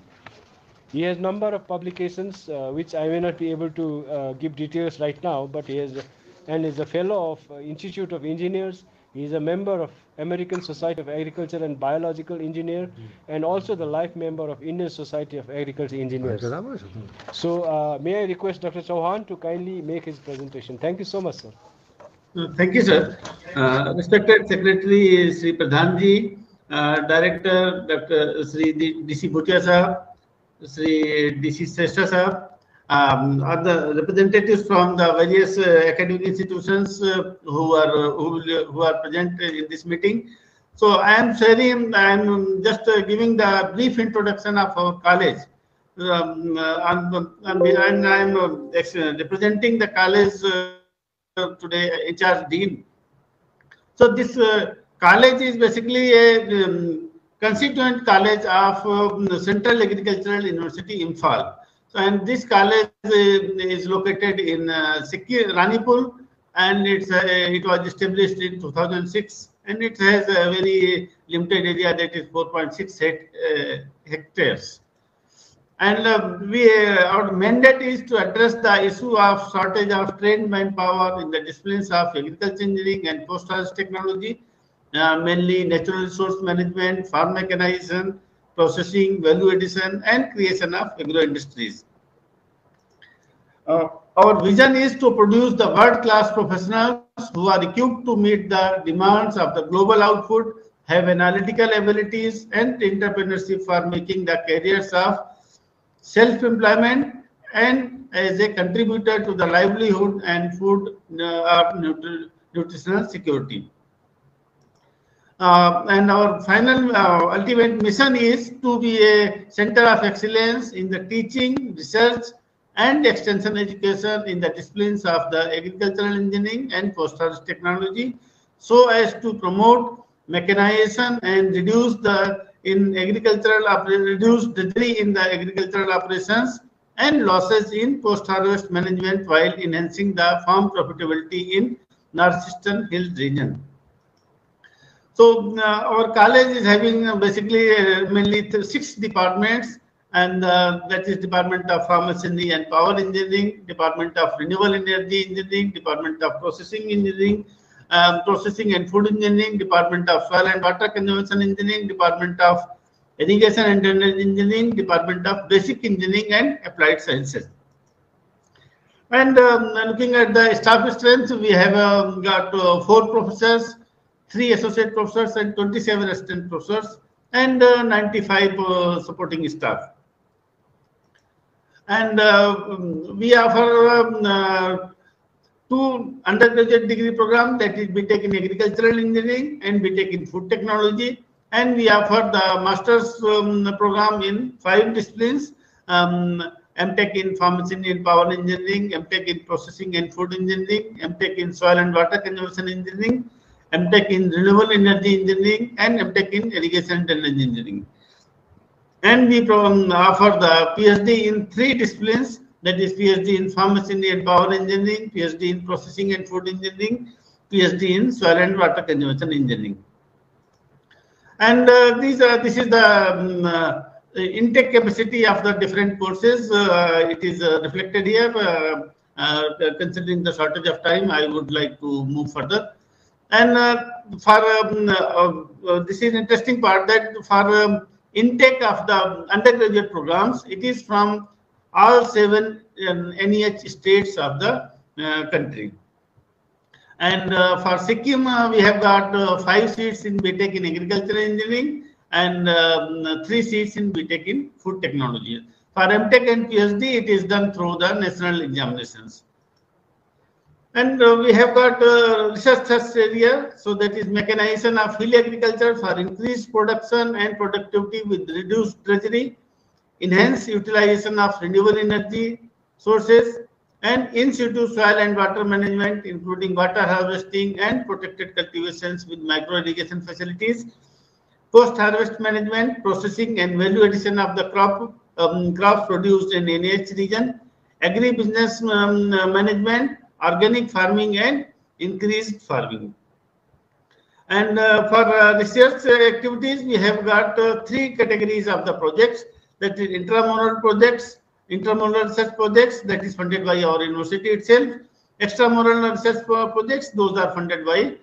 He has number of publications, which I may not be able to give details right now, but he has, and is a fellow of Institute of Engineers. He is a member of American Society of Agriculture and Biological Engineer, and also the life member of Indian Society of Agriculture Engineers. So may I request Dr. Chauhan to kindly make his presentation. Thank you so much, sir. Thank you, sir. Respected Secretary Sri Pradhanji, Director Dr. Sri DC Bhutia Sahab, Sri DC Srestha Sahab, other representatives from the various academic institutions who are present in this meeting. So I am just giving the brief introduction of our college. And I am representing the college today, HR Dean. So this college is basically a constituent college of Central Agricultural University, Imphal. So, and this college is located in Sikkim, Ranipur, and it was established in 2006, and it has a very limited area, that is 4.6 hectares. And our mandate is to address the issue of shortage of trained manpower in the disciplines of agriculture engineering and post-harvest technology, mainly natural resource management, farm mechanization, processing, value addition, and creation of agro industries. Our vision is to produce the world-class professionals who are equipped to meet the demands of the global output, have analytical abilities and entrepreneurship for making the careers of self-employment, and as a contributor to the livelihood and food nutritional security. And our final ultimate mission is to be a center of excellence in the teaching, research, and extension education in the disciplines of the agricultural engineering and post-harvest technology, so as to promote mechanization and reduce the drudgery in the agricultural operations and losses in post-harvest management, while enhancing the farm profitability in northeastern hill region. So our college is having basically mainly 6 departments, and that is Department of Pharmacy and Power Engineering, Department of Renewable Energy Engineering, Department of Processing Engineering, Processing and Food Engineering, Department of Soil and Water Conservation Engineering, Department of Irrigation and Drainage Engineering, Department of Basic Engineering and Applied Sciences. And looking at the staff strength, we have got 4 professors, 3 associate professors, and 27 assistant professors, and 95 supporting staff. And we offer 2 undergraduate degree programs, that is BTech in Agricultural Engineering and BTech in Food Technology, and we offer the master's program in 5 disciplines, MTech in Pharmacy and Power Engineering, MTech in Processing and Food Engineering, MTech in Soil and Water Conservation Engineering, MTech in Renewable Energy Engineering, and MTech in Irrigation and Drainage Engineering. And we offer the PhD in 3 disciplines, that is PhD in Pharmacy and Power Engineering, PhD in Processing and Food Engineering, PhD in Soil and Water Conservation Engineering. And this is the intake capacity of the different courses. It is reflected here. Considering the shortage of time, I would like to move further. And this is an interesting part, that for intake of the undergraduate programs, it is from all 7 NEH states of the country. And for Sikkim, we have got 5 seats in BTech in Agricultural Engineering and 3 seats in BTech in Food Technology. For MTech and PhD, it is done through the national examinations. And we have got research thrust area, so that is mechanization of hill agriculture for increased production and productivity with reduced drudgery, enhanced utilization of renewable energy sources, and in situ soil and water management, including water harvesting and protected cultivations with micro irrigation facilities, post-harvest management, processing and value addition of the crops produced in NH region, agribusiness management, organic farming, and increased farming. And for research activities, we have got three categories of the projects. That is intramural projects, intramural research projects, that is funded by our university itself. Extramural research projects, those are funded by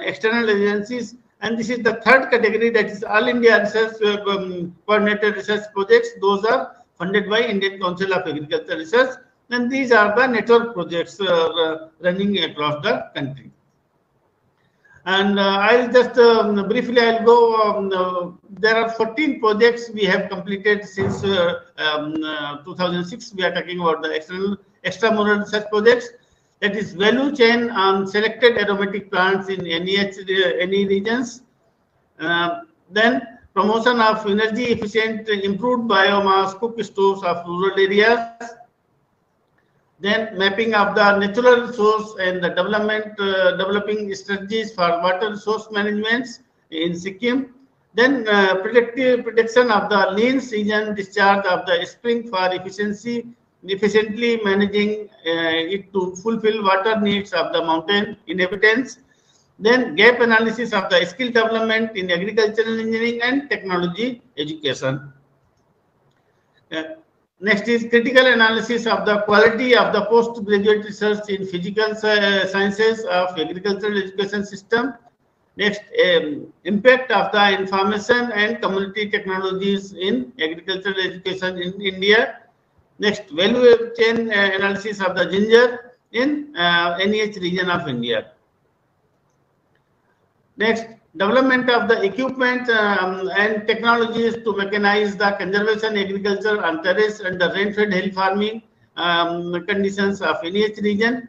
external agencies. And this is the third category, that is all India research coordinated research projects. Those are funded by Indian Council of Agriculture Research. And these are the network projects running across the country. And I'll just briefly, I'll go, there are 14 projects we have completed since 2006. We are talking about the extramural research projects. That is value chain on selected aromatic plants in NE regions. Then promotion of energy efficient improved biomass cook stoves of rural areas. Then mapping of the natural resource and the developing strategies for water resource management in Sikkim. Then prediction of the lean season discharge of the spring for efficiently managing it to fulfill water needs of the mountain inhabitants. Then gap analysis of the skill development in agricultural engineering and technology education. Next is critical analysis of the quality of the postgraduate research in physical sciences of agricultural education system. Next, impact of the information and community technologies in agricultural education in India. Next, value chain analysis of the ginger in NEH region of India. Next, development of the equipment and technologies to mechanize the conservation agriculture on terrace and the rain-fed hill farming conditions of NEH region.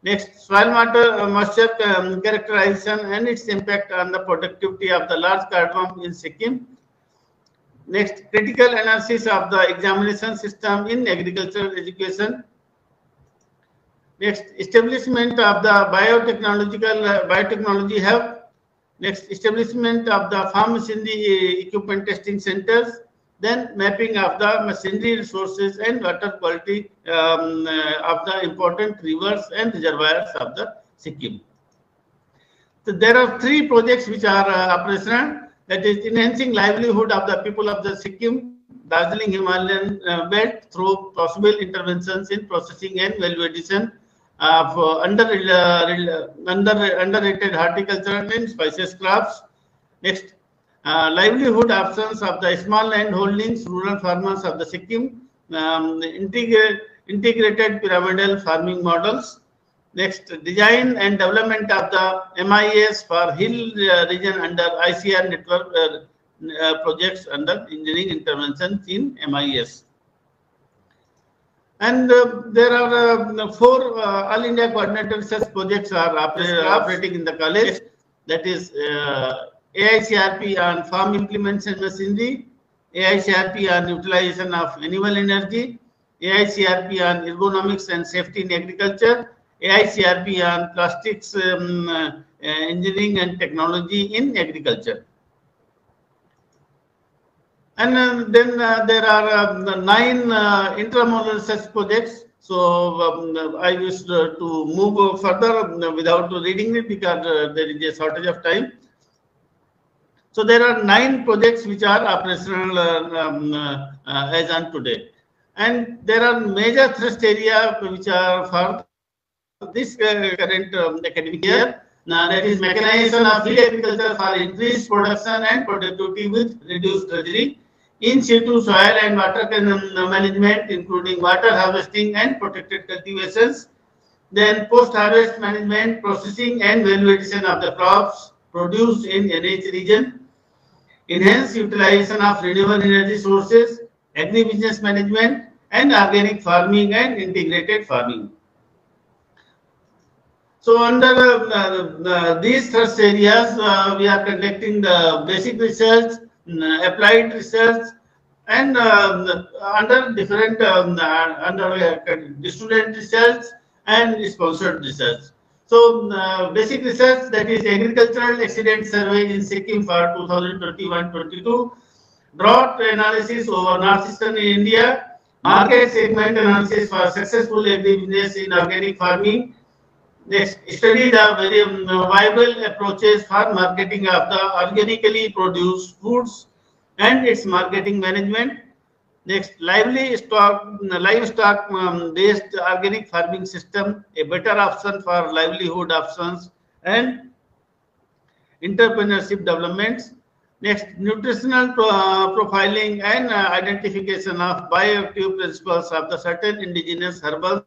Next, soil moisture characterization and its impact on the productivity of the large cardamom in Sikkim. Next, critical analysis of the examination system in agricultural education. Next, establishment of the biotechnology hub. Next, establishment of the farm machinery equipment testing centers. Then mapping of the machinery resources and water quality of the important rivers and reservoirs of the Sikkim. So there are three projects which are operational. That is enhancing livelihood of the people of the Sikkim, dazzling Himalayan belt through possible interventions in processing and value addition of underrated horticulture and spices crops. Next, livelihood options of the small land holdings, rural farmers of the Sikkim, integrated pyramidal farming models. Next, design and development of the MIS for hill region under ICAR network projects under engineering interventions in MIS. And there are four All India Coordinated Research projects are operating in the college. That is AICRP on farm implements and machinery, AICRP on utilization of renewable energy, AICRP on ergonomics and safety in agriculture, AICRP on plastics engineering and technology in agriculture. And then there are 9 intramural research projects. So I wish to move further without reading it because there is a shortage of time. So there are 9 projects which are operational as on today. And there are major thrust areas which are for this current academic year. That is mechanization of field agriculture for increased production and productivity with reduced drudgery. In situ soil and water management, including water harvesting and protected cultivations. Then post-harvest management, processing and value addition of the crops produced in NH region. Enhanced utilization of renewable energy sources, agribusiness management, and organic farming and integrated farming. So under these thrust areas, we are conducting the basic research, applied research, and under different under student research and sponsored research. So basic research, that is agricultural accident survey in Sikkim for 2021-22, drought analysis over northeastern India, market segment analysis for successful agribusiness in organic farming. Next, study the very viable approaches for marketing of the organically produced foods and its marketing management. Next, livestock based organic farming system, a better option for livelihood options and entrepreneurship developments. Next, nutritional profiling and identification of bioactive principles of the certain indigenous herbals,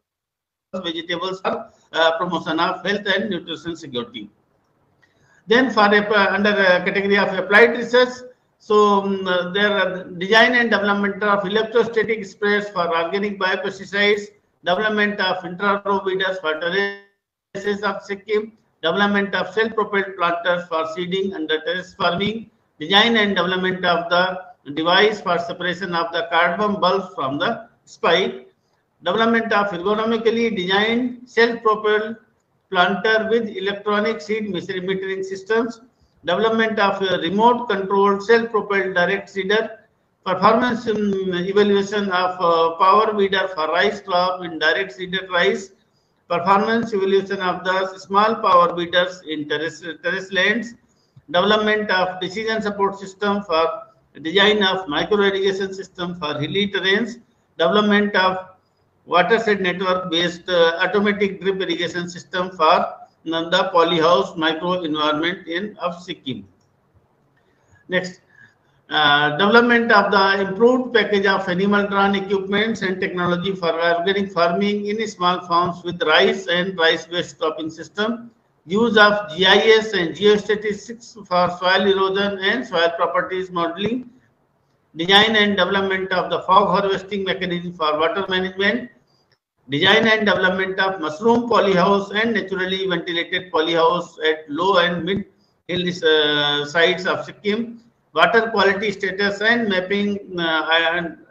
vegetables for promotion of health and nutrition security. Then for under category of applied research, so there are design and development of electrostatic sprays for organic biopesticides, development of intra-row weeders for terraces of Sikkim, development of self-propelled planters for seeding under terrace farming, design and development of the device for separation of the cardamom bulbs from the spike, development of ergonomically designed self-propelled planter with electronic seed metering systems, development of a remote controlled self-propelled direct seeder, performance evaluation of power weeder for rice crop in direct seeded rice, performance evaluation of the small power weeders in terrace lands, development of decision support system for design of micro irrigation system for hilly terrains, development of watershed network based automatic drip irrigation system for the polyhouse micro environment of Sikkim. Next, development of the improved package of animal drawn equipments and technology for organic farming in small farms with rice and rice-based cropping system, use of GIS and geostatistics for soil erosion and soil properties modeling, design and development of the fog harvesting mechanism for water management, design and development of mushroom polyhouse and naturally ventilated polyhouse at low and mid hill sites of Sikkim, water quality status and mapping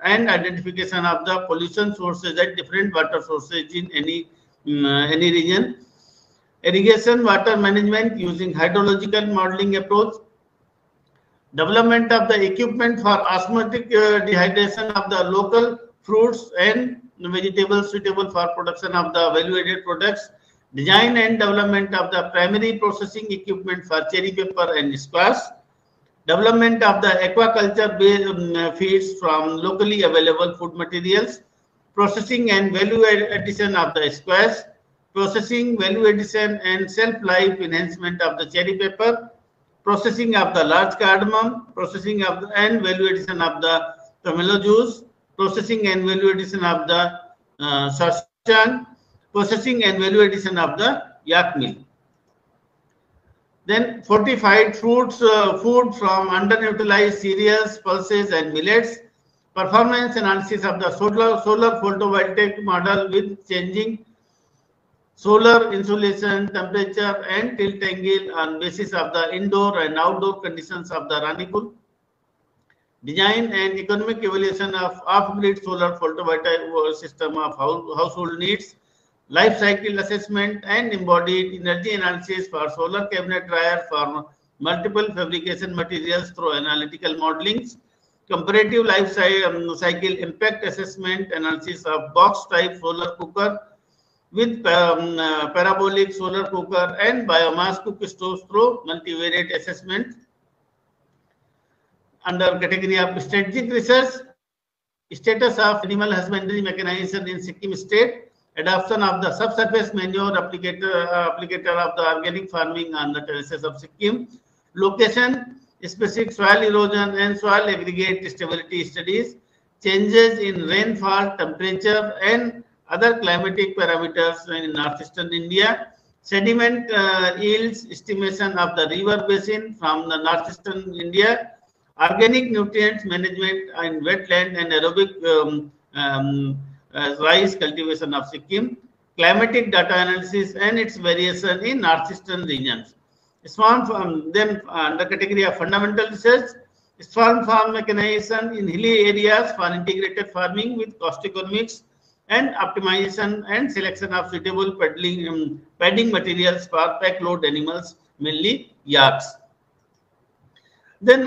and identification of the pollution sources at different water sources in any region, irrigation water management using hydrological modeling approach, development of the equipment for osmotic dehydration of the local fruits and vegetables suitable for production of the value-added products, design and development of the primary processing equipment for cherry pepper and squash, development of the aquaculture feeds from locally available food materials, processing and value addition of the squash, processing, value addition and shelf-life enhancement of the cherry pepper, processing of the large cardamom, processing of the, and value addition of the pomelo juice, processing and value addition of the Shashan, processing and value addition of the yak meal. Then fortified foods, food from underutilized cereals, pulses and millets, performance analysis of the solar photovoltaic model with changing solar insolation, temperature and tilt angle on basis of the indoor and outdoor conditions of the Ranikul. Design and economic evaluation of off-grid solar photovoltaic system of household needs, life cycle assessment and embodied energy analysis for solar cabinet dryer for multiple fabrication materials through analytical modelings, comparative life cycle impact assessment analysis of box type solar cooker with parabolic solar cooker and biomass cook stoves through multivariate assessment. Under category of strategic research, status of animal husbandry mechanization in Sikkim state, adoption of the subsurface manure applicator of the organic farming on the terraces of Sikkim, location specific soil erosion and soil aggregate stability studies, changes in rainfall, temperature and other climatic parameters in northeastern India, sediment yields estimation of the river basin from the northeastern India, organic nutrients management in wetland and aerobic rice cultivation of Sikkim, climatic data analysis and its variation in northeastern regions. Swarm farm, then under category of fundamental research, swarm farm mechanization in hilly areas for integrated farming with cost economics and optimization and selection of suitable padding materials for pack load animals, mainly yaks. Then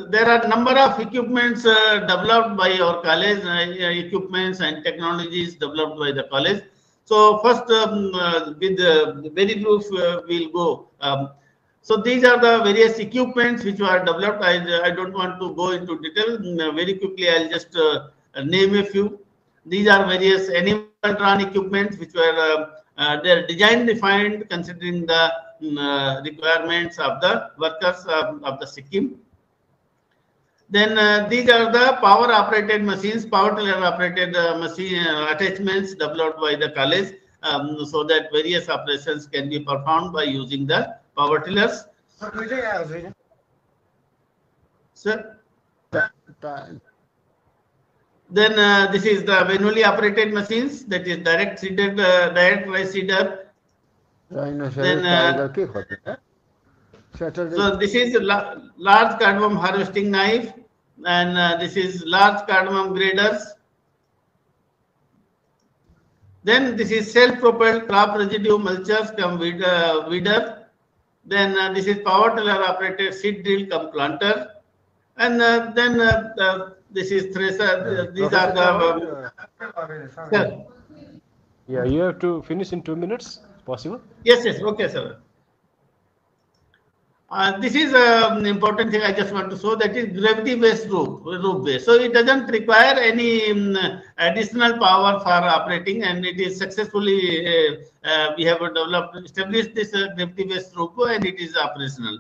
there are number of equipments developed by our college, equipments and technologies developed by the college. So first, with very brief, we'll go. So these are the various equipments which were developed. I don't want to go into detail. Very quickly, I'll just name a few. These are various animal-drawn equipments which were they're design defined considering the requirements of the workers of the Sikkim. Then these are the power operated machines, power tiller operated machine attachments developed by the college, so that various operations can be performed by using the power tillers. Sir? Then this is the manually operated machines, that is direct seeded, direct rice seeder. Then so this is a large cardamom harvesting knife, and this is large cardamom graders. Then this is self-propelled crop residue mulchers come weeder. Then this is power tiller operated seed drill come planter, and then this is thresher. These are the. Yeah, you have to finish in 2 minutes. Possible? Yes, yes. Okay, sir. This is an important thing I just want to show, that is gravity-based rope base. So it doesn't require any additional power for operating, and it is successfully we have established this gravity-based rope, and it is operational.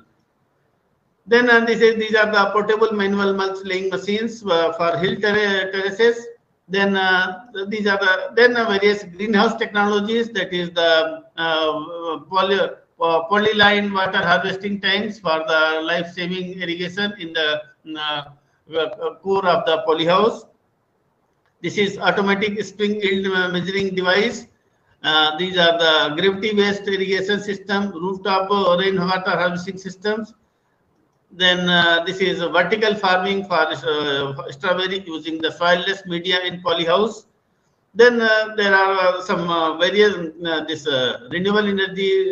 Then these are the portable manual mulch laying machines for hill terraces. Then these are the various greenhouse technologies, that is the polyline water harvesting tanks for the life-saving irrigation in the core of the polyhouse. This is automatic spring yield measuring device. These are the gravity-based irrigation system, rooftop rainwater harvesting systems. Then this is vertical farming for strawberry using the soilless media in polyhouse. Then there are some various this renewable energy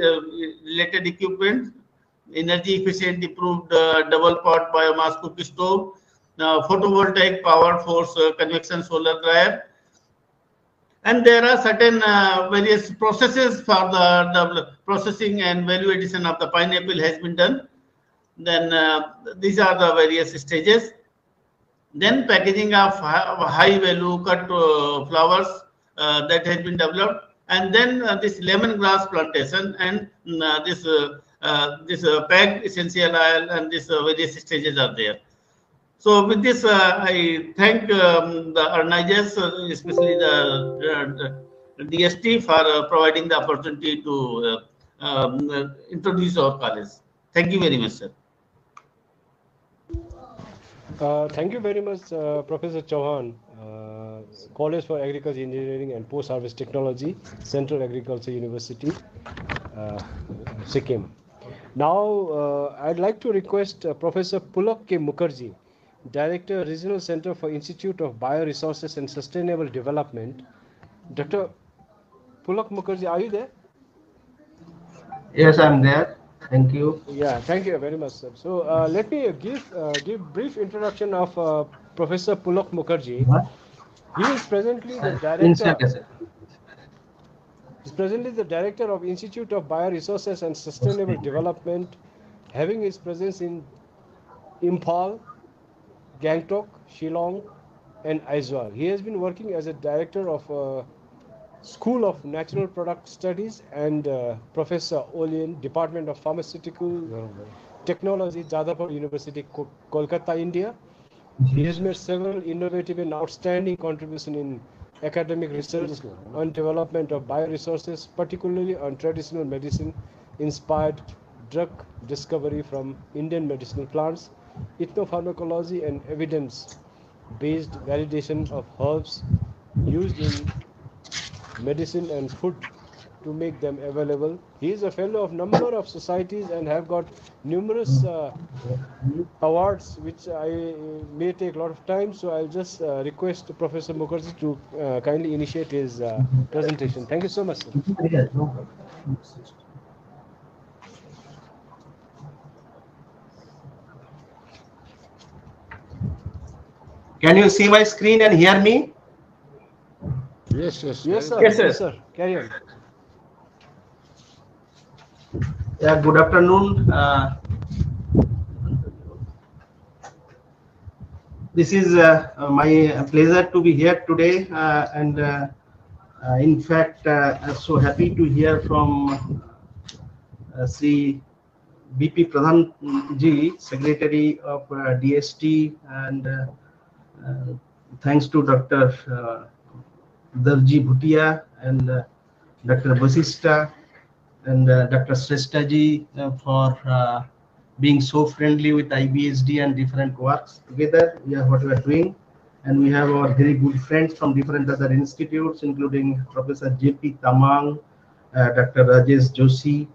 related equipment, energy efficient improved double pot biomass cook stove, photovoltaic powered force convection solar dryer. And there are certain various processes for the processing and value addition of the pineapple has been done. Then these are the various stages. Then packaging of high value cut flowers that has been developed, and then this lemongrass plantation, and this packed essential oil, and this various stages are there. So with this, I thank the organizers, especially the DST, for providing the opportunity to introduce our college. Thank you very much, sir. Thank you very much, Professor Chauhan, College for Agriculture Engineering and Post-Harvest Technology, Central Agriculture University, Sikkim. Now, I'd like to request Professor Pulak K. Mukherjee, Director, Regional Center for Institute of Bioresources and Sustainable Development. Dr. Pulak Mukherjee, are you there? Yes, I'm there. Thank you. Yeah, thank you very much, sir. So let me give brief introduction of Professor Pulak Mukherjee. He is presently the director. He is presently the director of Institute of Bioresources and Sustainable Development, having his presence in Imphal, Gangtok, Shillong, and Aizawl. He has been working as a director of School of Natural Product Studies and Professor Olian, Department of Pharmaceutical Technology, Jadavpur University, Kolkata, India. He has made several innovative and outstanding contributions in academic research on development of bioresources, particularly on traditional medicine-inspired drug discovery from Indian medicinal plants, ethnopharmacology, and evidence-based validation of herbs used in medicine and food to make them available. He is a fellow of number of societies and have got numerous awards, which I may take a lot of time. So I'll just request Professor Mukherjee to kindly initiate his presentation. Thank you so much, sir. Can you see my screen and hear me? Yes, yes. Yes, sir. Yes, sir. Yes, sir. Carry on. Yeah, good afternoon. This is my pleasure to be here today, and in fact, I'm so happy to hear from Sri BP Pradhan ji, Secretary of DST, and thanks to Dr. Darji Bhutia and Dr. Vasista and Dr. Shrestha ji for being so friendly with IBSD and different works together. We are what we are doing, and we have our very good friends from different other institutes, including Professor J.P. Tamang, Dr. Rajesh Joshi,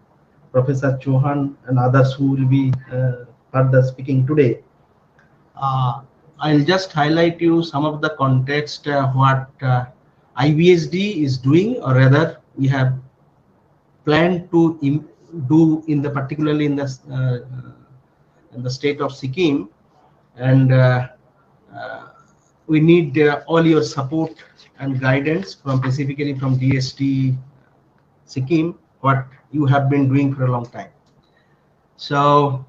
Professor Chauhan, and others who will be further speaking today. I'll just highlight you some of the context what IBSD is doing, or rather we have planned to do in the particularly in the state of Sikkim, and we need all your support and guidance from specifically from DST Sikkim, what you have been doing for a long time. So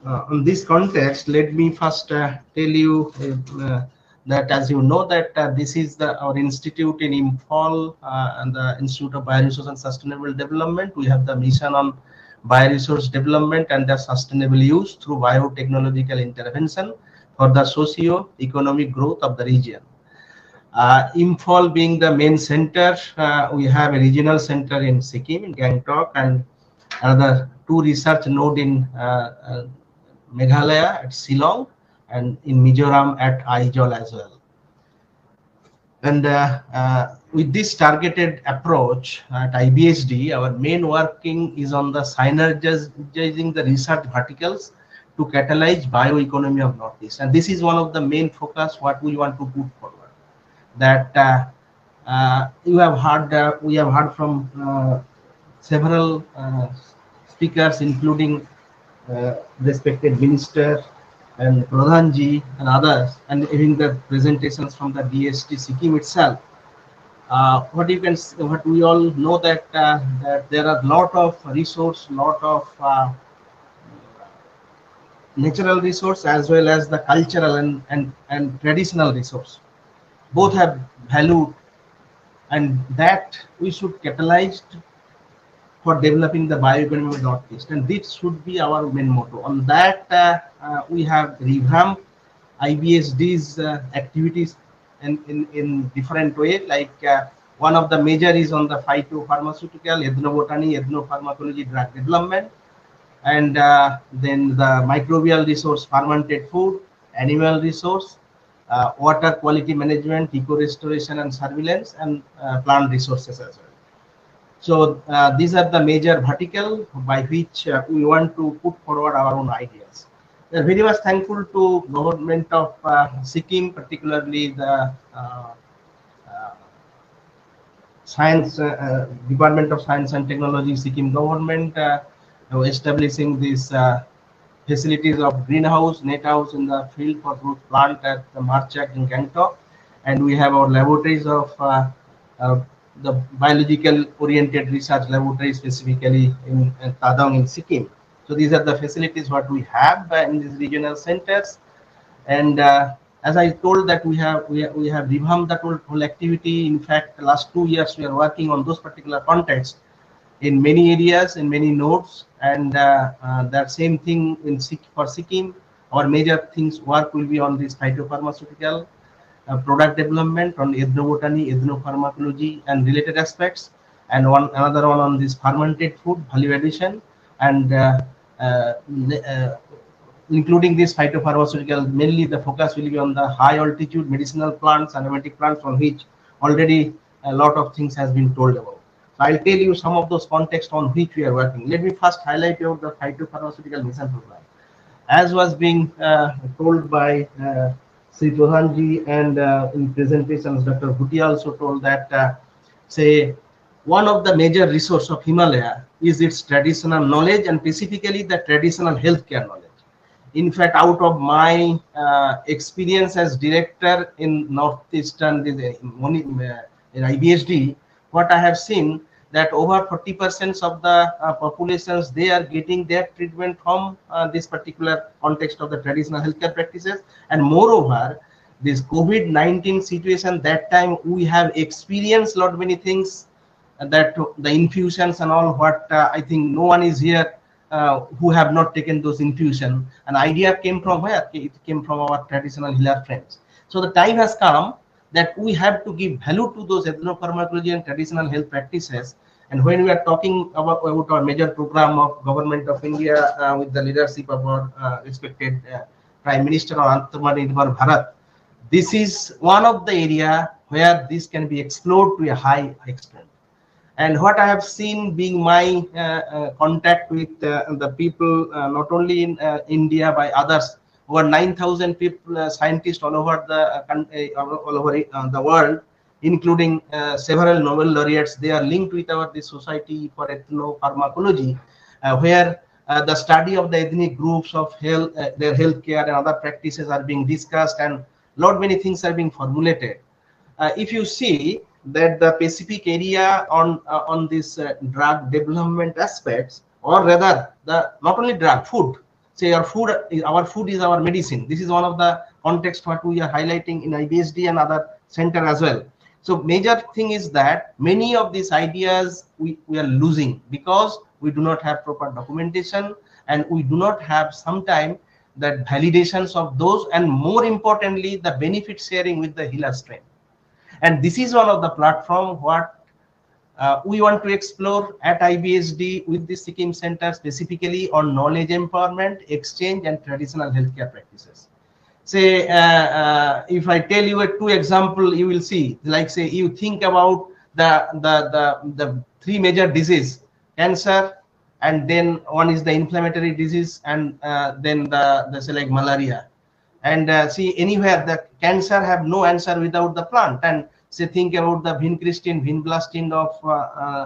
on this context, let me first tell you that, as you know, that this is our institute in Imphal and the Institute of Bioresource and Sustainable Development. We have the mission on bioresource development and the sustainable use through biotechnological intervention for the socio-economic growth of the region. Imphal being the main center, we have a regional center in Sikkim, in Gangtok, and another 2 research nodes in Meghalaya at Shillong, and in Mizoram at Aizawl as well. And with this targeted approach at IBSD, our main working is on the synergizing the research verticals to catalyze bioeconomy of Northeast. And this is one of the main focus what we want to put forward. That you have heard, we have heard from several speakers, including respected minister and Pradhanji and others, and even the presentations from the DST Sikkim itself. What we all know that that there are lot of resource, lot of natural resource as well as the cultural and traditional resource. Both have value, and that we should catalyze for developing the bioeconomy of Northeast, and this should be our main motto. On that, we have revamped IBSD's activities in different way. Like one of the major is on the phytopharmaceutical, ethnobotany, ethnopharmacology, drug development, and then the microbial resource, fermented food, animal resource, water quality management, eco restoration and surveillance, and plant resources as well. So these are the major vertical by which we want to put forward our own ideas. We are very much thankful to government of Sikkim, particularly the Science Department of Science and Technology, Sikkim government, establishing these facilities of greenhouse, net house in the field for growth plant at the Marchak in Gangtok, and we have our laboratories of the biological oriented research laboratory specifically in Tadang in Sikkim. So these are the facilities what we have in these regional centers, and as I told that we have revamped that whole activity. In fact, the last 2 years we are working on those particular contexts in many areas, in many nodes, and that same thing for Sikkim. Our major things work will be on this phytopharmaceutical product development, on ethnobotany, ethnopharmacology and related aspects, and another one on this fermented food, value addition, and including this phytopharmaceutical. Mainly the focus will be on the high altitude medicinal plants, aromatic plants, on which already a lot of things has been told about. So I'll tell you some of those contexts on which we are working. Let me first highlight you the phytopharmaceutical mission program. As was being told by Sri Pradhanji, and in presentations Dr. Bhutia also told that say one of the major resource of Himalaya is its traditional knowledge, and specifically the traditional healthcare knowledge. in fact, out of my experience as director in Northeastern in IBSD, what I have seen that over 40% of the populations, they are getting their treatment from this particular context of the traditional healthcare practices. And moreover, this COVID-19 situation, that time we have experienced lot many things, that the infusions and all, what I think no one is here who have not taken those infusion. An idea came from where? It came from our traditional healer friends. So the time has come that we have to give value to those ethnopharmacology and traditional health practices. And when we are talking about our major program of Government of India with the leadership of our respected Prime Minister of Atmanirbhar Bharat, this is one of the area where this can be explored to a high extent. And what I have seen, being my contact with the people, not only in India, by others, over 9,000 people, scientists all over the world, including several Nobel laureates, they are linked with this Society for Ethnopharmacology, where the study of the ethnic groups of health, their healthcare and other practices are being discussed, and lot many things are being formulated. If you see that the specific area on this drug development aspects, or rather the not only drug, food, say our food is our medicine. This is one of the context what we are highlighting in IBSD and other center as well. So major thing is that many of these ideas we are losing because we do not have proper documentation, and we do not have sometime that validations of those, and more importantly the benefit sharing with the healer strain. And this is one of the platform what we want to explore at IBSD with the Sikkim Center, specifically on knowledge empowerment, exchange, and traditional healthcare practices. Say, if I tell you two example, you will see, like say you think about the three major disease, cancer, and then one is the inflammatory disease, and then the say like malaria. And see, anywhere the cancer have no answer without the plant. And say think about the vincristine, vinblastine of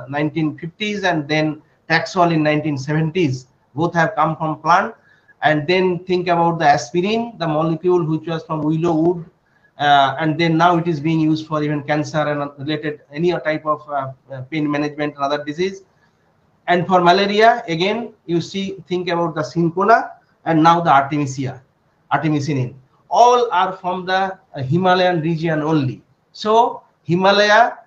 1950s, and then Taxol in 1970s. Both have come from plant. And then think about the aspirin, the molecule which was from willow wood, and then now it is being used for even cancer and related any type of pain management and other disease. And for malaria, again, you see, think about the Syncona and now the artemisinin. All are from the Himalayan region only. So Himalaya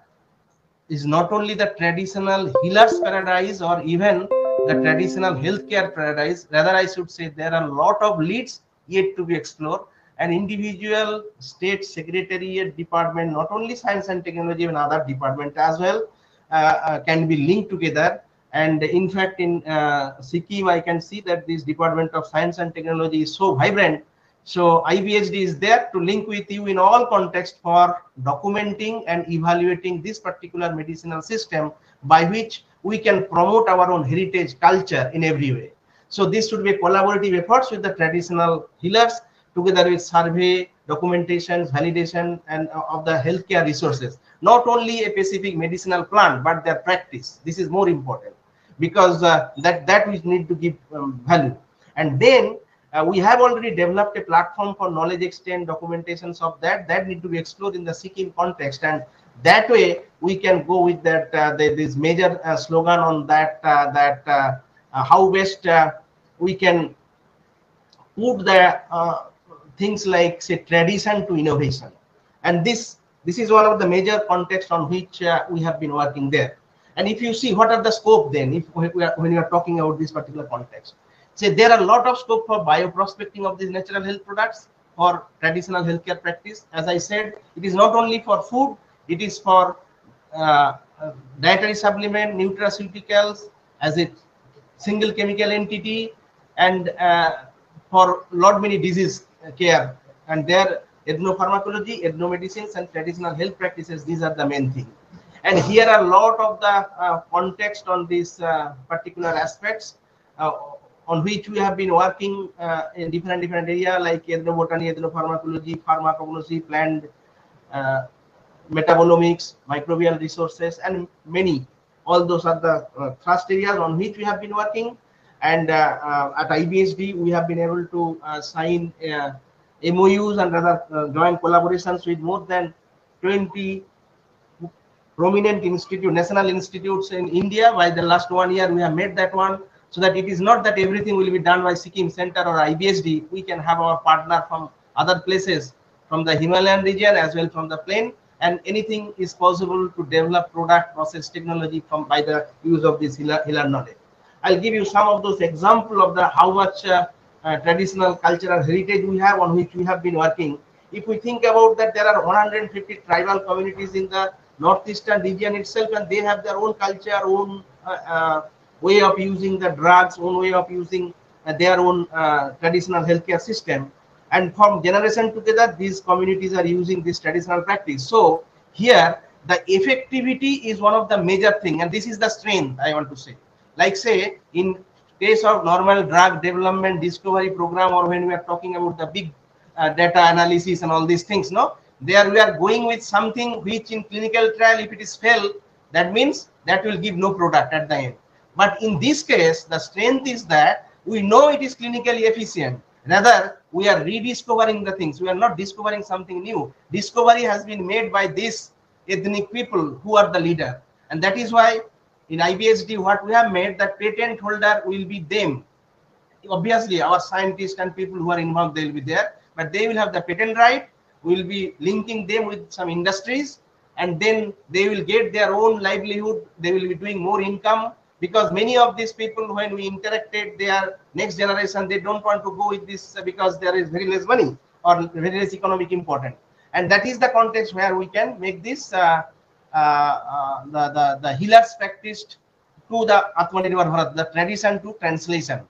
is not only the traditional healer's paradise or even the traditional healthcare paradise, rather I should say there are a lot of leads yet to be explored, and individual state secretariat department, not only science and technology, and other department as well, can be linked together. And in fact, in Sikkim, I can see that this Department of Science and Technology is so vibrant. So IBSD is there to link with you in all contexts for documenting and evaluating this particular medicinal system, by which we can promote our own heritage culture in every way. So this should be a collaborative efforts with the traditional healers, together with survey, documentation, validation, and of the healthcare resources. Not only a specific medicinal plant, but their practice. This is more important, because that we need to give value. And then we have already developed a platform for knowledge exchange, documentations of that need to be explored in the Sikkim context, and that way we can go with that this major slogan on that how best we can put the things like say tradition to innovation. And this is one of the major contexts on which we have been working there. And if you see what are the scope, then if when we are talking about this particular context, say there are a lot of scope for bioprospecting of these natural health products for traditional healthcare practice. As I said, it is not only for food, it is for dietary supplement, nutraceuticals as a single chemical entity, and for lot many disease care. And their ethnopharmacology, ethnomedicines, and traditional health practices, these are the main thing. And here are a lot of the context on these particular aspects on which we have been working in different area like ethnobotany, ethnopharmacology, pharmacology, plant metabolomics, microbial resources, and many. All those are the thrust areas on which we have been working. And at IBSD, we have been able to sign MOUs and other joint collaborations with more than 20 prominent national institutes in India. By the last 1 year, we have made that one, so that it is not that everything will be done by Sikkim Center or IBSD. We can have our partner from other places, from the Himalayan region as well from the plain, and anything is possible to develop product process technology from by the use of this healer knowledge. I'll give you some of those examples of the how much traditional cultural heritage we have on which we have been working. If we think about that, there are 150 tribal communities in the northeastern region itself, and they have their own culture, own way of using the drugs, own way of using their own traditional healthcare system. And from generation together, these communities are using this traditional practice. So here, the effectivity is one of the major thing, and this is the strength I want to say. Like say, in case of normal drug development discovery program, or when we are talking about the big data analysis and all these things, no, there we are going with something which in clinical trial, if it is failed, that means that will give no product at the end. But in this case, the strength is that we know it is clinically efficient. Rather, we are rediscovering the things. We are not discovering something new. Discovery has been made by these ethnic people who are the leader. And that is why in IBSD, what we have made, that patent holder will be them. Obviously, our scientists and people who are involved, they will be there, but they will have the patent right. We will be linking them with some industries, and then they will get their own livelihood. They will be doing more income, because many of these people, when we interacted, they are next generation, they don't want to go with this because there is very less money or very less economic important. And that is the context where we can make this the healers practiced to the Atmanirbhar Bharat, the tradition to translation.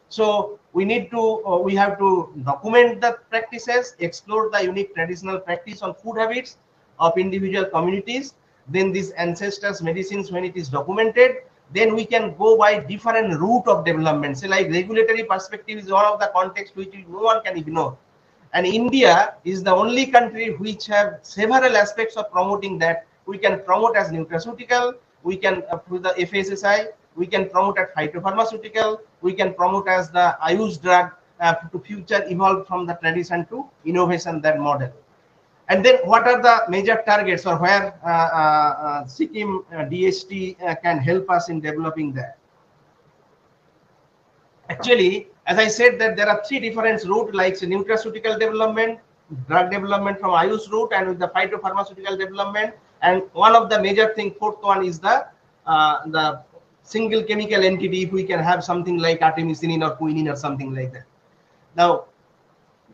So we need to, we have to document the practices, explore the unique traditional practice on food habits of individual communities. Then these ancestors' medicines, when it is documented, then we can go by different route of development. So like regulatory perspective is one of the context which no one can ignore. And India is the only country which have several aspects of promoting that. We can promote as nutraceutical, we can through the FSSI, we can promote as phytopharmaceutical, we can promote as the Ayush drug to future evolve from the tradition to innovation, that model. And then what are the major targets, or where Sikkim DST can help us in developing that? Actually, as I said, that there are 3 different routes, like nutraceutical development, drug development from Ayush route, and with the phytopharmaceutical development. And one of the major thing, fourth one, is the single chemical entity, if we can have something like artemisinin or quinine or something like that. Now,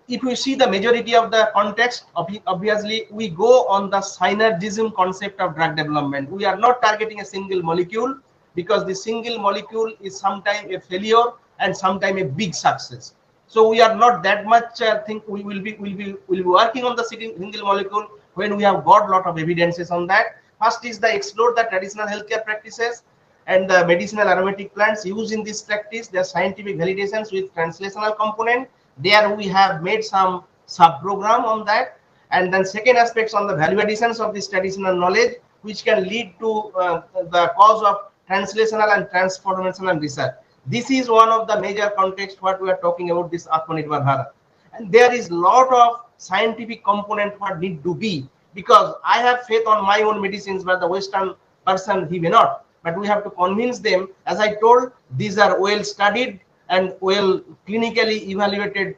if we see the majority of the context, obviously we go on the synergism concept of drug development. We are not targeting a single molecule, because the single molecule is sometimes a failure and sometimes a big success. So we are not that much think we will be working on the single molecule when we have got a lot of evidences on that. First is the explore the traditional healthcare practices and the medicinal aromatic plants used in this practice, their scientific validations with translational component. There we have made some sub-program on that. And then second aspects on the value additions of this traditional knowledge, which can lead to the cause of translational and transformational research. This is one of the major contexts what we are talking about, this Atmanirbhar Bharat. And there is lot of scientific component what need to be, because I have faith on my own medicines, but the Western person, he may not. But we have to convince them. As I told, these are well studied and well clinically evaluated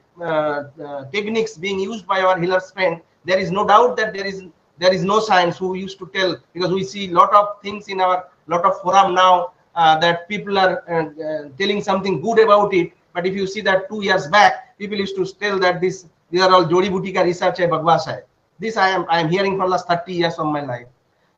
techniques being used by our healers friend. There is no doubt that there is no science who used to tell, because we see lot of things in our lot of forum now that people are telling something good about it. But if you see that 2 years back, people used to tell that these are all Jodi Butika research hai, bagwas hai. This I am hearing for last 30 years of my life.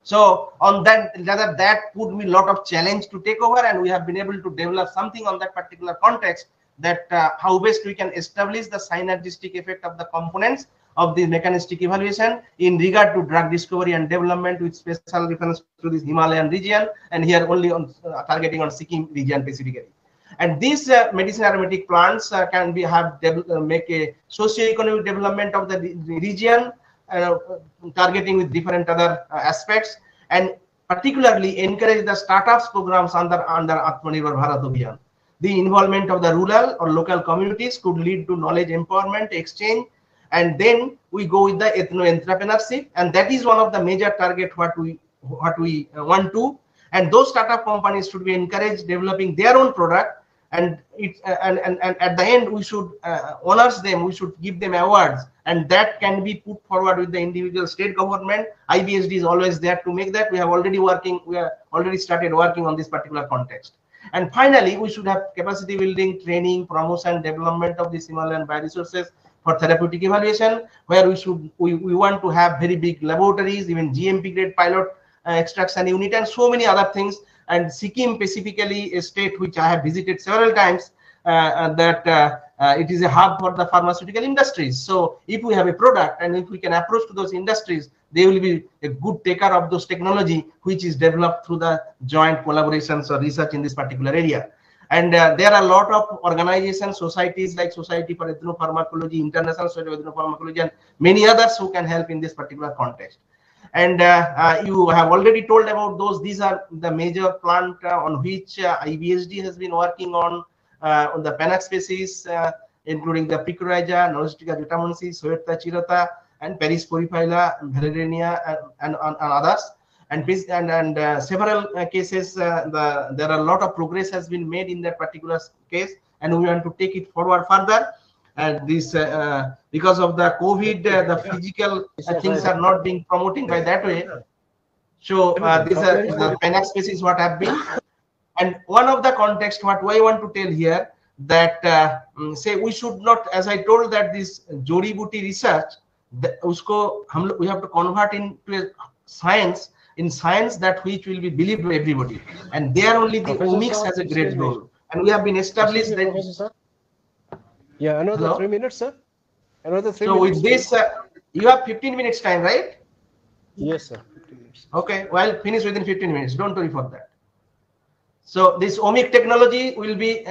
So on that put me a lot of challenge to take over, and we have been able to develop something on that particular context, that how best we can establish the synergistic effect of the components of the mechanistic evaluation in regard to drug discovery and development, with special reference to this Himalayan region, and here only on targeting on Sikkim region specifically. And these medicinal aromatic plants can be make a socio-economic development of the region, targeting with different other aspects, and particularly encourage the startups programs under Atmanirbhar Bharat Abhiyan. the involvement of the rural or local communities could lead to knowledge empowerment, exchange, and then we go with the ethno-entrepreneurship, and that is one of the major target what we want to. And those startup companies should be encouraged developing their own product, and at the end we should honor them, we should give them awards, and that can be put forward with the individual state government. IBSD is always there to make that. We have already started working on this particular context. And finally, we should have capacity building, training, promotion, development of this Himalayan bioresources for therapeutic evaluation, where we want to have very big laboratories, even GMP grade pilot extraction unit, and so many other things. And Sikkim specifically, a state which I have visited several times, it is a hub for the pharmaceutical industries. So if we have a product and if we can approach to those industries, they will be a good taker of those technology which is developed through the joint collaborations or research in this particular area. And there are a lot of organizations, societies like Society for Ethnopharmacology, International Society of Ethnopharmacology, and many others who can help in this particular context. And you have already told about those. These are the major plant on which IBSD has been working on the Panax species, including the Picoriza, Noristica jutamonensis, Huerta chirata, and Paris porifila, Valerinia, and others. And several cases, there are a lot of progress has been made in that particular case, and we want to take it forward further. And this, because of the COVID, the physical things are not being promoting by that way. So these are the Panax species what have been. And one of the context what I want to tell here, that say we should not, as I told, that this Jodi Buti research, we have to convert into a science, in science that which will be believed by everybody. And there only the omics has a great role. And we have been established that. Yeah, another Hello? 3 minutes, sir. Another 3 so minutes. So with this, you have 15 minutes time, right? Yes, sir. 15 minutes. Okay, well, finish within 15 minutes. Don't worry for that. So this omic technology will be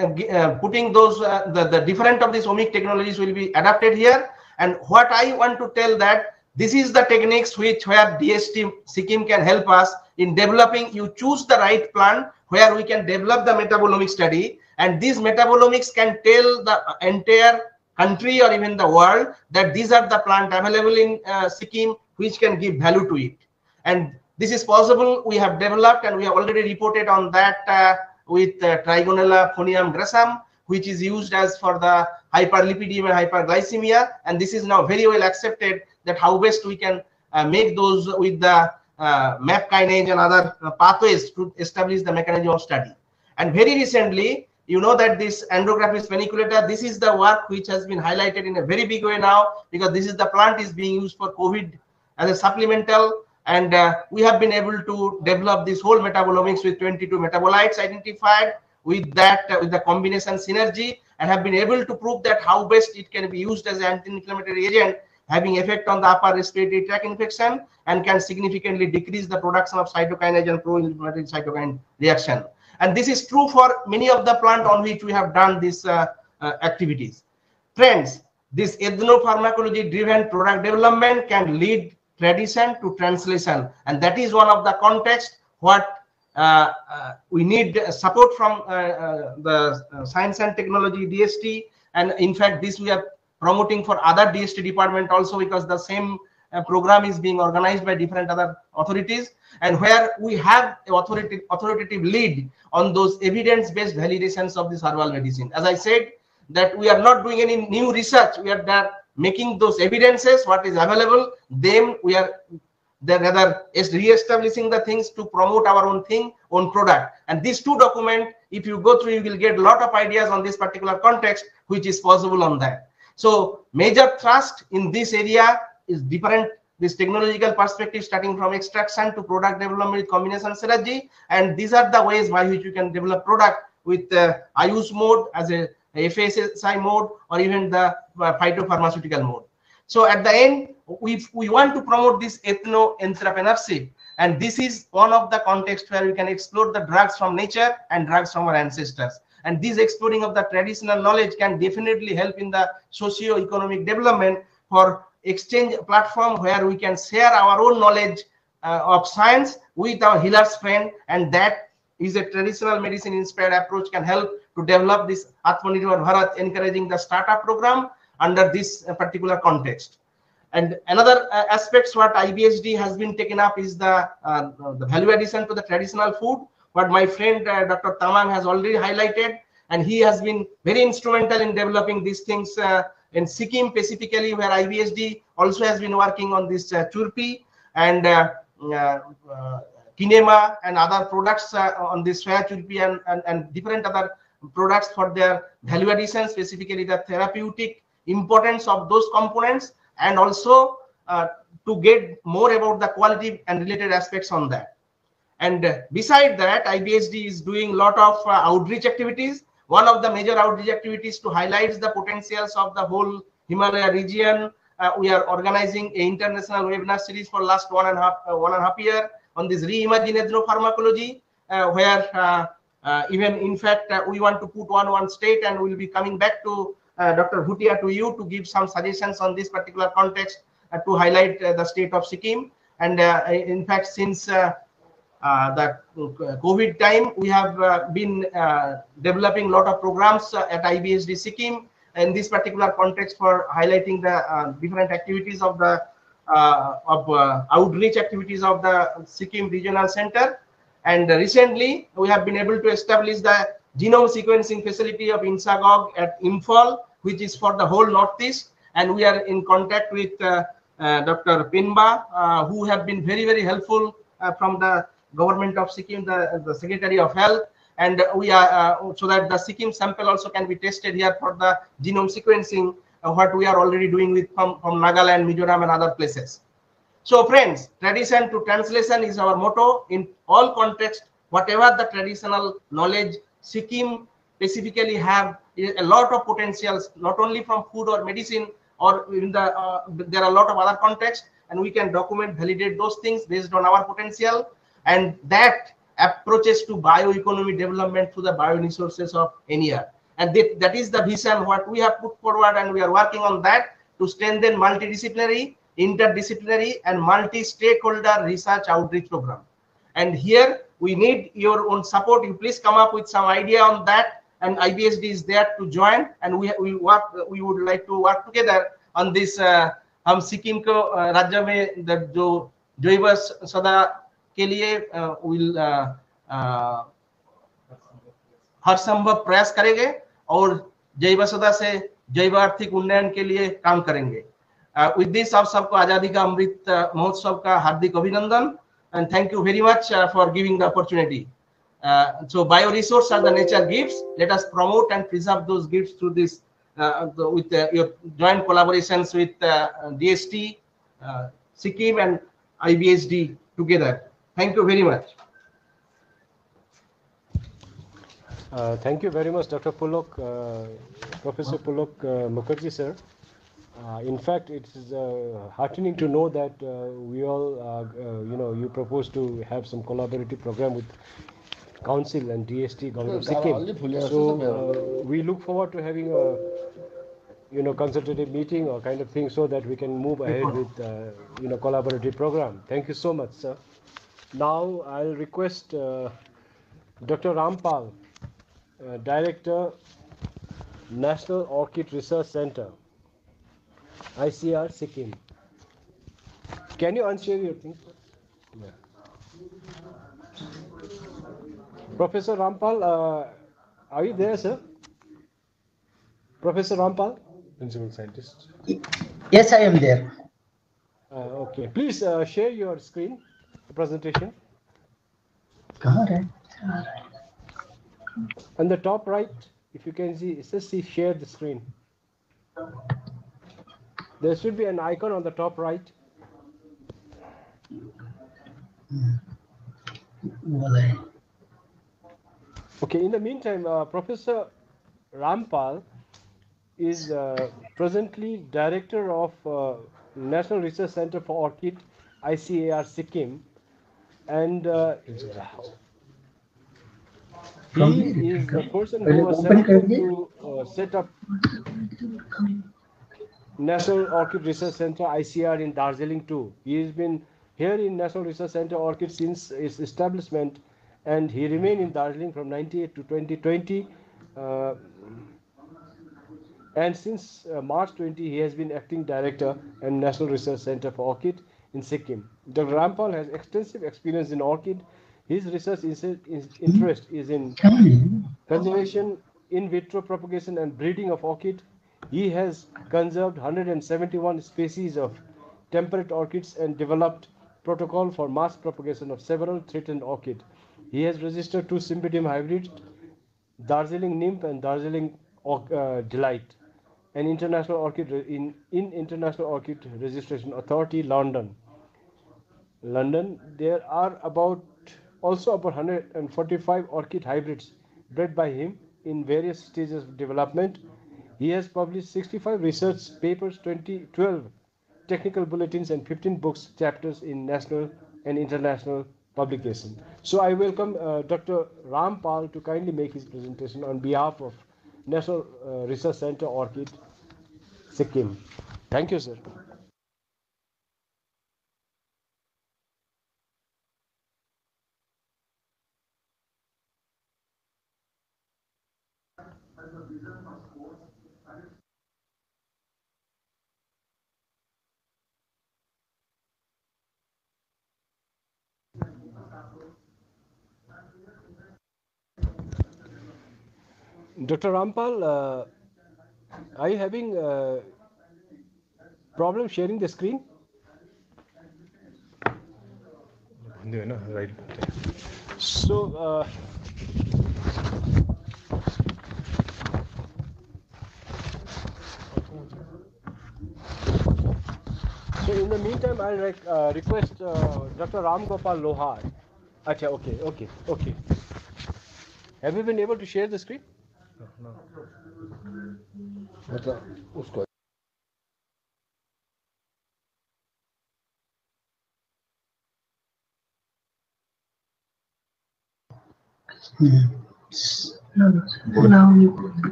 putting those, the different of these omic technologies will be adapted here. And what I want to tell that this is the techniques where DST Sikkim can help us in developing. You choose the right plant where we can develop the metabolomic study, and these metabolomics can tell the entire country or even the world that these are the plant available in Sikkim which can give value to it. And this is possible. We have developed and we have already reported on that with Trigonella phonium grassam, which is used as for the hyperlipidemia and hyperglycemia. And this is now very well accepted that how best we can make those with the MAP kinase and other pathways to establish the mechanism of study. And very recently, you know that this Andrographis paniculata, this is the work which has been highlighted in a very big way now, because this is the plant is being used for COVID as a supplemental. And we have been able to develop this whole metabolomics with 22 metabolites identified with that, with the combination synergy, and have been able to prove that how best it can be used as an anti-inflammatory agent, having effect on the upper respiratory tract infection, and can significantly decrease the production of cytokine and pro-inflammatory cytokine reaction. And this is true for many of the plant on which we have done these activities. Friends, this ethnopharmacology driven product development can lead tradition to translation, and that is one of the context what we need support from the science and technology DST. And in fact, this we are promoting for other DST department also, because the same program is being organized by different other authorities, and where we have authoritative lead on those evidence-based validations of this herbal medicine. As I said, that we are not doing any new research, we are there making those evidences what is available, then we are rather re-establishing the things to promote our own thing, own product. And these two documents, if you go through, you will get a lot of ideas on this particular context which is possible on that. So major thrust in this area is different, this technological perspective, starting from extraction to product development with combination strategy. And these are the ways by which you can develop product with the IUS mode as a FSSI mode, or even the phytopharmaceutical mode. So at the end, we want to promote this ethno-entrepreneurship, and this is one of the contexts where we can explore the drugs from nature and drugs from our ancestors. And this exploring of the traditional knowledge can definitely help in the socio-economic development for exchange platform where we can share our own knowledge of science with our healers friend, and that is a traditional medicine inspired approach can help to develop this Atmanirbhar Bharat, encouraging the startup program under this particular context. And another aspects what IBSD has been taken up is the value addition to the traditional food, what my friend Dr. Tamang has already highlighted, and he has been very instrumental in developing these things in Sikkim specifically, where IBSD also has been working on this churpi and kinema and other products on this soya churpi and different other products for their value addition, specifically the therapeutic importance of those components, and also to get more about the quality and related aspects on that. And beside that, IBSD is doing a lot of outreach activities. One of the major outreach activities to highlight the potentials of the whole Himalaya region. We are organizing an international webinar series for last one and a half year on this reimagined ethnopharmacology, where even in fact we want to put one state, and we will be coming back to Dr. Bhutia, to you, to give some suggestions on this particular context to highlight the state of Sikkim. And in fact, since the COVID time, we have been developing a lot of programs at IBSD Sikkim in this particular context for highlighting the different activities of the outreach activities of the Sikkim Regional Center. And recently, we have been able to establish the genome sequencing facility of INSAGOG at Imphal, which is for the whole Northeast. And we are in contact with Dr. Pinba, who have been very, very helpful from the government of Sikkim, the Secretary of Health. And we are, so that the Sikkim sample also can be tested here for the genome sequencing, what we are already doing with from Nagaland, Mizoram, and other places. So friends, tradition to translation is our motto in all contexts. Whatever the traditional knowledge, Sikkim specifically have a lot of potentials, not only from food or medicine, or in the there are a lot of other contexts, and we can document, validate those things based on our potential. And that approaches to bioeconomy development through the bioresources of NER. And that is the vision what we have put forward, and we are working on that to strengthen multidisciplinary, interdisciplinary, and multi-stakeholder research outreach program. And here we need your own support. You please come up with some idea on that, and IBSD is there to join, and we would like to work together on this. हम सिक्किम को राज्य में जो जैव सदा के लिए will हर संभव प्रयास करेंगे और जैव सदा से जैव आर्थिक उन्नयन के लिए काम करेंगे. With this, आप सबको आजादी का अमृत महोत्सव का हार्दिक अभिनंदन, and thank you very much for giving the opportunity. So bioresources are the nature gifts. Let us promote and preserve those gifts through this with your joint collaborations with DST, Sikkim, and IBSD together. Thank you very much. Thank you very much, Dr. Pulok, Professor Pulok Mukherjee, sir. In fact, it is heartening to know that we all, you propose to have some collaborative program with Council and DST, Government of Sikkim. So we look forward to having a, consultative meeting or kind of thing, so that we can move ahead with, collaborative program. Thank you so much, sir. Now I'll request Dr. Rampal, Director, National Orchid Research Center, ICAR, Sikkim. Can you unshare your thing? Yeah. Professor Rampal, are you there, sir? Professor Rampal? Principal Scientist. Yes, I am there. Okay, please share your screen, the presentation. Got it. On the top right, if you can see, it says see share the screen. There should be an icon on the top right. Okay, in the meantime, Professor Rampal is presently Director of National Research Center for Orchid, ICAR, Sikkim, and he is the person who was selected to set up National Orchid Research Center, ICR, in Darjeeling too. He has been here in National Research Center Orchid since its establishment, and he remained in Darjeeling from 98 to 2020 and since March 20, he has been acting director and National Research Center for Orchid in Sikkim. Dr. Rampal has extensive experience in orchid. His research interest is in conservation, in vitro propagation and breeding of orchid. He has conserved 171 species of temperate orchids and developed protocol for mass propagation of several threatened orchid. He has registered 2 Symbidium hybrids, Darjeeling Nymph and Darjeeling Delight, an international orchid in International Orchid Registration Authority, London. There are also about 145 orchid hybrids bred by him in various stages of development. He has published 65 research papers, 12 technical bulletins and 15 books, chapters in national and international publication. So I welcome Dr. Rampal to kindly make his presentation on behalf of National Research Center Orchid, Sikkim. Thank you, sir. Dr. Rampal, are you having problem sharing the screen? Right. So, so in the meantime, I'll request Dr. Ram Gopal Lohar. Acha, okay. Have you been able to share the screen? No.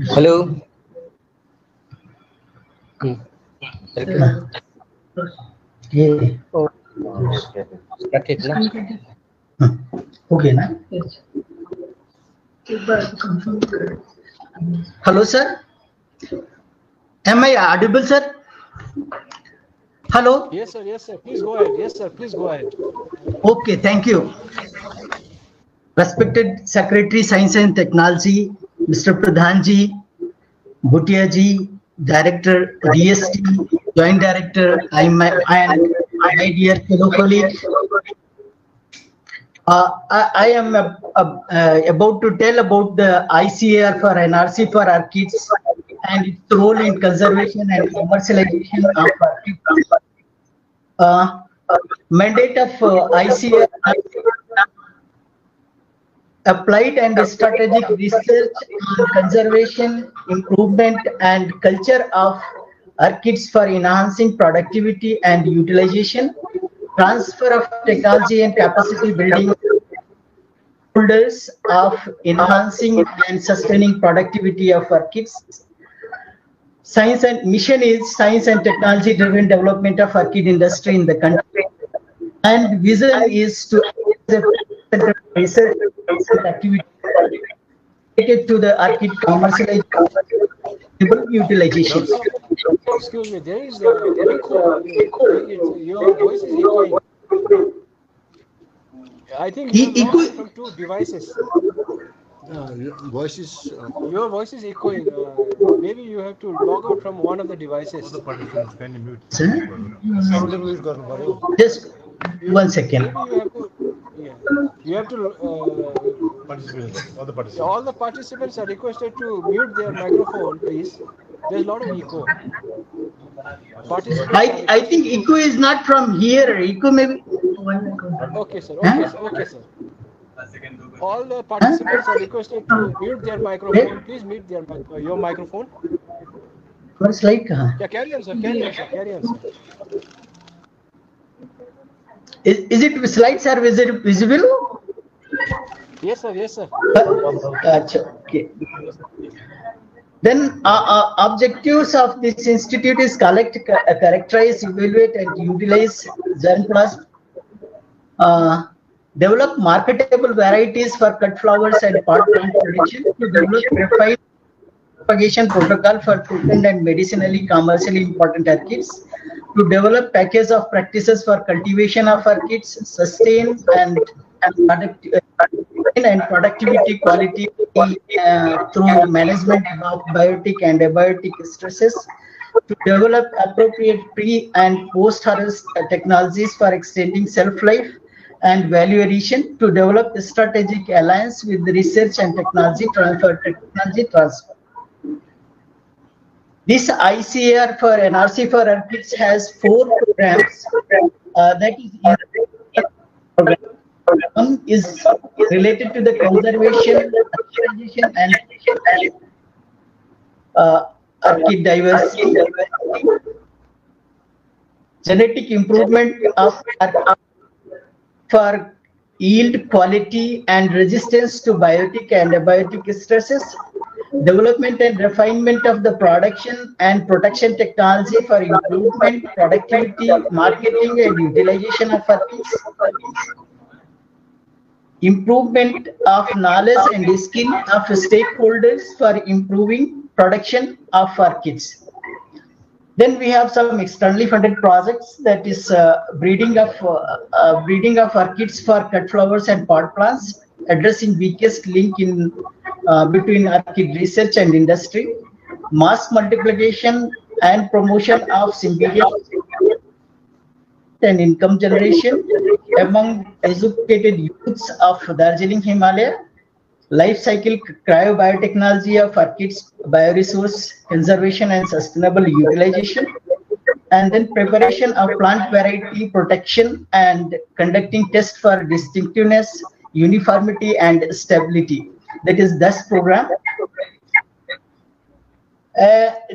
Hello. Yeah. Okay, na? Hello, sir. Am I audible, sir? Hello. Yes, sir. Please go ahead. Yes, sir. Please go ahead. Okay, thank you. Respected Secretary, Science and Technology, Mr. Pradhanji, Bhutia ji, Director, DST, Joint Director, and my dear fellow colleagues. I am about to tell about the ICAR for NRC for orchids and its role in conservation and commercialization of orchids. Mandate of ICAR applied and strategic research on conservation, improvement, and culture of orchids for enhancing productivity and utilization, transfer of technology and capacity building, holders of enhancing and sustaining productivity of orchids. Science and mission is science and technology driven development of orchid industry in the country, and vision is to research activity related to the orchid commercialization utilization. Excuse me, there is echo. Your voice is echoing. I think you from 2 devices. Your voice is echoing. Maybe you have to log out from one of the devices. All the participants, can you mute? Just 1 second. You have to Participants, all the participants are requested to mute their microphone, please. There's a lot of echo. I think echo is not from here. Echo maybe. Okay, sir. All the participants are requested to mute their microphone. Please mute your microphone. First slide. Yeah, carry on, sir. Is it slides are visible? Yes, sir. Okay. Then objectives of this institute is collect, characterize, evaluate, and utilize germplasm, develop marketable varieties for cut flowers and pot plant production, to develop refined propagation protocol for potent and medicinally commercially important orchids, to develop package of practices for cultivation of orchids, sustain and productivity quality through management of biotic and abiotic stresses, to develop appropriate pre and post harvest technologies for extending shelf life and value addition, to develop a strategic alliance with the research and technology transfer. This ICAR for NRC for orchids has 4 programs. That is, one is related to the conservation, and orchid diversity, genetic improvement of for yield, quality, and resistance to biotic and abiotic stresses, development and refinement of the production and protection technology for improvement, productivity, marketing, and utilization of orchids, improvement of knowledge and skill of stakeholders for improving production of orchids. Then we have some externally funded projects, that is breeding of orchids for cut flowers and pot plants, addressing weakest link in between orchid research and industry, mass multiplication and promotion of symbiotic and income generation among educated youths of Darjeeling Himalaya, life cycle cryobiotechnology of orchids, bioresource conservation and sustainable utilization, and then preparation of plant variety protection and conducting tests for distinctiveness, uniformity, and stability. That is this program.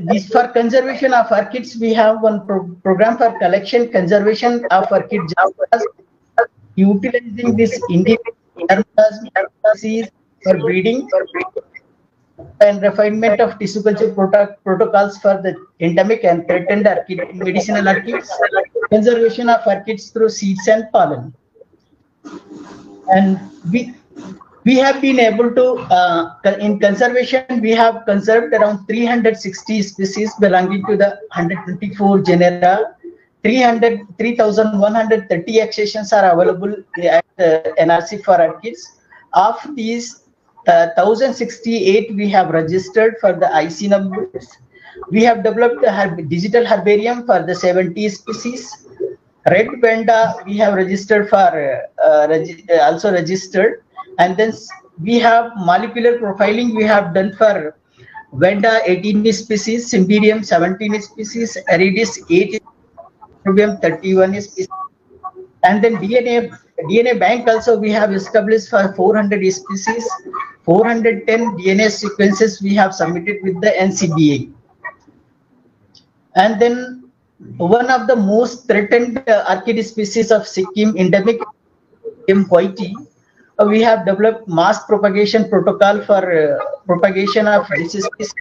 This for conservation of orchids, we have one program for collection conservation of orchids, utilizing this individual species for breeding and refinement of tissue culture protocols for the endemic and threatened orchid, medicinal orchids, conservation of orchids through seeds and pollen. And we have been able to, in conservation, we have conserved around 360 species belonging to the 124 genera. 3,130 accessions are available at NRC for orchids. Of these, 1,068 we have registered for the IC numbers. We have developed a digital herbarium for the 70 species. Red Vanda we have registered for also registered, and then we have molecular profiling we have done for Vanda 18 species, Cymbidium 17 species, Aridis 8, 31 species, and then DNA bank also we have established for 400 species. 410 DNA sequences we have submitted with the NCBA. And then one of the most threatened orchid species of Sikkim, endemic Whitey, we have developed mass propagation protocol for propagation of this species.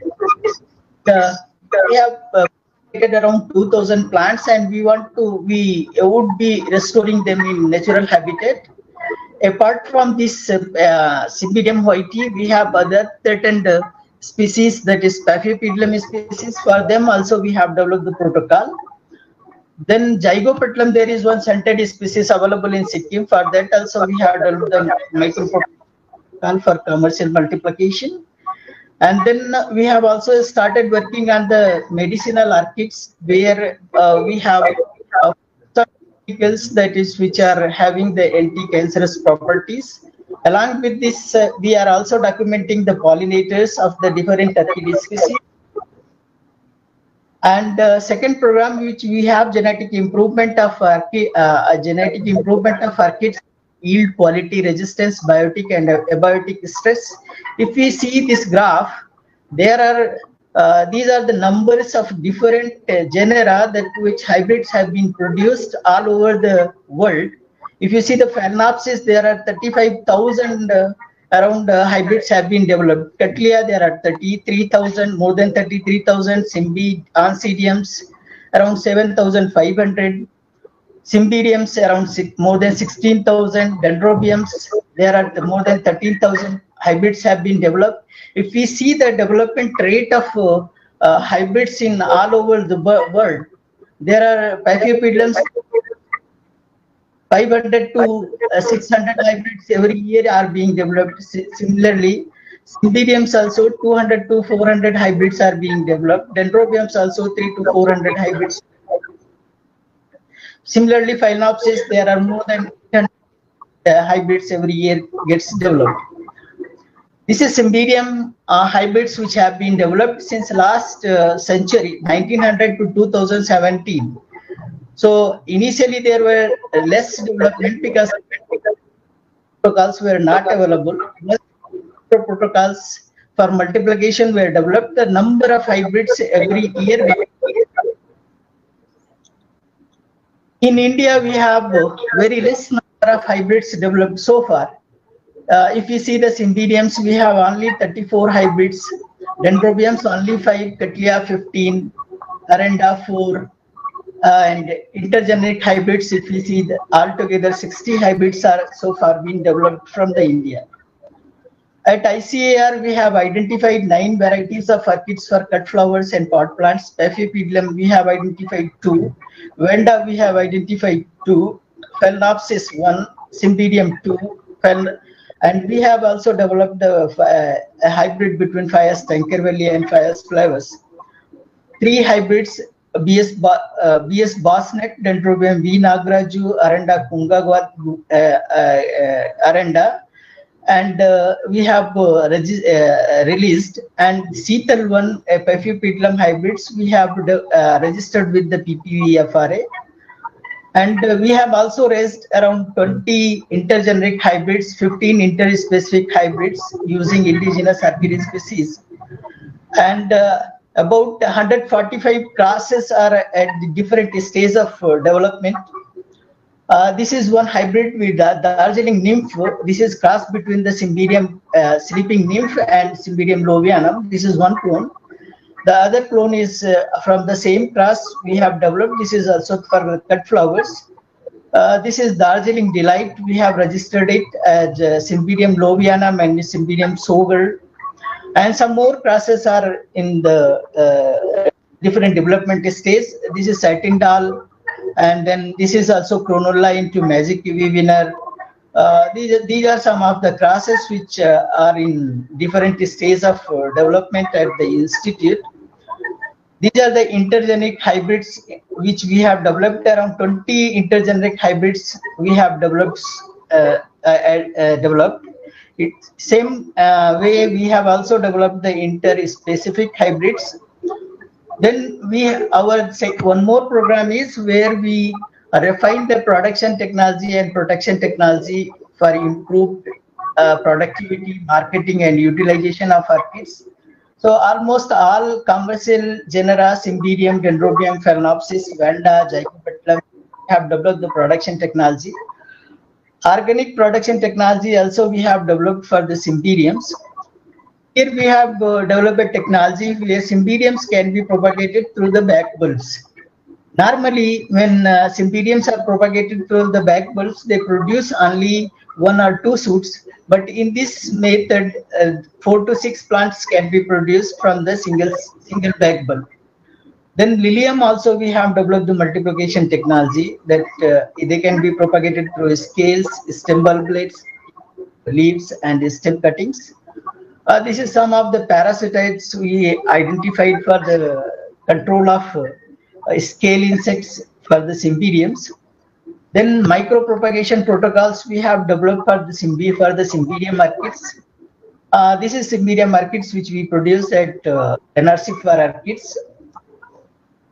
We have around 2,000 plants, and we would be restoring them in natural habitat. Apart from this Cymbidium whitey, we have other threatened species, that is Paphiopedilum species. For them also we have developed the protocol. Then Zygopetalum, there is one scented species available in Sikkim. For that also we have developed the micro protocol for commercial multiplication. And then we have also started working on the medicinal orchids, where we have chemicals, that is, which are having the anti-cancerous properties. Along with this, we are also documenting the pollinators of the different orchid species. And second program, which we have genetic improvement of orchids, yield, quality, resistance, biotic and abiotic stress. If we see this graph, there are these are the numbers of different genera that which hybrids have been produced all over the world. If you see the Phalaenopsis, there are 35,000 around hybrids have been developed. Cattleya, there are 33,000, more than 33,000. Oncidiums, around 7,500. Cymbidiums around more than 16,000, Dendrobiums there are more than 13,000 hybrids have been developed. If we see the development rate of hybrids in all over the world, there are Paphiopedilums 500 to 600 hybrids every year are being developed. Similarly, Cymbidiums also 200 to 400 hybrids are being developed. Dendrobiums also 3 to 400 hybrids. Similarly, Phalaenopsis, there are more than 10 hybrids every year gets developed. This is Cymbidium hybrids which have been developed since last century, 1900 to 2017. So initially there were less development because protocols were not available. Protocols for multiplication were developed. The number of hybrids every year. In India, we have very less number of hybrids developed so far. If you see the Cymbidiums, we have only 34 hybrids. Dendrobiums only 5, Cattleya 15, Aranda 4, and intergenic hybrids. If we see altogether 60 hybrids are so far being developed from the India. At ICAR, we have identified 9 varieties of orchids for cut flowers and pot plants. Paphiopedilum, we have identified 2. Venda, we have identified 2. Phalaenopsis 1, Cymbidium 2, and we have also developed a hybrid between Phaeus tankerville and Phaeus flavus. 3 hybrids, BS Bosnet, Dendrobium V. nagaraju, Aranda Kungagwat, Aranda, and we have released, and Seetal 1 Paphiopedilum hybrids we have registered with the PPVFRA, and we have also raised around 20 intergeneric hybrids, 15 interspecific hybrids using indigenous orchid species, and about 145 crosses are at different stages of development. This is one hybrid with the Darjeeling nymph. This is cross between the Cymbidium sleeping nymph and Cymbidium lovianum. This is one clone. The other clone is from the same class we have developed. This is also for cut flowers. This is Darjeeling Delight. We have registered it as Cymbidium lovianum and Cymbidium sogal. And some more classes are in the different development stage. This is Satindal, and then this is also Chronola into Magic UV winner. These are some of the classes which are in different stages of development at the institute. These are the intergenic hybrids which we have developed. Around 20 intergenic hybrids we have developed. Same way we have also developed the interspecific hybrids. Then one more program is where we refine the production technology and protection technology for improved productivity, marketing, and utilization of orchids. So almost all commercial genera, Cymbidium, Dendrobium, Phalaenopsis, Vanda, Jacopetalum have developed the production technology. Organic production technology also we have developed for the Cymbidiums. Here we have developed a technology where Cymbidiums can be propagated through the back bulbs. Normally, when Cymbidiums are propagated through the back bulbs, they produce only 1 or 2 shoots. But in this method, 4 to 6 plants can be produced from the single back bulb. Then Lilium also we have developed the multiplication technology that they can be propagated through scales, stem bulb blades, leaves, and stem cuttings. This is some of the parasitoids we identified for the control of scale insects for the Cymbidiums. Then micropropagation protocols we have developed for the Cymbidium orchids. This is Cymbidium orchids which we produce at NRC for orchids.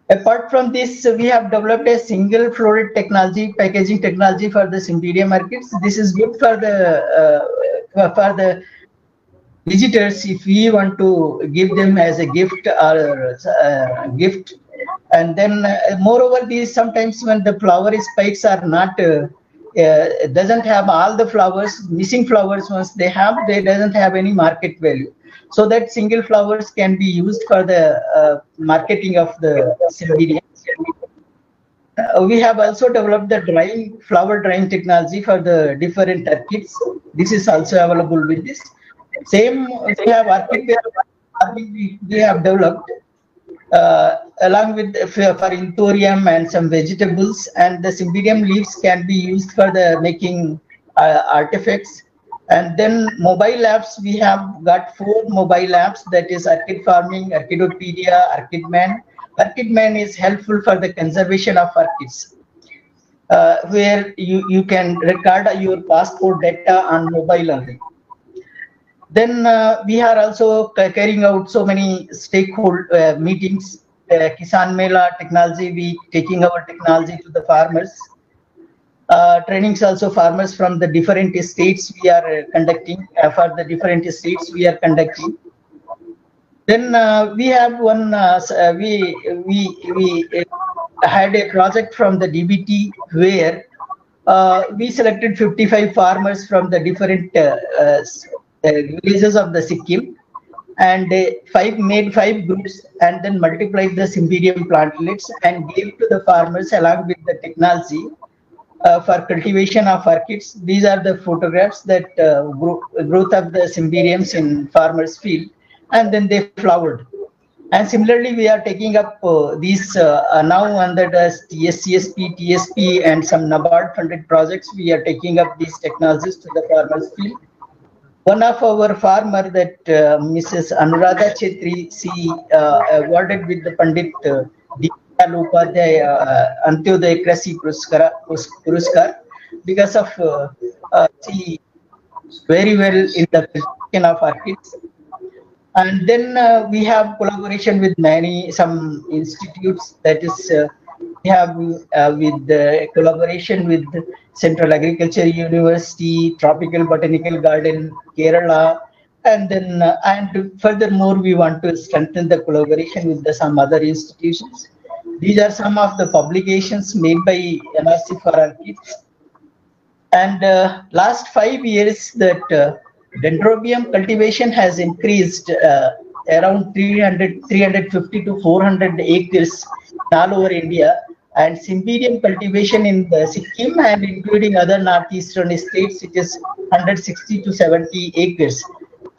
Apart from this, we have developed a single floret technology, packaging technology for the Cymbidium orchids. This is good for the visitors if we want to give them as a gift or gift. And then moreover, these sometimes when the flower spikes are not doesn't have all the flowers, missing flowers once they doesn't have any market value. So that single flowers can be used for the marketing of the Cymbidium. we have also developed the flower drying technology for the different orchids. This is also available with this. Same, we have orchid farming we have developed along with for Inthorium and some vegetables, and the Cymbidium leaves can be used for the making artifacts. And then mobile apps, we have got 4 mobile apps, that is Orchid Farming, Orchidopedia, Orchidman. Orchidman is helpful for the conservation of orchids, where you can record your passport data on mobile only. Then we are also carrying out so many stakeholder meetings, Kisan Mela Technology Week, taking our technology to the farmers. Trainings also farmers from the different states we are conducting, for the different states we are conducting. Then we have one, we had a project from the DBT where we selected 55 farmers from the different villages of the Sikkim, and made 5 groups and then multiplied the Cymbidium plantlets and gave to the farmers along with the technology for cultivation of orchids. These are the photographs that growth of the Cymbidiums in farmers' field, and then they flowered. And similarly, we are taking up these now under the SCSP, TSP, and some NABARD funded projects. We are taking up these technologies to the farmers' field. One of our farmer, that Mrs. Anuradha Chetri, she awarded with the Pandit Deepal Upadhyay Antyodaya Krasi Puruskar because of she very well in the cultivation of orchids. And then we have collaboration with some institutes, that is we have with the collaboration with Central Agriculture University, Tropical Botanical Garden, Kerala, and then and furthermore we want to strengthen the collaboration with some other institutions. These are some of the publications made by NRC for orchids. And last 5 years that Dendrobium cultivation has increased around 350 to 400 acres all over India, and Cymbidium cultivation in the Sikkim and including other northeastern states, it is 160 to 70 acres.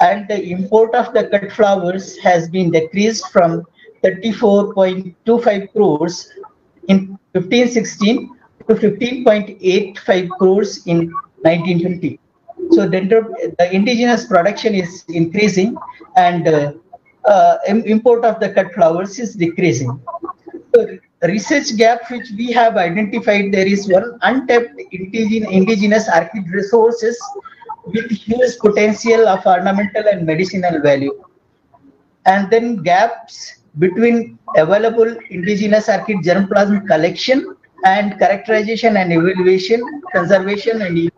And the import of the cut flowers has been decreased from 34.25 crores in 1516 to 15.85 crores in 1920. So the indigenous production is increasing, and import of the cut flowers is decreasing. So research gap which we have identified, there is one untapped indigenous orchid resources with huge potential of ornamental and medicinal value. And then gaps between available indigenous orchid germplasm collection and characterization and evaluation, conservation and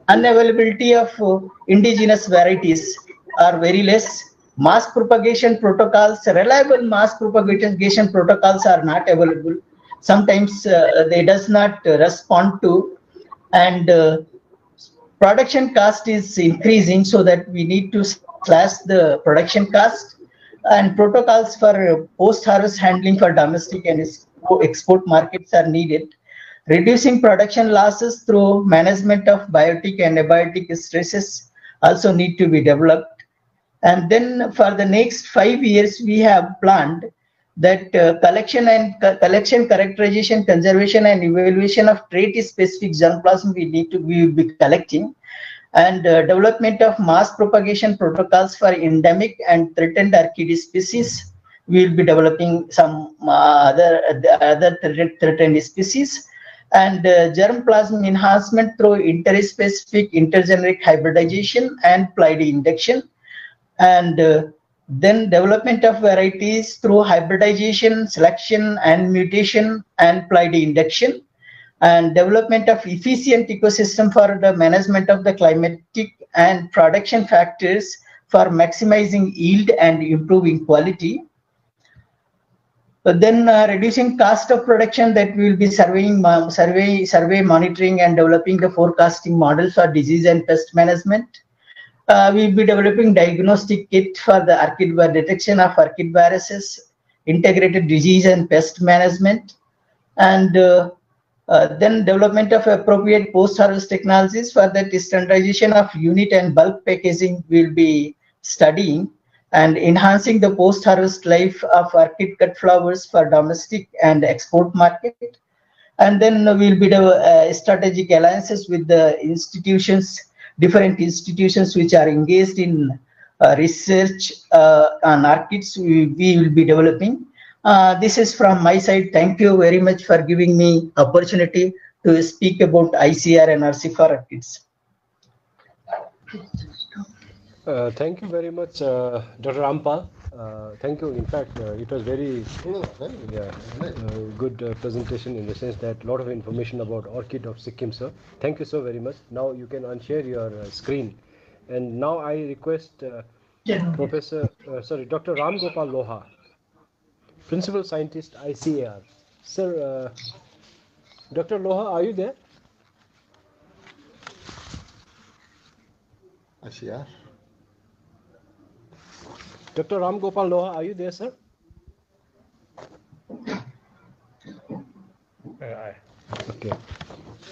unavailability of indigenous varieties are very less. Mass propagation protocols, reliable mass propagation protocols are not available. Sometimes they does not respond to, and production cost is increasing, so that we need to slash the production cost, and protocols for post-harvest handling for domestic and export markets are needed. Reducing production losses through management of biotic and abiotic stresses also need to be developed. And then for the next 5 years, we have planned that collection, characterization, conservation, and evaluation of trait-specific germplasm we will be collecting, and development of mass propagation protocols for endemic and threatened orchid species. We will be developing some other threatened species, and germplasm enhancement through interspecific intergeneric hybridization and pleiady induction, and then development of varieties through hybridization, selection and mutation and pleiady induction, and development of efficient ecosystem for the management of the climatic and production factors for maximizing yield and improving quality. But then reducing cost of production, that we will be survey monitoring and developing the forecasting models for disease and pest management. We will be developing diagnostic kit for the detection of orchid viruses, integrated disease and pest management, And then development of appropriate post-harvest technologies. For that, standardization of unit and bulk packaging will be studying, and enhancing the post-harvest life of orchid cut flowers for domestic and export market. And then we'll be strategic alliances with the institutions, different institutions which are engaged in research on orchids. We will be developing. This is from my side. Thank you very much for giving me opportunity to speak about ICAR and RC for orchids. Thank you very much, Dr. Rampal. Thank you. In fact, it was very good presentation, in the sense that a lot of information about orchid of Sikkim, sir. Thank you so very much. Now you can unshare your screen. And now I request Dr. Ram Gopal Loha, Principal Scientist, ICAR. Sir, Dr. Loha, are you there? ICAR. Dr. Ram Gopal Loha, are you there, sir? Okay.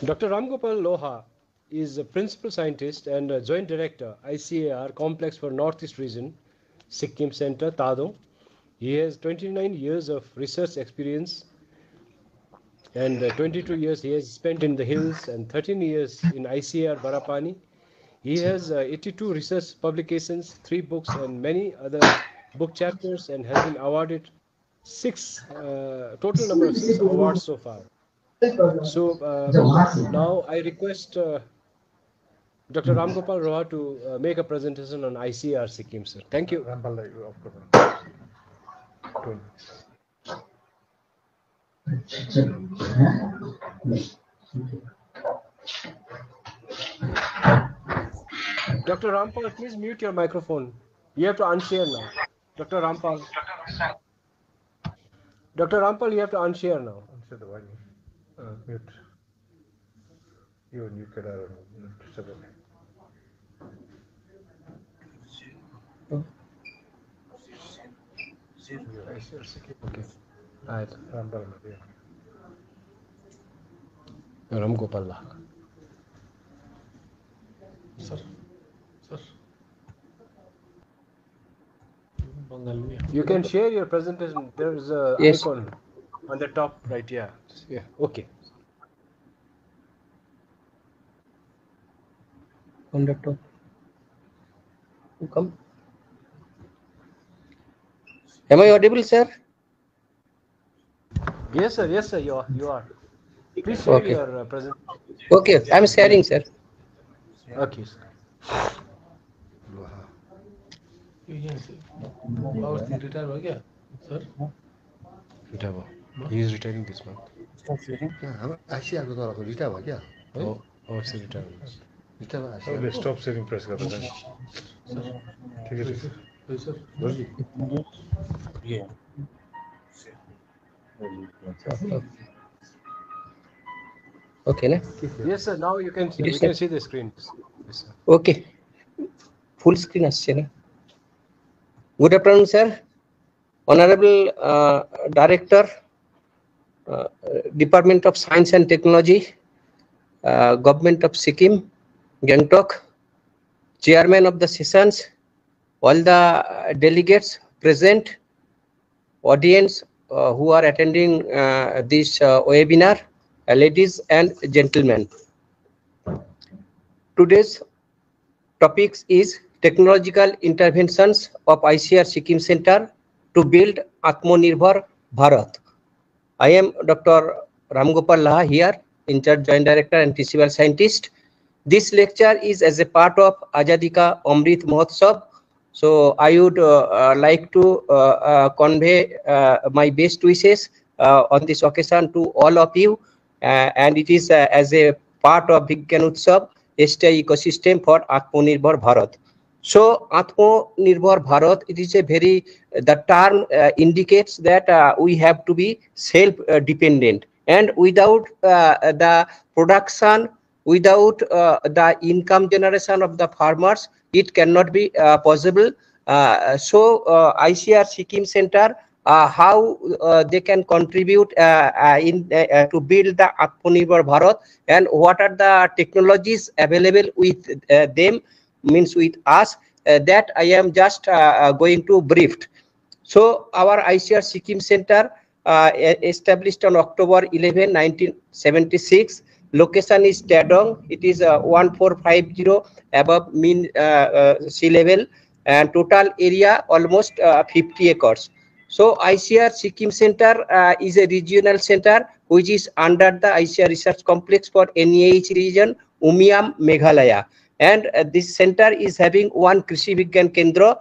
Dr. Ram Gopal Loha is a Principal Scientist and a Joint Director, ICAR Complex for Northeast Region, Sikkim Center, Tadong. He has 29 years of research experience, and 22 years he has spent in the hills, and 13 years in ICAR Barapani. He has 82 research publications, 3 books, and many other book chapters, and has been awarded total number of 6 awards so far. So now I request Dr. Ram Gopal Loha to make a presentation on ICAR Sikkim, sir. Thank you. Dr. Rampal, please mute your microphone. You have to unshare now. Dr. Rampal. Dr. Rampal, you have to unshare now. Unshare the volume. Mute. You can Okay. Ram Gopal Loha. Sir. You can share your presentation. There is a icon on the top right. Yeah. Okay. Conductor. Come. Am I audible, sir? Yes, sir. Yes, sir. You are. Please share your presentation. Okay, I'm sharing, sir. Okay, sir. He is retiring this month. ICAR को तो retire भयो क्या? It's retirement. Stop sharing press कर रहे हैं. ठीक है sir. Okay, na? Yes, sir. Now you can see the screen. Yes, sir. Okay. Full screen asche na. Good afternoon, sir. Honorable Director, Department of Science and Technology, Government of Sikkim, Gangtok, Chairman of the sessions, all the delegates present, audience who are attending this webinar, ladies and gentlemen. Today's topic is technological interventions of ICAR Sikkim Center to build Atmanirbhar Bharat. I am Dr. Ram Gopal Loha here, in-charge Joint Director and Principal Scientist. This lecture is as a part of Azadi Ka Amrit Mahotsav. So I would like to convey my best wishes on this occasion to all of you, and it is as a part of Vigyan Utsav STI ecosystem for Atmanirbhar Bharat. So Atmanirbhar Bharat, it is a very, the term indicates that we have to be self-dependent, and without the production, without the income generation of the farmers, it cannot be possible. So ICAR Sikkim Center how they can contribute to build the Atmanirbhar Bharat, and what are the technologies available with them, means with us, that I am just going to brief. So our ICAR Sikkim Center established on October 11, 1976. Location is Tadong. It is 1450 above mean sea level, and total area almost 50 acres. So ICAR Sikkim Center is a regional center which is under the ICAR Research Complex for NEH region, Umiam, Meghalaya. And this center is having one Krishi Vigyan Kendra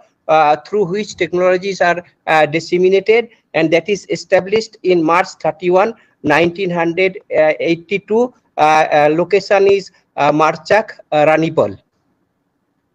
through which technologies are disseminated, and that is established in March 31, 1982. Location is Marchak, Ranipal.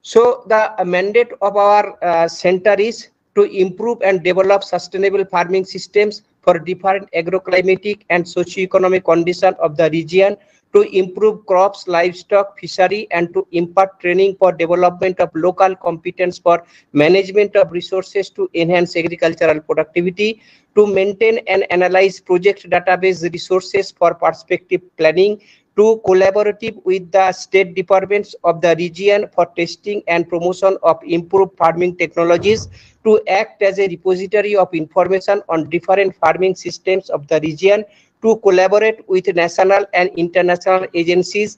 So the mandate of our center is to improve and develop sustainable farming systems for different agroclimatic and socio-economic conditions of the region, to improve crops, livestock, fishery, and to impart training for development of local competence for management of resources to enhance agricultural productivity, to maintain and analyze project database resources for perspective planning, to collaborative with the state departments of the region for testing and promotion of improved farming technologies, to act as a repository of information on different farming systems of the region, to collaborate with national and international agencies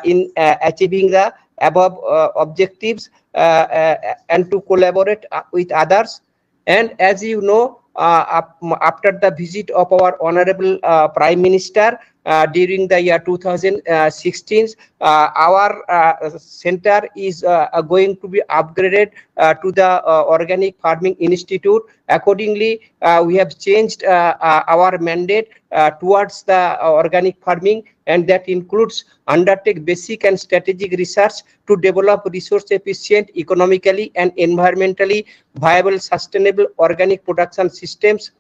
in achieving the above objectives, and to collaborate with others. And as you know, after the visit of our Honorable Prime Minister during the year 2016, our center is going to be upgraded to the Organic Farming Institute. Accordingly, we have changed our mandate towards the organic farming, and that includes undertake basic and strategic research to develop resource efficient, economically and environmentally viable, sustainable organic production systems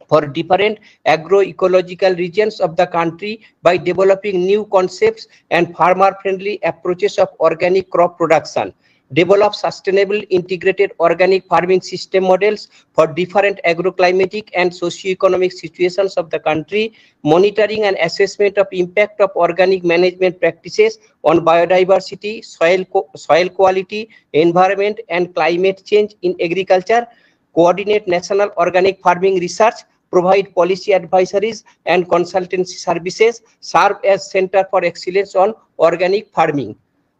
for different agroecological regions of the country by developing new concepts and farmer-friendly approaches of organic crop production. Develop sustainable integrated organic farming system models for different agroclimatic and socio-economic situations of the country. Monitoring and assessment of impact of organic management practices on biodiversity, soil quality, environment and climate change in agriculture. Coordinate national organic farming research, provide policy advisories and consultancy services, serve as Center for Excellence on Organic Farming.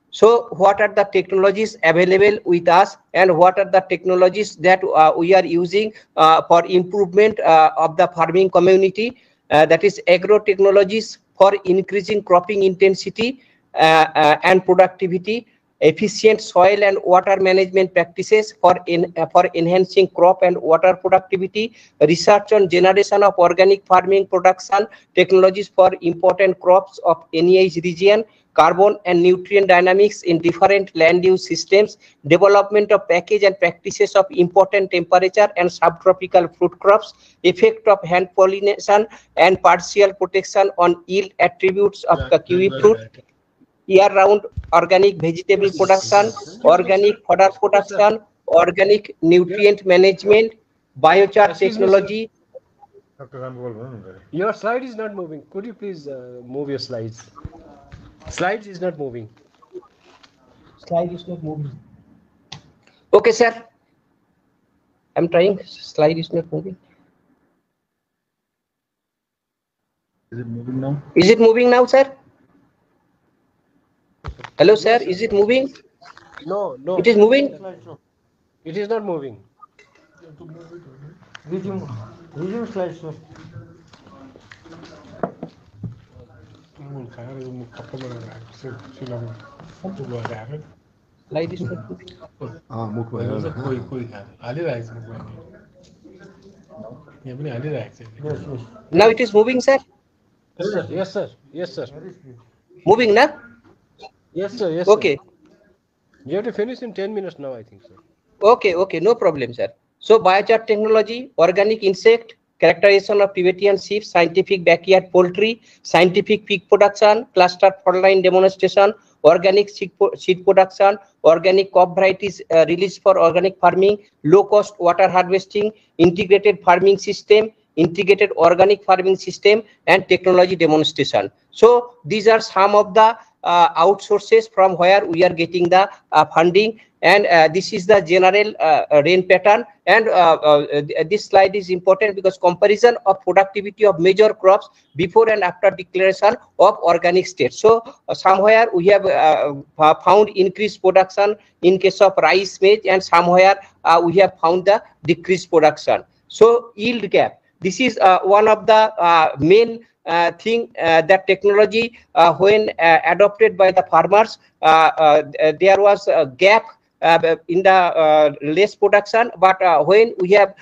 So what are the technologies available with us, and what are the technologies that we are using for improvement of the farming community? That is agro technologies for increasing cropping intensity and productivity, efficient soil and water management practices for enhancing crop and water productivity, research on generation of organic farming production technologies for important crops of NEH region, carbon and nutrient dynamics in different land use systems, development of package and practices of important temperature and subtropical fruit crops, effect of hand pollination and partial protection on yield attributes of kiwi fruit, year-round organic vegetable production, organic fodder production, organic nutrient management, biochar technology. Your slide is not moving. Could you please move your slides? Slides is not moving. Slide is not moving. Okay, sir. I'm trying. Slide is not moving. Is it moving now? Is it moving now, sir? Hello, sir. Is it moving? No, no. It is moving. It is not moving. Resume slideshow. Slide is not moving. Now it is moving, sir. Yes, sir. Yes, sir. Moving now. Yes, sir. Yes. Okay. Sir. You have to finish in 10 minutes now, I think, sir. Okay. Okay. No problem, sir. So biochar technology, organic insect, characterization of Tibetan sheep, scientific backyard poultry, scientific pig production, cluster frontline demonstration, organic seed production, organic crop varieties released for organic farming, low-cost water harvesting, integrated farming system, integrated organic farming system, and technology demonstration. So these are some of the outsources from where we are getting the funding, and this is the general rain pattern. And this slide is important because comparison of productivity of major crops before and after declaration of organic state. So somewhere we have found increased production in case of rice, maize, and somewhere we have found the decreased production. So yield gap, this is one of the main thing that technology when adopted by the farmers, there was a gap in the less production, but when we have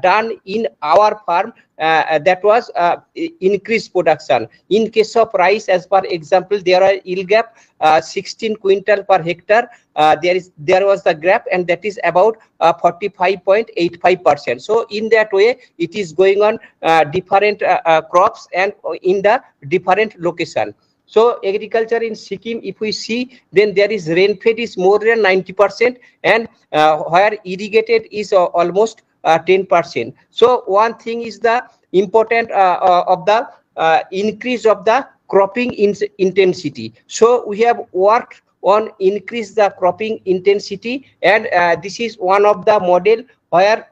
done in our farm, that was increased production. In case of rice, as per example, there are yield gap 16 quintal per hectare. There was the gap, and that is about 45.85%. So in that way, it is going on different crops and in the different location. So agriculture in Sikkim, if we see, then there is rainfed is more than 90%, and where irrigated is almost 10%. So one thing is the important of the increase of the cropping intensity. So we have worked on increase the cropping intensity, and this is one of the model where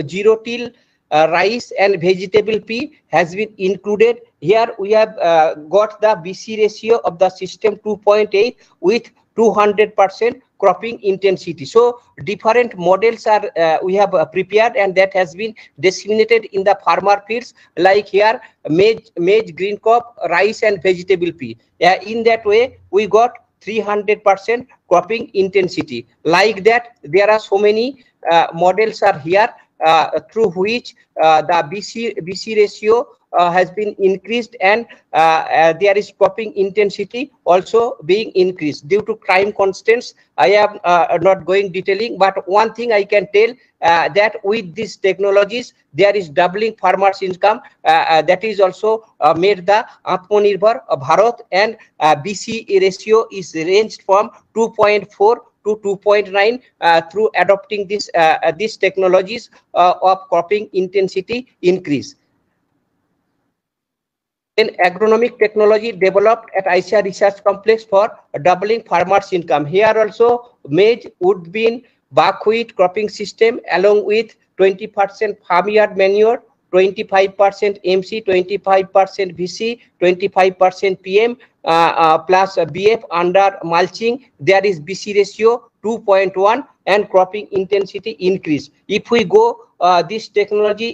zero till rice and vegetable pea has been included. Here we have got the BC ratio of the system 2.8 with 200% cropping intensity. So different models are we have prepared, and that has been disseminated in the farmer fields, like here maize, green crop, rice, and vegetable pea. In that way we got 300% cropping intensity. Like that, there are so many models are here through which the BC ratio has been increased, and there is cropping intensity also being increased. Due to time constraints, I am not going detailing, but one thing I can tell that with these technologies there is doubling farmers' income. That is also made the Atmanirbhar Bharat, and BC ratio is ranged from 2.4 to 2.9 through adopting these technologies of cropping intensity increase. Then agronomic technology developed at ICAR Research Complex for doubling farmers' income. Here also maize, wood bean, buckwheat cropping system along with 20% farmyard manure, 25% MC, 25% VC, 25% PM plus BF under mulching. There is BC ratio 2.1 and cropping intensity increase. If we go this technology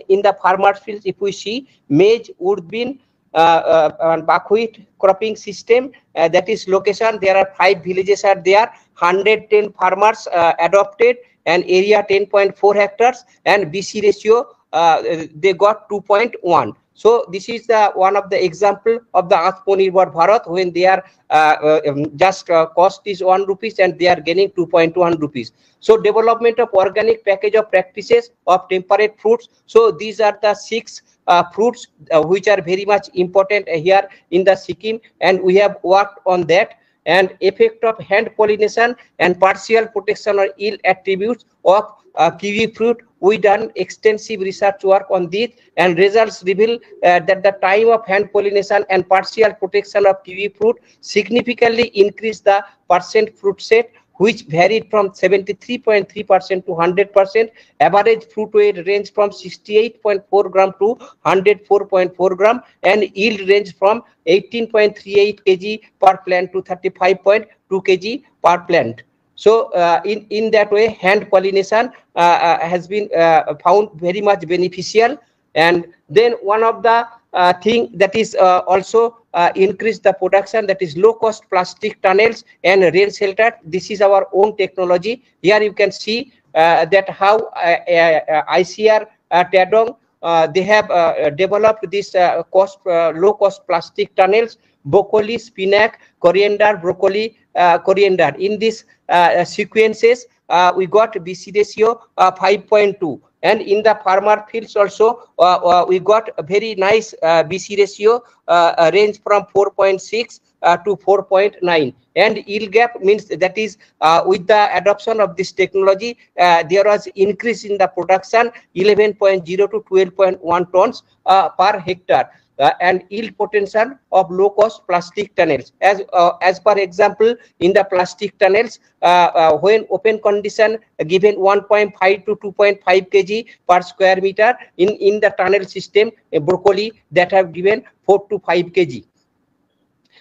in the farmers fields, if we see maize, wood bean, and buckwheat cropping system, that is location, there are 5 villages are there, 110 farmers adopted, and area 10.4 hectares, and BC ratio they got 2.1. So this is the one of the example of the Atmanirbhar Bharat, when they are just cost is 1 rupees and they are getting 2.1 rupees. So development of organic package of practices of temperate fruits. So these are the 6 fruits which are very much important here in the Sikkim, and we have worked on that. And effect of hand pollination and partial protection or yield attributes of kiwi fruit. We done extensive research work on this, and results reveal that the time of hand pollination and partial protection of kiwi fruit significantly increased the percent fruit set, which varied from 73.3% to 100%. Average fruit weight range from 68.4 gram to 104.4 gram, and yield range from 18.38 kg per plant to 35.2 kg per plant. So in that way, hand pollination has been found very much beneficial. And then one of the thing that is also increase the production, that is low cost plastic tunnels and rain shelter. This is our own technology. Here you can see that how ICAR Tadong they have developed this low cost plastic tunnels, broccoli, spinach, coriander, broccoli, coriander. In these sequences, we got BC ratio 5.2. And in the farmer fields also, we got a very nice BC ratio range from 4.6 to 4.9. And yield gap means that is with the adoption of this technology, there was increase in the production 11.0 to 12.1 tons per hectare. And yield potential of low-cost plastic tunnels. As per example, in the plastic tunnels, when open condition given 1.5 to 2.5 kg per square meter, in the tunnel system, broccoli that have given 4 to 5 kg.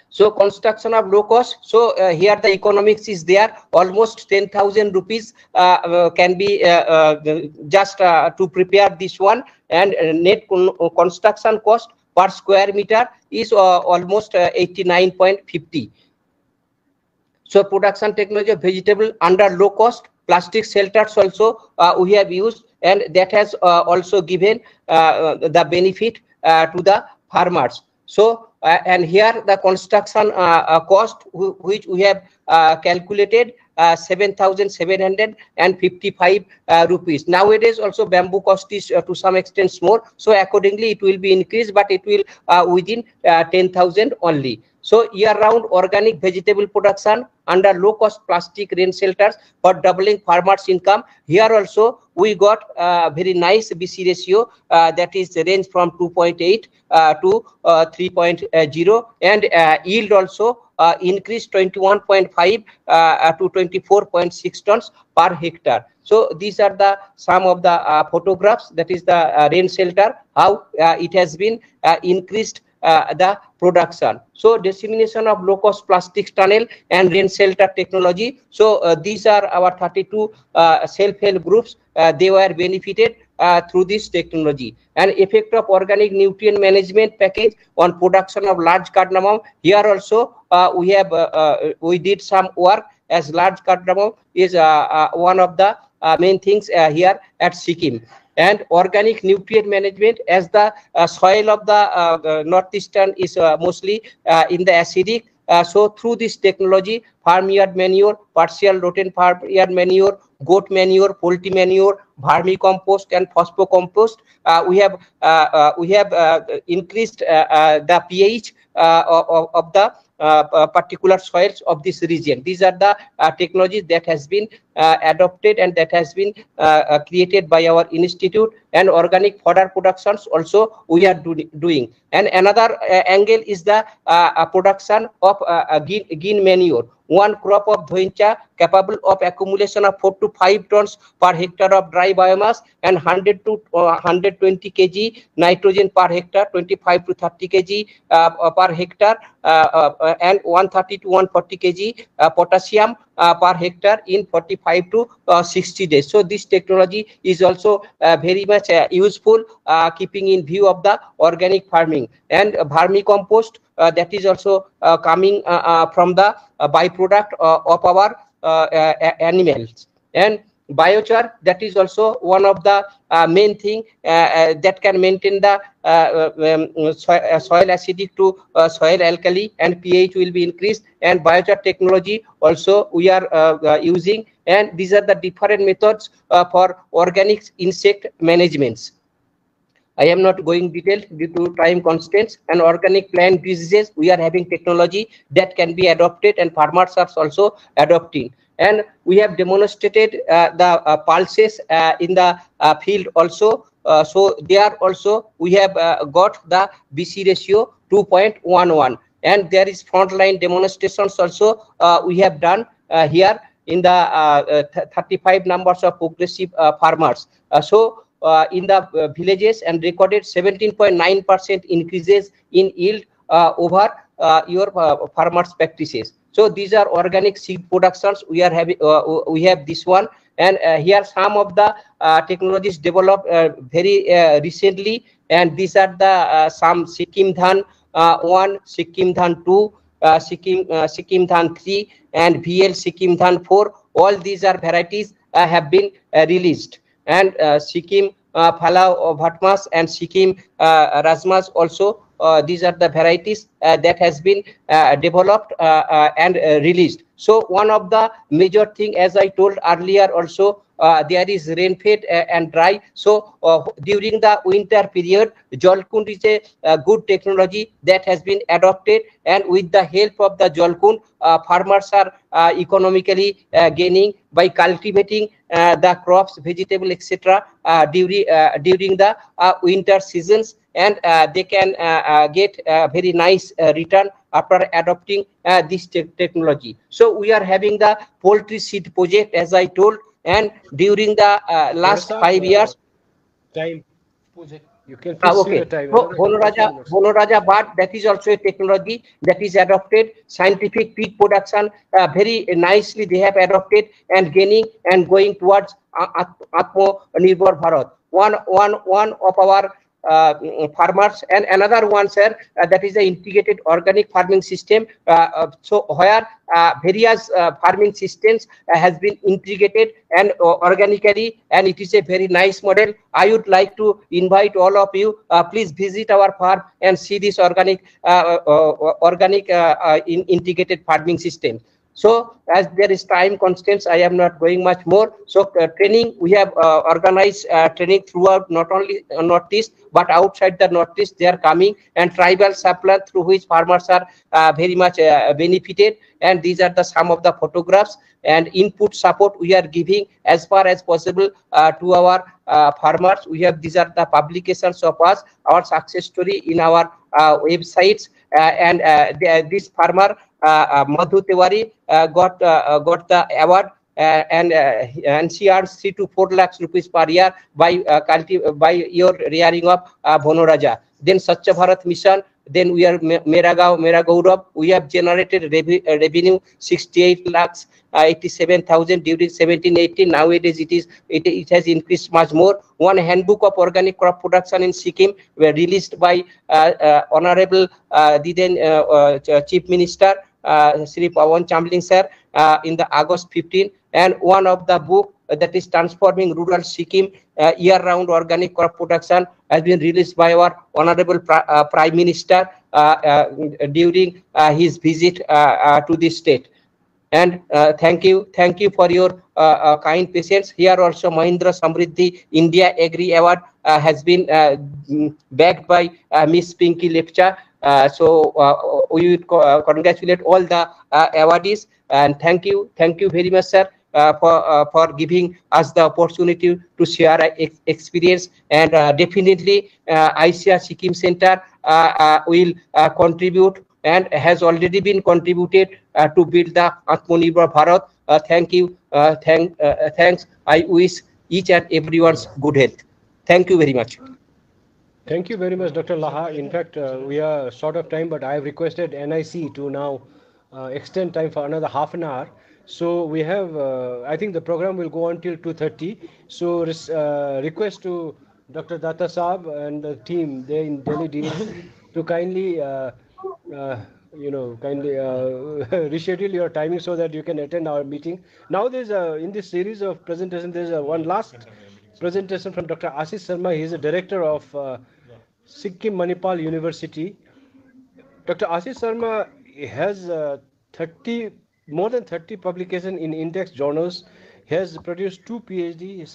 So construction of low cost. So here the economics is there. Almost 10,000 rupees can be just to prepare this one, and net construction cost per square meter is almost 89.50. So production technology of vegetable under low cost, plastic shelters also we have used, and that has also given the benefit to the farmers. So and here the construction cost which we have calculated 7,755 rupees. Nowadays also bamboo cost is to some extent more, so accordingly it will be increased, but it will within 10,000 only. So year-round organic vegetable production under low-cost plastic rain shelters for doubling farmers' income. Here also we got very nice BC ratio that is range from 2.8 to 3.0, and yield also increased 21.5 to 24.6 tons per hectare. So these are the some of the photographs, that is the rain shelter, how it has been increased the production. So dissemination of low-cost plastic tunnel and rain shelter technology. So these are our 32 self-help groups. They were benefited through this technology. And effect of organic nutrient management package on production of large cardamom. Here also we did some work, as large cardamom is one of the main things here at Sikkim. And organic nutrient management, as the soil of the northeastern is mostly in the acidic. So through this technology, farmyard manure, partial rotten farmyard manure, goat manure, poultry manure, vermicompost and phosphocompost, we have increased the pH of the particular soils of this region. These are the technologies that has been adopted and that has been created by our institute. And organic fodder productions also we are doing. And another angle is the production of gin manure. One crop of dhoincha capable of accumulation of 4 to 5 tons per hectare of dry biomass, and 100 to 120 kg nitrogen per hectare, 25 to 30 kg per hectare, and 130 to 140 kg potassium per hectare in 45 to 60 days. So this technology is also very much useful, keeping in view of the organic farming. And vermicompost, that is also coming from the byproduct of our animals. And biochar, that is also one of the main thing that can maintain the soil acidic to soil alkali, and pH will be increased. And biochar technology also we are using, and these are the different methods for organic insect managements. I am not going detailed due to time constraints. And organic plant diseases, we are having technology that can be adopted, and farmers are also adopting. And we have demonstrated the pulses in the field also. So there also we have got the BC ratio 2.11, and there is frontline demonstrations also we have done here in the 35 numbers of progressive farmers. In the villages, and recorded 17.9% increases in yield over your farmers' practices. So these are organic seed productions. We are having we have this one, and here some of the technologies developed very recently, and these are the some Sikkim Dhan 1, Sikkim Dhan 2, Sikkim Dhan 3, and VL Sikkim Dhan 4. All these are varieties have been released. And Sikkim Phalau Bhatmas and Sikkim Rajmas also these are the varieties that has been developed and released. So one of the major thing, as I told earlier also, there is rain-fed and dry. So during the winter period, Jolkund is a good technology that has been adopted, and with the help of the Jolkund, farmers are economically gaining by cultivating the crops, vegetable, etc. During the winter seasons, and they can get very nice return after adopting this technology. So we are having the poultry seed project, as I told, and during the last 5 years. Time. You can please see the time. Bonoraja bird, that is also a technology that is adopted. Scientific feed production, very nicely they have adopted and gaining and going towards Atmanirbhar Bharat. One of our farmers, and another one, sir, that is the integrated organic farming system. So where various farming systems has been integrated and organically, and it is a very nice model. I would like to invite all of you, please visit our farm and see this organic integrated farming system. So as there is time constraints, I am not going much more. So training, we have organized training throughout, not only Northeast, but outside the Northeast they are coming, and tribal supply through which farmers are very much benefited. And these are the some of the photographs and input support we are giving as far as possible to our farmers. We have, these are the publications of us, our success story in our websites, and this farmer Madhu Tiwari got the award, and she earns 3 to 4 lakhs rupees per year by your rearing of Bonoraja. Then Swachh Bharat Mission. Then we are Mera Gaurav. We have generated revenue 68 lakhs 87,000 during 17-18. Nowadays it has increased much more. One handbook of organic crop production in Sikkim were released by Honorable Chief Minister Sri Pawan Chamling sir in the August 15. And one of the book that is Transforming Rural Sikkim, year-round organic crop production, has been released by our Honorable Prime Minister during his visit to this state. And thank you for your kind patience. Here also Mahindra Samriddhi India Agri Award has been backed by Miss Pinky Lepcha. So we would congratulate all the awardees, and thank you very much, sir, for giving us the opportunity to share our experience. And definitely ICAR Sikkim Center will contribute and has already been contributed to build the Atmanirbhar Bharat. Thank you. Thanks. I wish each and everyone's good health. Thank you very much. Thank you very much, Dr. Laha. In fact, we are short of time, but I have requested NIC to now extend time for another half an hour. So we have, I think the program will go until 2:30. So request to Dr. Datta Saab and the team there in Delhi to kindly, reschedule your timing so that you can attend our meeting. Now there's in this series of presentation, there's one last presentation from Dr. Asish Sharma. He is a director of Sikkim Manipal University. Dr. Asish Sharma has more than 30 publications in index journals. He has produced 2 PhD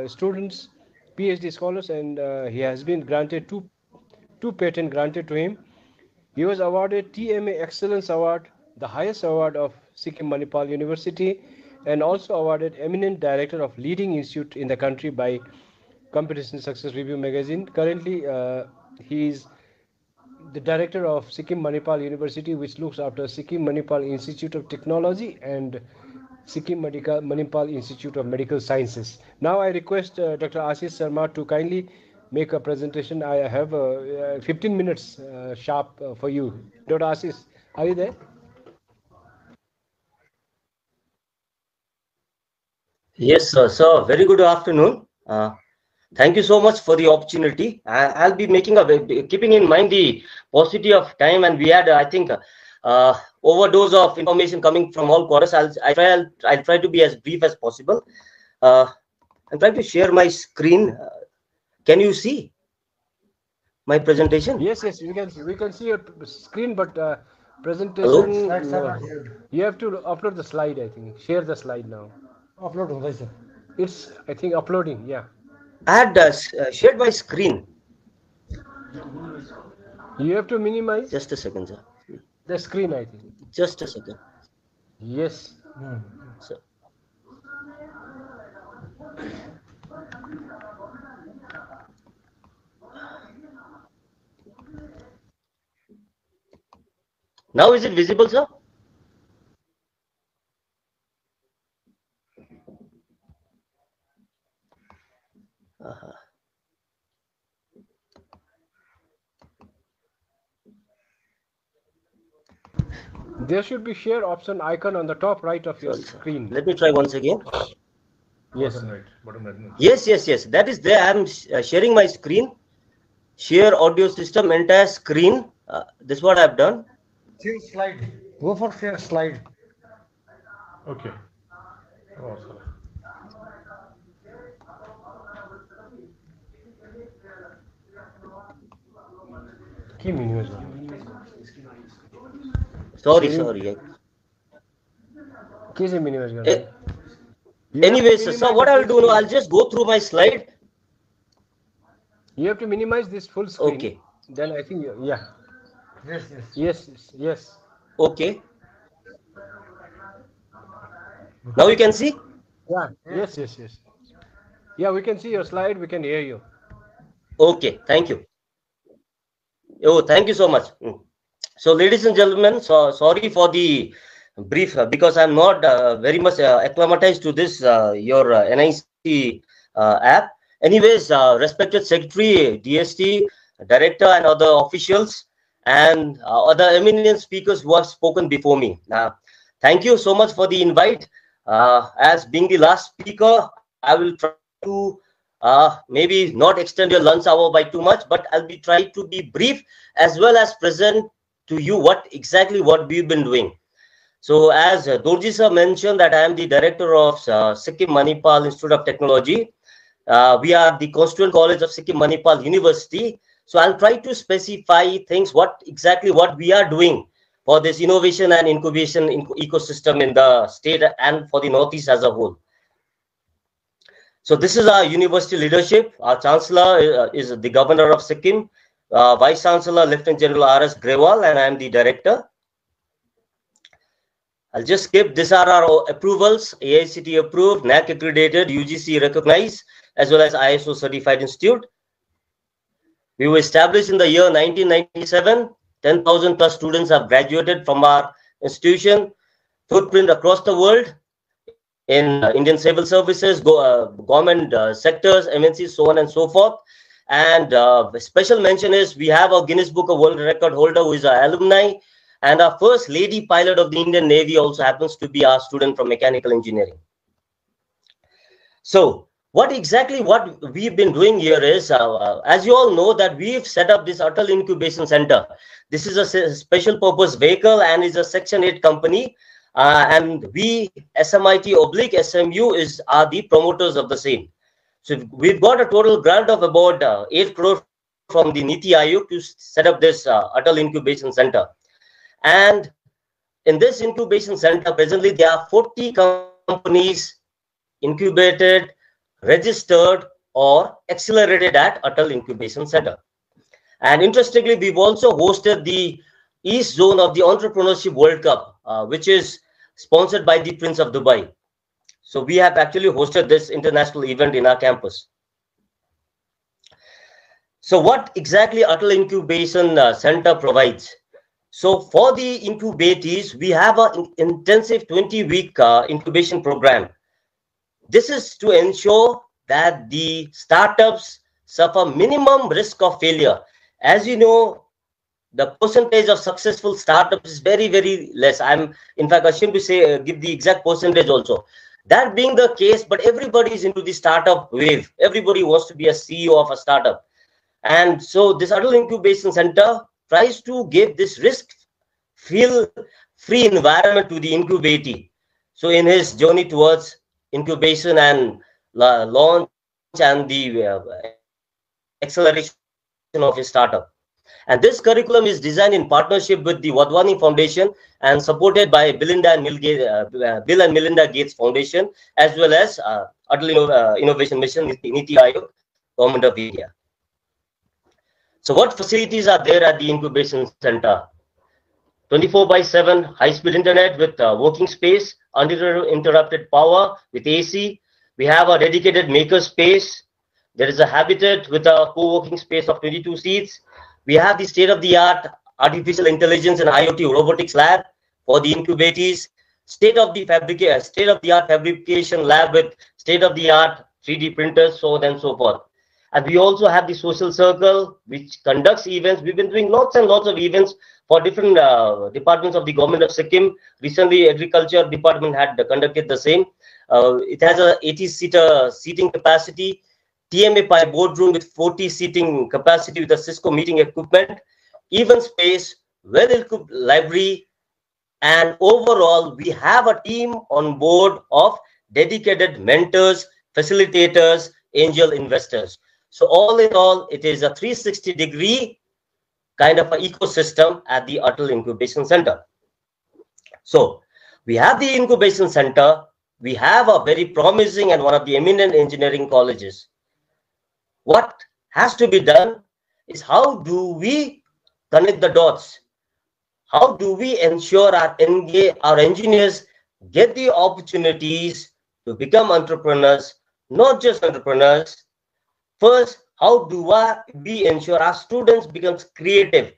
students, PhD scholars, and he has been granted two patents granted to him. He was awarded TMA Excellence Award, the highest award of Sikkim Manipal University, and also awarded Eminent Director of Leading Institute in the country by Competition Success Review magazine. Currently, he is the director of Sikkim Manipal University, which looks after Sikkim Manipal Institute of Technology and Sikkim Manipal Institute of Medical Sciences. Now I request Dr. Asish Sharma to kindly make a presentation. I have 15 minutes sharp for you. Dr. Asish, are you there? Yes, sir. So, very good afternoon. Thank you so much for the opportunity. I'll be keeping in mind the paucity of time, and we had, I think, overdose of information coming from all quarters. I'll try to be as brief as possible. I'm trying to share my screen. Can you see? my presentation? Yes, yes, we can see your screen, but Hello? presentation, Slides are not shared. you have to upload the slide, I think. Share the slide now. Upload हुँदैछ. It's, I think, uploading, yeah. I had shared my screen. You have to minimize Just a second, sir. the screen, I think. Just a second. Yes. So, now is it visible, sir? There should be share option icon on the top right of your screen. Let me try once again. Yes. Yes. That is there. I'm sharing my screen. Share audio system, entire screen. This is what I've done. Share slide. Go for share slide. Okay. Oh, sorry. Key minimize. Sorry. कैसे minimize Anyways, so what I'll do now, I'll just go through my slide. You have to minimize this full screen. Okay. Then I think, yeah. Yes. Okay. Now you can see? Yeah. Yes. Yeah, we can see your slide. We can hear you. Okay. Thank you. Oh, thank you so much. So, ladies and gentlemen, so sorry for the brief because I'm not very much acclimatized to this your NIC app. Anyways, respected secretary, DST, director, and other officials, and other eminent speakers who have spoken before me. Thank you so much for the invite. As being the last speaker, I will try to maybe not extend your lunch hour by too much, but I'll be trying to be brief as well as present to you what we've been doing. So as Dorji sir mentioned that I am the director of Sikkim Manipal Institute of Technology. We are the constituent college of Sikkim Manipal University. So I'll try to specify things what we are doing for this innovation and incubation ecosystem in the state and for the Northeast as a whole. So this is our university leadership. Our chancellor is the governor of Sikkim, vice chancellor Lieutenant General R.S. Grewal, and I am the director. I'll just skip. These are our approvals: AICTE approved, NAC accredited, UGC recognized, as well as ISO certified institute. We were established in the year 1997. 10,000 plus students have graduated from our institution. Footprint across the world in Indian civil services, government sectors, MNCs, so on and so forth. And special mention is we have a Guinness Book of World Record holder who is our alumni, and our first lady pilot of the Indian Navy also happens to be our student from mechanical engineering. So what we've been doing here is, as you all know, that we've set up this Atal Incubation Center. This is a special purpose vehicle and is a Section 8 company. And we, SMIT/SMU, are the promoters of the same. So we've got a total grant of about 8 crore from the Niti Aayog to set up this Atal Incubation Center. And in this incubation center, presently there are 40 companies incubated, registered, or accelerated at Atal Incubation Center. And interestingly, we've also hosted the East Zone of the Entrepreneurship World Cup, which is sponsored by the Prince of Dubai. So we have actually hosted this international event in our campus. So what exactly Atal Incubation Center provides? So for the incubatees, we have an intensive 20-week incubation program. This is to ensure that the startups suffer minimum risk of failure. As you know, the percentage of successful startups is very, very less. I'm in fact ashamed to say, give the exact percentage also. That being the case, but everybody is into the startup wave. Everybody wants to be a CEO of a startup. And so this Atal Incubation Center tries to give this risk-free environment to the incubatee. So in his journey towards incubation and launch and the acceleration of a startup. And this curriculum is designed in partnership with the Vadhwani Foundation and supported by Bill and Melinda Gates Foundation, as well as Atal Innovation Mission, Niti Aayog, Government of India. So what facilities are there at the incubation center? 24/7 high-speed internet with working space, uninterrupted power with AC. We have a dedicated maker space. There is a habitat with a co-working space of 22 seats. We have the state-of-the-art artificial intelligence and IoT robotics lab for the incubatees, state-of-the-art fabrication lab with state-of-the-art 3D printers, so on and so forth. And we also have the social circle, which conducts events. We've been doing lots and lots of events for different departments of the government of Sikkim. Recently, agriculture department had conducted the same. It has a 80-seater seating capacity, TMA Pi boardroom with 40 seating capacity with a Cisco meeting equipment, event space, well-equipped library, and overall, we have a team on board of dedicated mentors, facilitators, angel investors. So all in all, it is a 360-degree kind of an ecosystem at the Atal Incubation Center. So we have the incubation center. We have a very promising and one of the eminent engineering colleges. What has to be done is how do we connect the dots? How do we ensure our engineers get the opportunities to become entrepreneurs, not just entrepreneurs? First, how do we ensure our students become creative?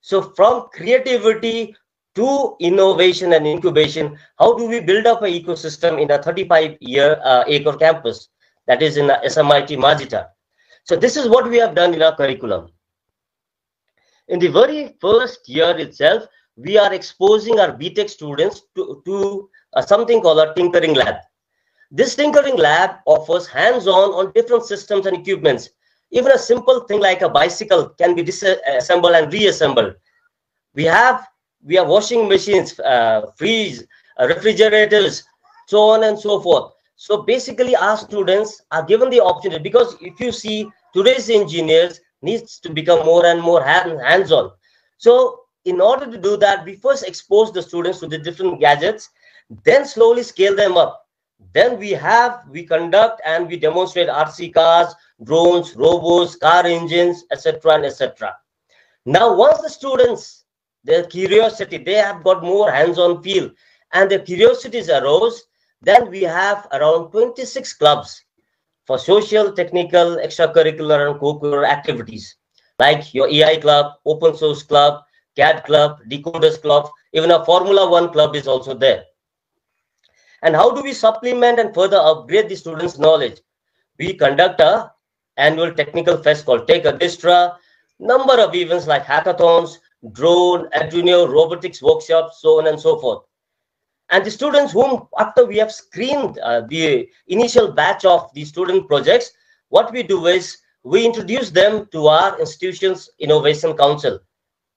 So from creativity to innovation and incubation, how do we build up an ecosystem in a 35-acre campus that is in SMIT Manejar? So this is what we have done in our curriculum. In the very first year itself, we are exposing our BTech students to something called a tinkering lab. This tinkering lab offers hands-on on different systems and equipments. Even a simple thing like a bicycle can be disassembled and reassembled. We have washing machines, freeze, refrigerators, so on and so forth. So basically, our students are given the opportunity, because if you see, today's engineers needs to become more and more hands-on. So in order to do that, we first expose the students to the different gadgets, then slowly scale them up. Then we conduct and we demonstrate RC cars, drones, robots, car engines, etc. and etc. Now, once the students, their curiosity, they have got more hands-on feel and their curiosities arose, then we have around 26 clubs for social, technical, extracurricular and co-curricular activities, like your AI club, open source club, CAD club, decoders club, even a Formula 1 club is also there. And how do we supplement and further upgrade the students' knowledge? We conduct an annual technical fest called Take a Distra, number of events like hackathons, drone, Arduino, robotics workshops, so on and so forth. And the students whom, after we have screened the initial batch of the student projects, what we do is we introduce them to our institution's Innovation Council,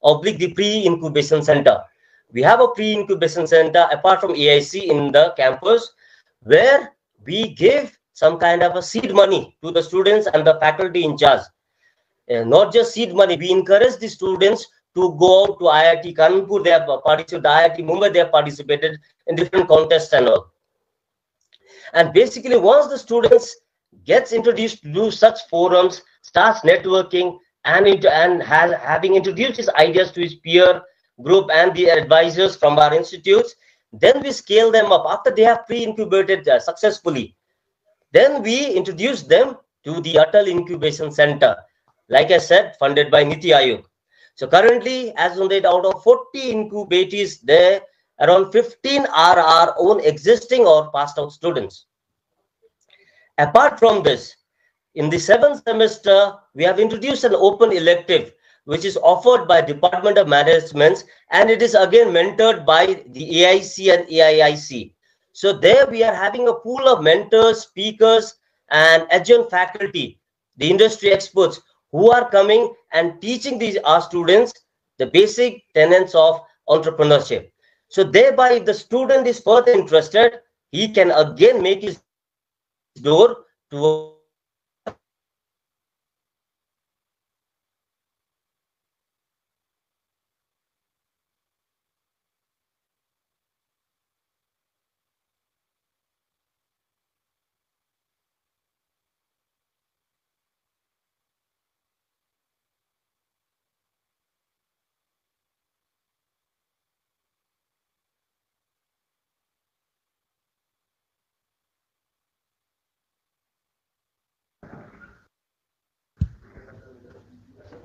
oblique the pre-incubation center. We have a pre-incubation center apart from AIC in the campus, where we give some kind of a seed money to the students and the faculty in charge. Not just seed money, we encourage the students to go out to IIT Kanpur, they have participated, IIT Mumbai, they have participated in different contests and all. And basically, once the students gets introduced to do such forums, starts networking and having introduced his ideas to his peer group and the advisors from our institutes, then we scale them up after they have pre-incubated successfully. Then we introduce them to the Atal Incubation Center, like I said, funded by Niti Aayog. So currently, as on date, out of 40 incubatees there, around 15 are our own existing or passed out students. Apart from this, in the 7th semester, we have introduced an open elective, which is offered by Department of Management, and it is again mentored by the AIC and AIIC. So there we are having a pool of mentors, speakers, and adjunct faculty, the industry experts, who are coming and teaching our students the basic tenets of entrepreneurship. So thereby, if the student is further interested, he can again make his door to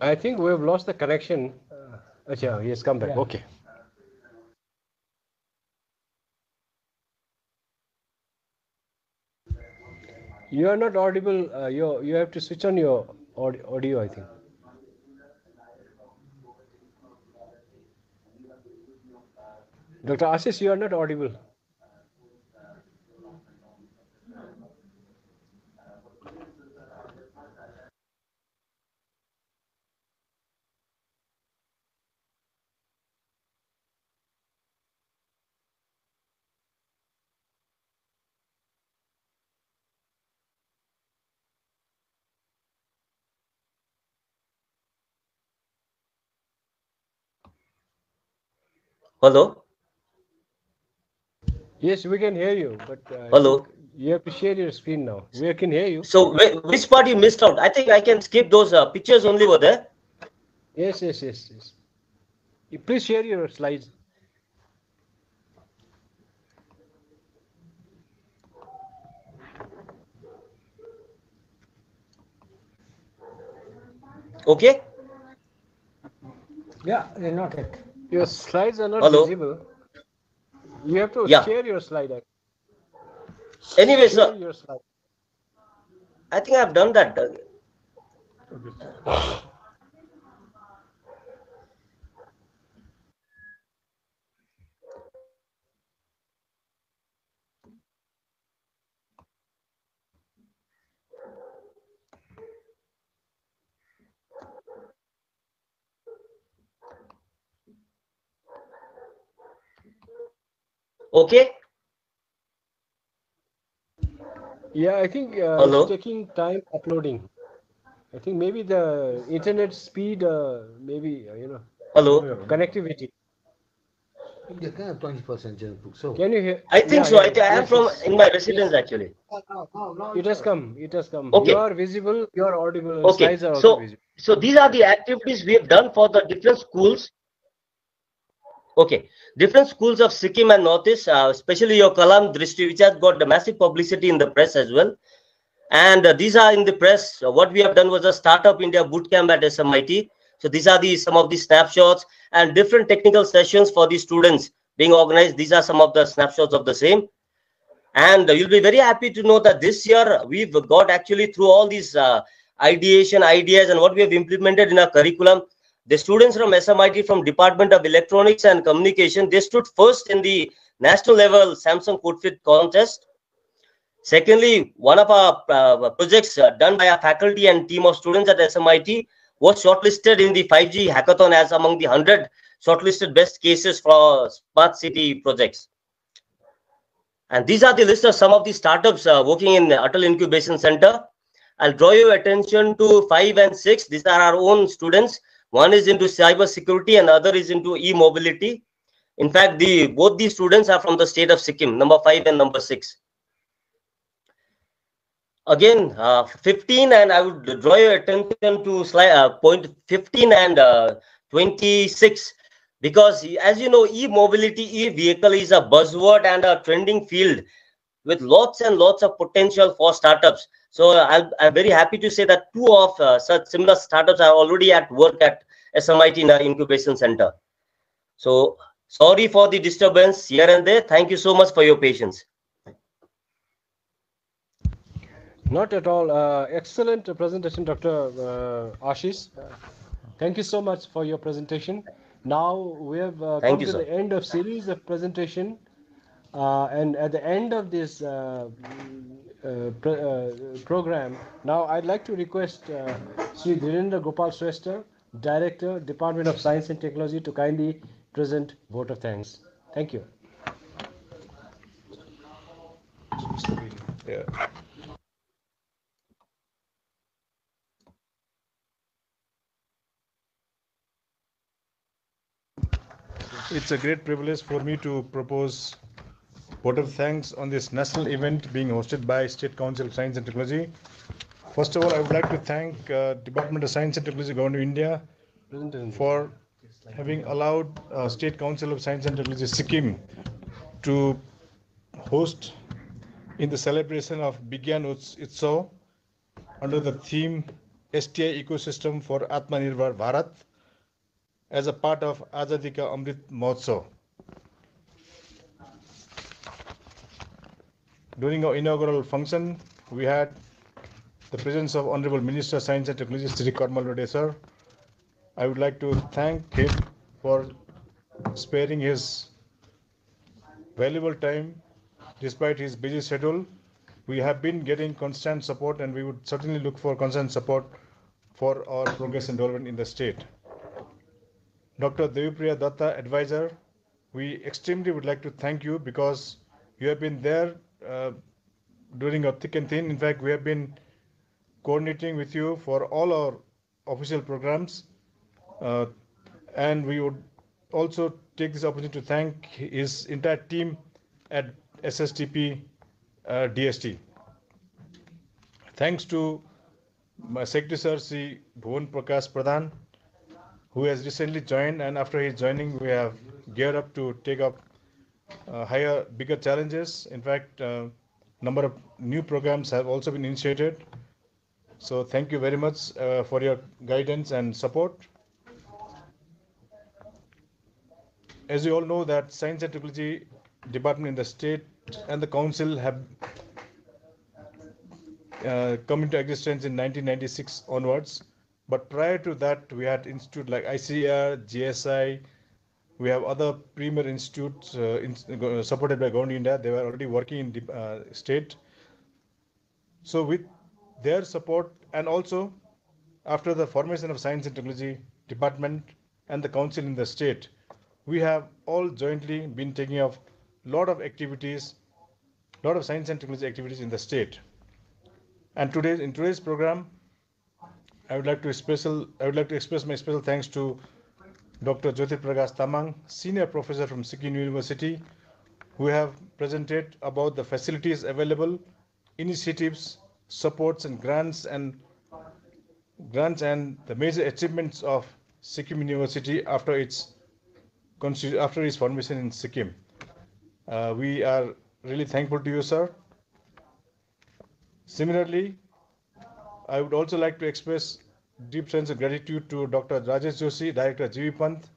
I think we have lost the connection. Acha, he has come back. Yeah. Okay. You are not audible. You have to switch on your audio, I think. Dr. Asish, you are not audible. Hello? Yes, we can hear you, but I Hello? think you have to share your screen now. We can hear you. So which part you missed out? I think I can skip those pictures only over there. Yes. Please share your slides. Okay? Yeah, not yet. Your slides are not Hello? visible. You have to Yeah. share your slide. Anyway, Share sir, your slide. I think I've done that. Okay? Yeah, I think Hello? it's taking time uploading. I think maybe the internet speed, maybe, Hello? connectivity. India can 20% general book. So Can you hear? I think so. I am from in my residence actually. It has come. It has come. Okay. You are visible. You are audible. Okay. Slides are also visible. So these are the activities we have done for the different schools. Okay. Different schools of Sikkim and Northeast, especially your Kalam Drishti, which has got the massive publicity in the press as well. And these are in the press. What we have done was a Startup India bootcamp at SMIT. So these are some of the snapshots and different technical sessions for the students being organized. These are some of the snapshots of the same. And you'll be very happy to know that this year we've got actually through all these ideation ideas and what we have implemented in our curriculum. The students from SMIT, from Department of Electronics and Communication, they stood first in the national level Samsung CodeFit contest. Secondly, one of our projects done by our faculty and team of students at SMIT was shortlisted in the 5G hackathon as among the 100 shortlisted best cases for smart city projects. And these are the list of some of the startups working in the Atal Incubation Center. I'll draw your attention to 5 and 6. These are our own students. One is into cyber security and other is into e-mobility. In fact, both these students are from the state of Sikkim, number 5 and number 6. Again, 15, and I would draw your attention to slide point 15 and 26, because as you know, e-mobility, e-vehicle is a buzzword and a trending field with lots and lots of potential for startups. So I'm very happy to say that 2 of such similar startups are already at work at SMIT in our incubation center. So sorry for the disturbance here and there. Thank you so much for your patience. Not at all. Excellent presentation, Dr. Ashish. Thank you so much for your presentation. Now we have come to the end of series of presentation. And at the end of this program, now I'd like to request Sri Dhirendra Gopal Shrestha, Director, Department of Science and Technology, to kindly present vote of thanks. Thank you. Yeah. It's a great privilege for me to propose vote of thanks on this national event being hosted by State Council of Science and Technology. First of all, I would like to thank Department of Science and Technology, Government of India, for having allowed State Council of Science and Technology, Sikkim, to host in the celebration of Bigyan Utsav under the theme STI ecosystem for Atmanirbhar Bharat as a part of Azadi Ka Amrit Mahotsav. During our inaugural function, we had the presence of Honorable Minister of Science and Technology, Sri Loday sir. I would like to thank him for sparing his valuable time despite his busy schedule. We have been getting constant support, and we would certainly look for constant support for our progress and development in the state. Dr. Devipriya Datta, advisor, we extremely would like to thank you because you have been there during our thick and thin. In fact, we have been coordinating with you for all our official programs, and we would also take this opportunity to thank his entire team at SSTP DST. Thanks to my Secretary Sir, Sri Prakash Pradhan, who has recently joined, and after his joining, we have geared up to take up higher, bigger challenges. In fact, number of new programs have also been initiated. So thank you very much for your guidance and support. As you all know, that Science and Technology Department in the state and the council have come into existence in 1996 onwards. But prior to that, we had institutes like ICAR, GSI. We have other premier institutes supported by Government of India. They were already working in the state. So with their support, and also after the formation of Science and Technology Department and the council in the state, we have all jointly been taking up a lot of activities, a lot of science and technology activities in the state. And in today's program, I would like to express my special thanks to Dr. Jyoti Prakash Tamang, Senior Professor from Sikkim University, who have presented about the facilities available, initiatives, supports and grants and the major achievements of Sikkim University after its formation in Sikkim. We are really thankful to you, sir. Similarly, I would also like to express deep sense of gratitude to Dr. Rajesh Joshi, Director GV Pant.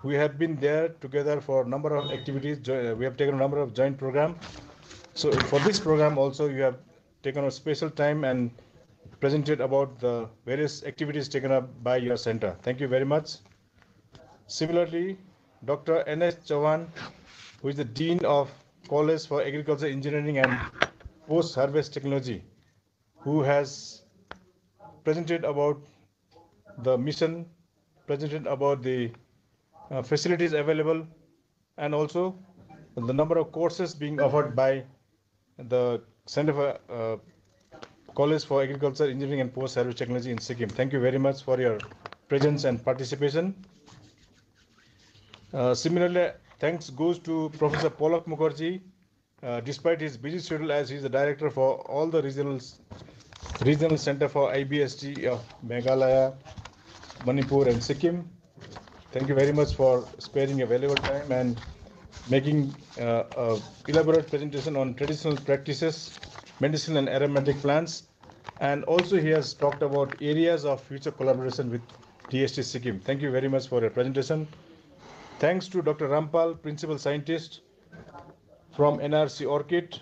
We have been there together for a number of activities. We have taken a number of joint programs. So for this program also, you have taken a special time and presented about the various activities taken up by your center. Thank you very much. Similarly, Dr. N.S. Chauhan, who is the Dean of College for Agriculture Engineering and Post-Harvest Technology, who has presented about the mission, presented about the facilities available, and also the number of courses being offered by the Center for College for Agriculture, Engineering and Post-Harvest Technology in Sikkim. Thank you very much for your presence and participation. Similarly, thanks goes to Professor Polak Mukherjee, despite his busy schedule as he is the director for all the regional center for IBST of Meghalaya, Manipur and Sikkim. Thank you very much for sparing a valuable time and making an elaborate presentation on traditional practices, medicinal and aromatic plants. And also he has talked about areas of future collaboration with DST Sikkim. Thank you very much for your presentation. Thanks to Dr. Rampal, Principal Scientist from NRC Orchid,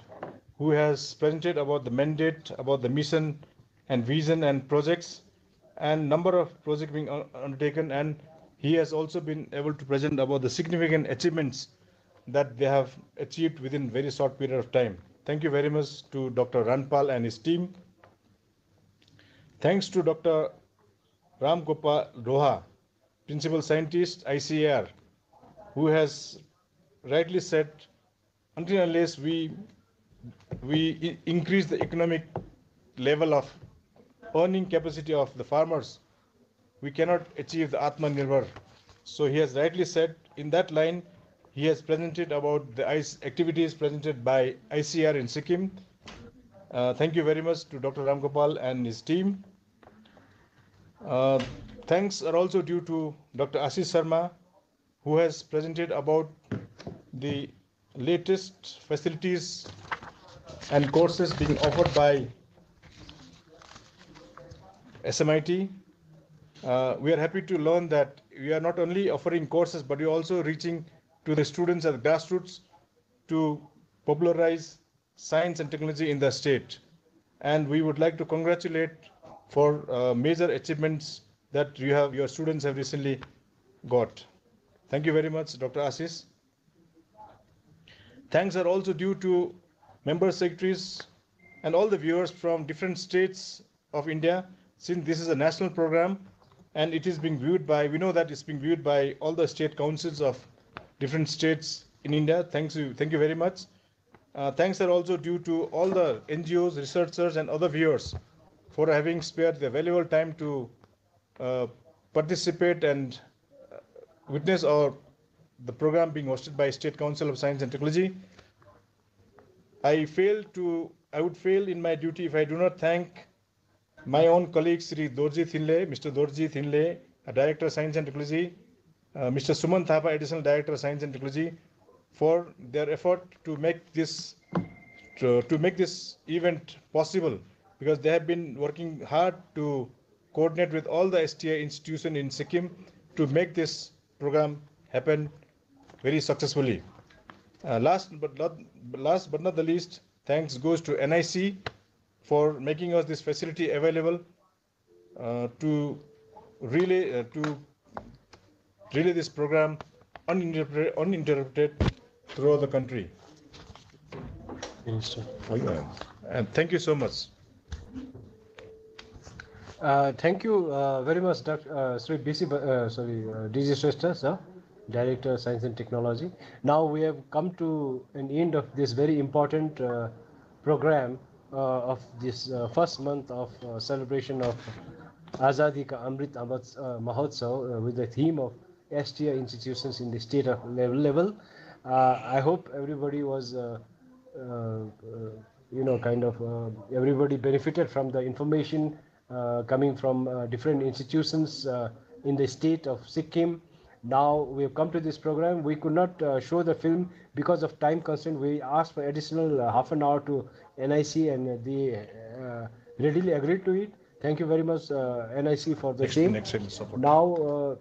who has presented about the mandate, about the mission and vision and projects and number of projects being undertaken, and he has also been able to present about the significant achievements that they have achieved within very short period of time. Thank you very much to Dr. Rampal and his team. Thanks to Dr. Ram Gopal Roha, Principal Scientist, ICAR, who has rightly said, until unless we increase the economic level of earning capacity of the farmers, we cannot achieve the Atmanirbhar. So he has rightly said, in that line, he has presented about the activities presented by ICAR in Sikkim. Thank you very much to Dr. Ram Gopal and his team. Thanks are also due to Dr. Asish Sharma, who has presented about the latest facilities and courses being offered by SMIT. We are happy to learn that we are not only offering courses, but we are also reaching to the students at the grassroots to popularize science and technology in the state. And we would like to congratulate for major achievements that your students have recently got. Thank you very much, Dr. Asish. Thanks are also due to member secretaries and all the viewers from different states of India, since this is a national program and it is being viewed by, we know that it's being viewed by all the state councils of different states in India. Thank you very much. Thanks are also due to all the NGOs, researchers and other viewers for having spared their valuable time to participate and witness the program being hosted by State Council of Science and Technology. I would fail in my duty if I do not thank my own colleague, Mr. Dorji Thinle, Director of Science and Technology, Mr. Suman Thapa, Additional Director of Science and Technology, for their effort to make this event possible, because they have been working hard to coordinate with all the STI institutions in Sikkim to make this program happen very successfully. Last but not the least, thanks goes to NIC for making us this facility available to relay this program uninterrupted throughout the country. And thank you so much. Thank you very much, Dr. DG Shrestha, sir, Director of Science and Technology. Now we have come to an end of this very important program of this first month of celebration of Azadi Ka Amrit Mahotsav with the theme of STI institutions in the state of level. I hope everybody was, everybody benefited from the information coming from different institutions in the state of Sikkim. Now we have come to this program. We could not show the film because of time constraint. We asked for additional half an hour to NIC and they readily agreed to it. Thank you very much, NIC, for the same. Now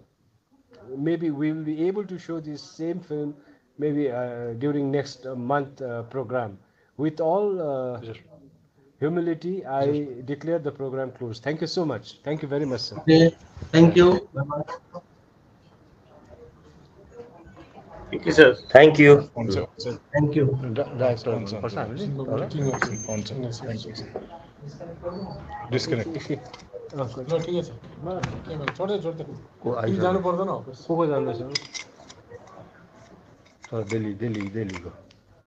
maybe we will be able to show this same film maybe during next month program. With all humility, I declare the program closed. Thank you so much. Thank you very much, sir. Okay. Thank you. Thank you, sir. Thank you. Thank you. Disconnect. Delhi को